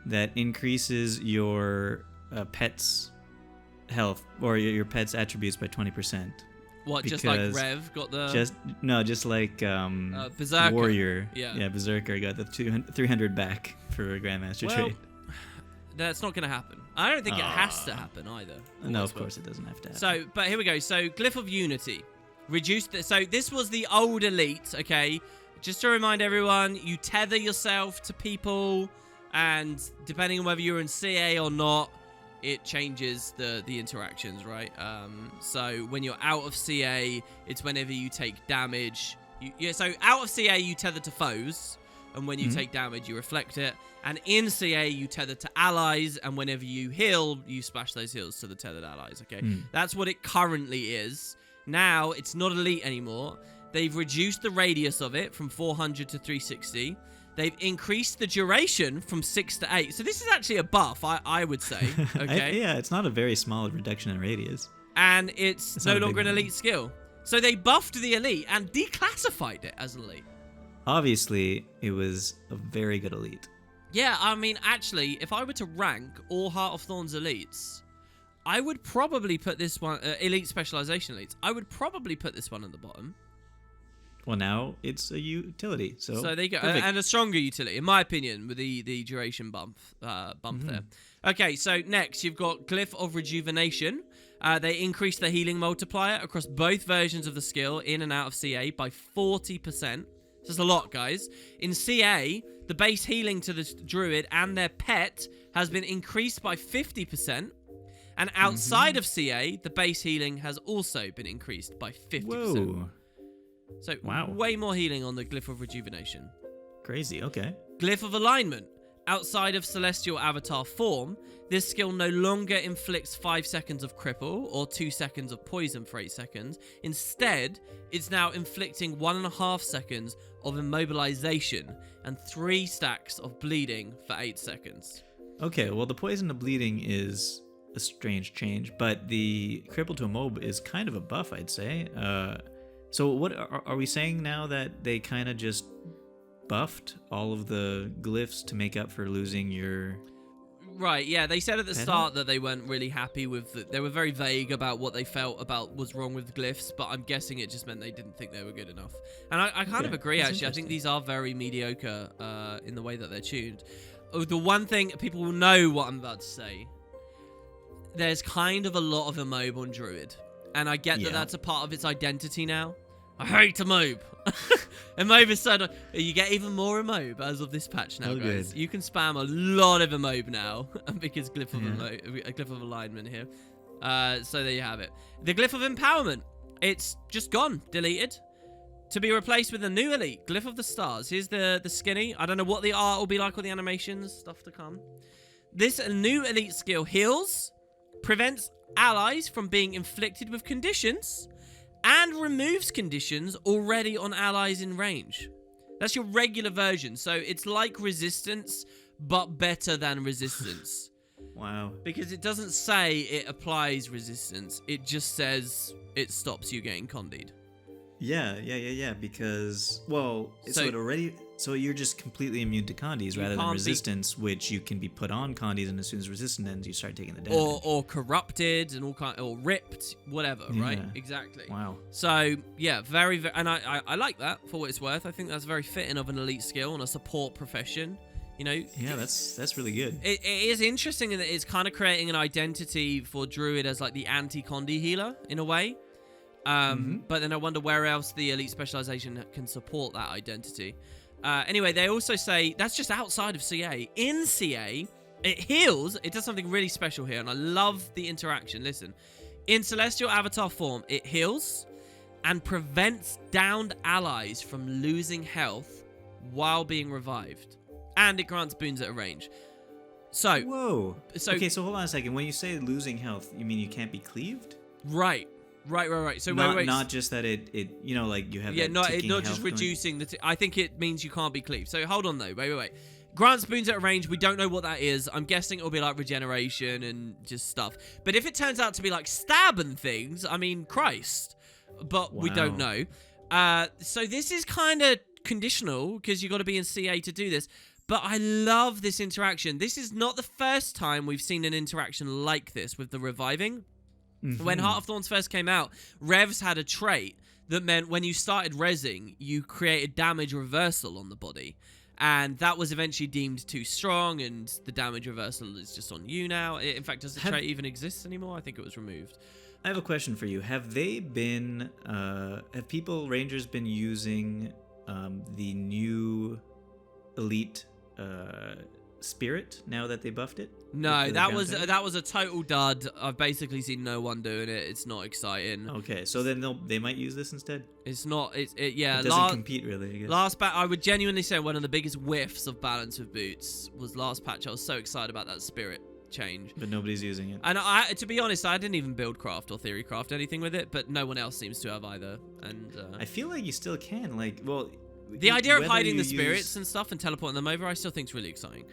that increases your pet's health or your pet's attributes by 20%. What, just like Rev got the... Just like Berserker. Warrior. Yeah, Berserker got the 300 back for a Grandmaster trait. That's not going to happen. I don't think it has to happen either. No, of course it doesn't have to happen. So, but here we go. So, Glyph of Unity. So, this was the old elite, okay? Just to remind everyone, you tether yourself to people, and depending on whether you're in CA or not, it changes the interactions, right? So when you're out of CA, it's whenever you take damage. So out of CA, you tether to foes, and when you take damage, you reflect it. And in CA, you tether to allies, and whenever you heal, you splash those heals to the tethered allies, okay? That's what it currently is. Now, it's not elite anymore. They've reduced the radius of it from 400 to 360. They've increased the duration from 6 to 8. So this is actually a buff, I would say. Okay. Yeah, it's not a very small reduction in radius. And it's no longer an one. elite skill. So they buffed the elite and declassified it as elite. Obviously, it was a very good elite. Yeah, I mean, actually, if I were to rank all Heart of Thorns elites, I would probably put this one, elite specialization elites, I would probably put this one at the bottom. Well, now it's a utility, so there you go, perfect. and a stronger utility, in my opinion, with the duration bump there. Okay, so next you've got Glyph of Rejuvenation. They increased the healing multiplier across both versions of the skill in and out of CA by 40%. That's a lot, guys. In CA, the base healing to the druid and their pet has been increased by 50%. And outside of CA, the base healing has also been increased by 50%. Whoa. So Wow. way more healing on the Glyph of Rejuvenation. Crazy, okay. Glyph of Alignment. Outside of Celestial Avatar form, this skill no longer inflicts 5 seconds of cripple or 2 seconds of poison for 8 seconds. Instead, it's now inflicting 1.5 seconds of immobilization and 3 stacks of bleeding for 8 seconds. Okay, well, the poison to bleeding is a strange change, but the cripple to immob is kind of a buff, I'd say. So what are we saying now, that they kind of just buffed all of the glyphs to make up for losing your... Right, yeah, they said at the start that they weren't really happy with they were very vague about what they felt about was wrong with glyphs, but I'm guessing it just meant they didn't think they were good enough. And I kind of agree, actually. I think these are very mediocre in the way that they're tuned. The one thing, people will know what I'm about to say, there's kind of a lot of immob on druid, and I get that that's a part of its identity now. I hate immob. Immob is so... You get even more immob as of this patch now, guys. Good. You can spam a lot of immob now because Glyph of Alignment here. So there you have it. The Glyph of Empowerment. It's just gone. Deleted. To be replaced with a new elite. Glyph of the Stars. Here's the skinny. I don't know what the art will be like or the animations. Stuff to come. This new elite skill heals, prevents allies from being inflicted with conditions, and removes conditions already on allies in range. That's your regular version. So it's like resistance, but better than resistance. Wow. Because it doesn't say it applies resistance. It just says it stops you getting condied. Yeah. Because, well, so you're just completely immune to condies rather than resistance, which you can be put on condies, and as soon as resistance ends, you start taking the damage. Or corrupted and all kind, or ripped, whatever, right? Exactly. Wow. So yeah, very, very, and I like that for what it's worth. I think that's very fitting of an elite skill and a support profession. You know. Yeah, that's really good. It is interesting in that it's kind of creating an identity for druid as like the anti-condi healer in a way. But then I wonder where else the elite specialization can support that identity. Anyway, they also say that's just outside of CA. In CA, it heals. It does something really special here, and I love the interaction. Listen, in Celestial Avatar form, it heals and prevents downed allies from losing health while being revived. And it grants boons at a range. So... Whoa. Okay, so hold on a second. When you say losing health, you mean you can't be cleaved? Right. So not just that it you know, like you have not just reducing I think it means you can't be cleaved. So hold on though. Wait. Grants boons at a range. We don't know what that is. I'm guessing it'll be like regeneration and just stuff. But if it turns out to be like stab and things, I mean, Christ. But we don't know. So this is kind of conditional because you got to be in CA to do this. But I love this interaction. This is not the first time we've seen an interaction like this with the reviving. When Heart of Thorns first came out, Revs had a trait that meant when you started rezzing, you created damage reversal on the body. And that was eventually deemed too strong, and the damage reversal is just on you now. In fact, does the trait even exist anymore? I think it was removed. I have a question for you. Have Rangers been using the new elite spirit now that they buffed it? No, that was a total dud. I've basically seen no one doing it. It's not exciting. Okay, so then they might use this instead. It's not. It doesn't compete really. I guess. I would genuinely say one of the biggest whiffs of balance with boots was last patch. I was so excited about that spirit change, but nobody's using it. And to be honest, I didn't even build craft or theory craft anything with it, but no one else seems to have either. And I feel like you still can. Like, well, The idea of whether hiding you the spirits and stuff and teleporting them over, I still think is really exciting.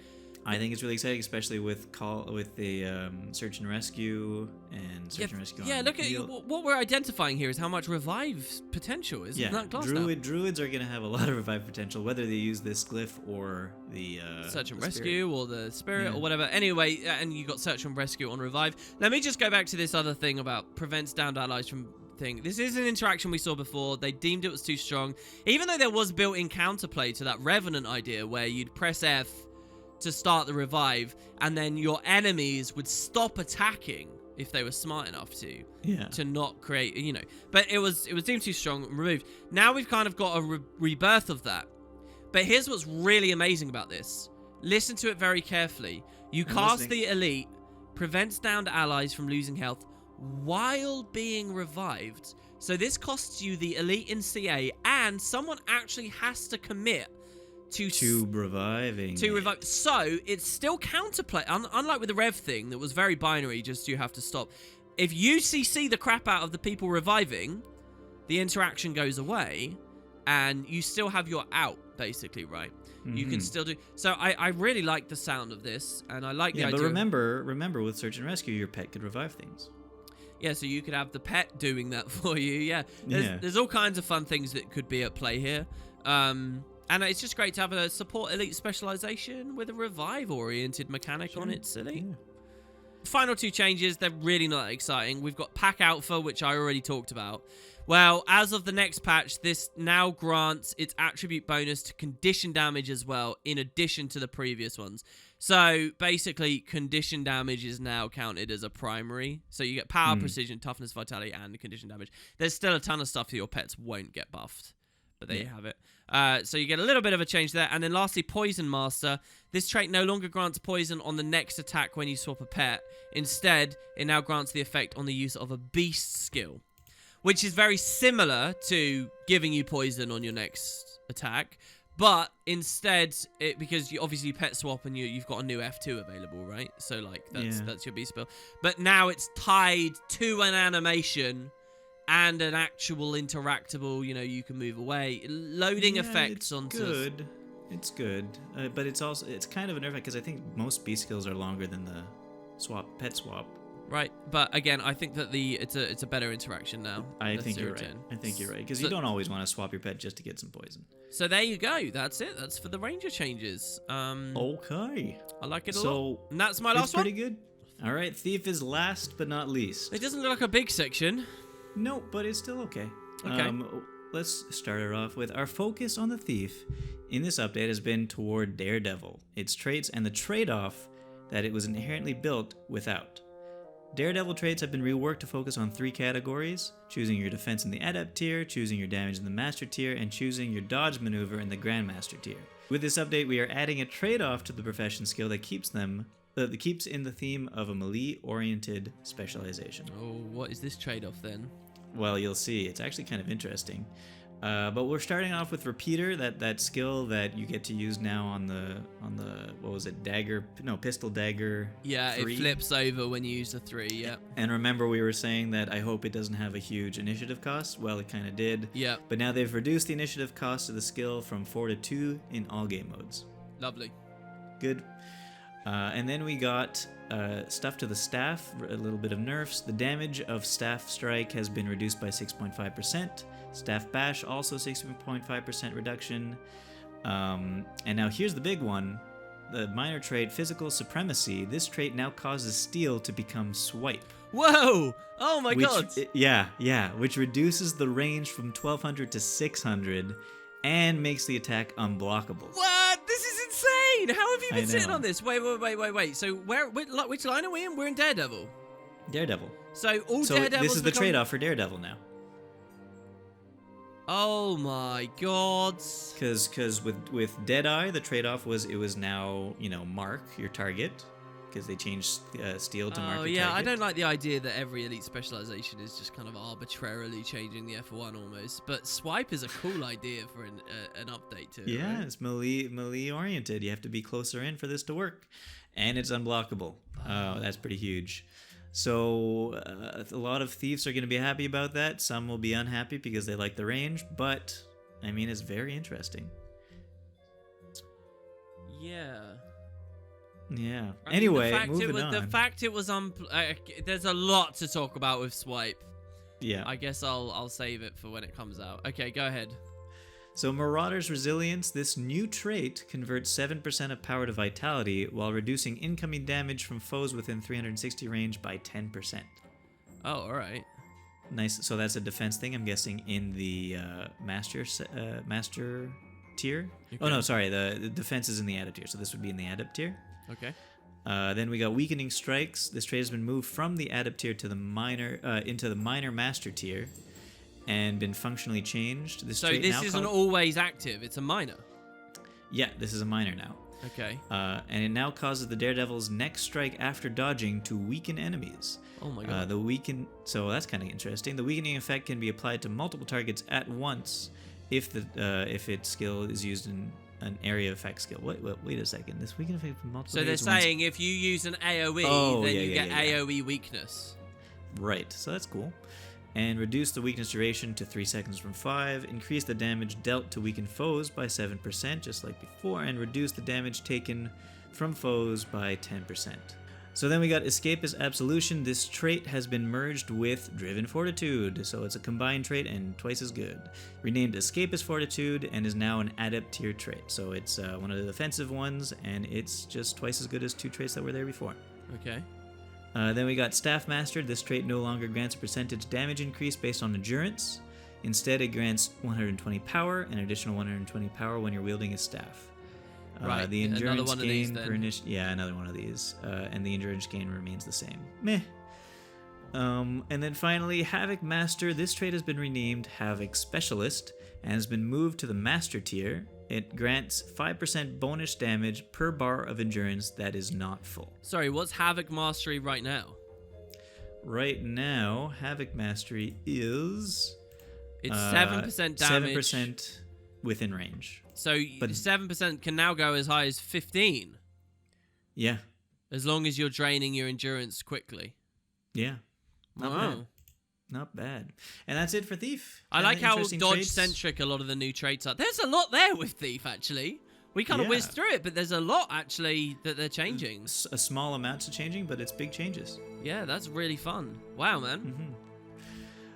I think it's really exciting, especially with the search and rescue and search and rescue. Yeah, look at what we're identifying here is how much revive potential is in that class now. Druids are going to have a lot of revive potential, whether they use this glyph or the search and the rescue spirit. or the spirit or whatever. Anyway, and you got search and rescue on revive. Let me just go back to this other thing about prevents downed allies from thing. This is an interaction we saw before. They deemed it was too strong, even though there was built-in counterplay to that Revenant idea where you'd press F to start the revive, and then your enemies would stop attacking if they were smart enough to not create, But it was deemed too strong and removed. Now we've kind of got a rebirth of that. But here's what's really amazing about this. Listen to it very carefully. You cast the elite, prevents downed allies from losing health while being revived. So this costs you the elite in CA, and someone actually has to commit to reviving. To revive. So it's still counterplay. Unlike with the Rev thing that was very binary, just you have to stop. If you CC the crap out of the people reviving, the interaction goes away, and you still have your out, basically, right? Mm-hmm. You can still do. So I really like the sound of this, and I like the idea. But remember, with search and rescue, your pet could revive things. Yeah, so you could have the pet doing that for you. Yeah, there's all kinds of fun things that could be at play here. And it's just great to have a support elite specialization with a revive-oriented mechanic on its elite. Yeah. Final two changes, they're really not that exciting. We've got Pack Alpha, which I already talked about. Well, as of the next patch, this now grants its attribute bonus to condition damage as well, in addition to the previous ones. So, basically, condition damage is now counted as a primary. So you get power, precision, toughness, vitality, and condition damage. There's still a ton of stuff that your pets won't get buffed. But there you have it. So you get a little bit of a change there. And then lastly, Poison Master. This trait no longer grants poison on the next attack when you swap a pet. Instead, it now grants the effect on the use of a beast skill, which is very similar to giving you poison on your next attack. But instead, because you obviously pet swap and you've got a new F2 available, right? So like that's your beast spell. But now it's tied to an animation and an actual interactable, you can move away. Loading effects onto... It's good. But it's kind of a nerf because I think most beast skills are longer than the pet swap. Right, but again, I think that it's a better interaction now. I think you're right. Because you don't always want to swap your pet just to get some poison. So there you go. That's it. That's for the Ranger changes. Okay. I like it a lot. And that's my last one. It's pretty good. All right, Thief is last but not least. It doesn't look like a big section. No, but it's still okay. Okay. Let's start it off with our focus on the Thief in this update has been toward Daredevil, its traits, and the trade-off that it was inherently built without. Daredevil traits have been reworked to focus on 3 categories: choosing your defense in the Adept tier, choosing your damage in the Master tier, and choosing your dodge maneuver in the Grandmaster tier. With this update, we are adding a trade-off to the profession skill that keeps in the theme of a melee-oriented specialization. Oh, what is this trade-off then? Well, you'll see. It's actually kind of interesting. But we're starting off with Repeater, that skill that you get to use now on the what was it, pistol dagger. Yeah, 3. It flips over when you use the 3. Yeah. And remember, we were saying that I hope it doesn't have a huge initiative cost. Well, it kind of did. Yeah. But now they've reduced the initiative cost of the skill from 4 to 2 in all game modes. Lovely. Good. And then we got stuff to the staff, a little bit of nerfs. The damage of staff strike has been reduced by 6.5%. Staff bash also 6.5% reduction. And now here's the big one. The minor trait, physical supremacy. This trait now causes steel to become swipe. Whoa! Oh my god! Yeah, which reduces the range from 1200 to 600 and makes the attack unblockable. What? This is insane! How have you been sitting on this? Wait. So which line are we in? We're in Daredevil. Daredevil. So Daredevils this is the trade-off for Daredevil now. Oh my god. Because with Deadeye, the trade-off was it was now, mark your target. Because they changed steel to mark your target. I don't like the idea that every elite specialization is just kind of arbitrarily changing the F1 almost. But swipe is a cool idea for an update to it. Yeah, right? It's melee oriented. You have to be closer in for this to work. And it's unblockable. Oh, that's pretty huge. So a lot of thieves are going to be happy about that. Some will be unhappy because they like the range. But I mean, it's very interesting. Yeah. Yeah. I mean, Anyway, moving on. The fact it was there's a lot to talk about with Swipe. Yeah. I guess I'll save it for when it comes out. Okay, go ahead. So Marauder's Resilience, this new trait converts 7% of power to vitality while reducing incoming damage from foes within 360 range by 10%. Oh, all right. Nice. So that's a defense thing, I'm guessing, in the master tier. Okay. Oh no, sorry. The defense is in the adept tier, so this would be in the adept tier. Okay. Then we got Weakening Strikes. This trait has been moved from the adept tier to the minor into the minor master tier, and been functionally changed. So this isn't always active. It's a minor. Yeah, this is a minor now. Okay. And it now causes the Daredevil's next strike after dodging to weaken enemies. Oh my god. So that's kind of interesting. The weakening effect can be applied to multiple targets at once if its skill is used in an area effect skill. Wait a second. This weakening effect for multiple. So they're saying if you use an AOE, then you get AOE weakness. Right. So that's cool. And reduce the weakness duration to 3 seconds from 5. Increase the damage dealt to weakened foes by 7%, just like before, and reduce the damage taken from foes by 10%. So then we got Escapist Absolution. This trait has been merged with Driven Fortitude, so it's a combined trait and twice as good. Renamed Escapist Fortitude and is now an adept tier trait. So it's one of the defensive ones, and it's just twice as good as 2 traits that were there before. Okay. Then we got Staff Master. This trait no longer grants a percentage damage increase based on endurance. Instead, it grants 120 power, an additional 120 power when you're wielding a staff. Right, The endurance another one of these, then. yeah, another one of these. And the endurance gain remains the same. Meh. And then finally, Havoc Master. This trait has been renamed Havoc Specialist and has been moved to the Master tier. It grants 5% bonus damage per bar of endurance that is not full. Sorry, what's Havoc Mastery right now? Right now, Havoc Mastery is... It's 7% damage. 7% within range. So 7% can now go as high as 15. Yeah. As long as you're draining your endurance quickly. Yeah. Not Wow. bad. Not bad. And that's it for Thief. I like how Interesting traits. dodge-centric a lot of the new traits are. There's a lot there with Thief, actually. We kind of whizzed through it, but there's a lot, actually, that they're changing. A small amount of changing, but it's big changes. Yeah, that's really fun. Wow, man. Mm-hmm.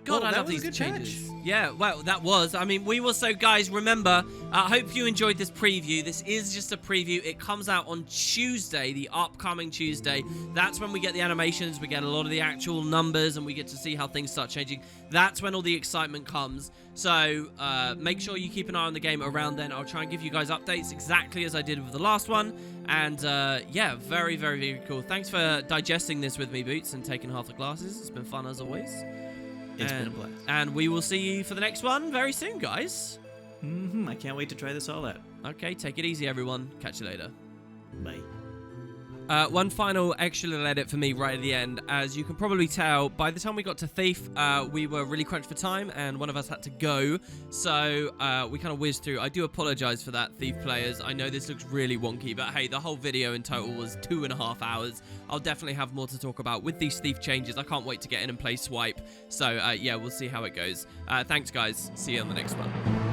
God, Well, I that love was a these good changes. patch. Yeah, well, that was. I mean, we will. So, guys, remember, hope you enjoyed this preview. This is just a preview. It comes out on Tuesday, the upcoming Tuesday. That's when we get the animations. We get a lot of the actual numbers, and we get to see how things start changing. That's when all the excitement comes. So, make sure you keep an eye on the game around then. I'll try and give you guys updates exactly as I did with the last one. And, yeah, very, very, very cool. Thanks for digesting this with me, Boots, and taking half the classes. It's been fun as always. It's been a blast. And we will see you for the next one very soon, guys. I can't wait to try this all out. Okay, take it easy, everyone. Catch you later. Bye. One final extra little edit for me right at the end. As you can probably tell, by the time we got to Thief, we were really crunched for time, and one of us had to go. So we kind of whizzed through. I do apologize for that, Thief players. I know this looks really wonky, but hey, the whole video in total was 2.5 hours. I'll definitely have more to talk about with these Thief changes. I can't wait to get in and play Swipe. So yeah, we'll see how it goes. Thanks, guys. See you on the next one.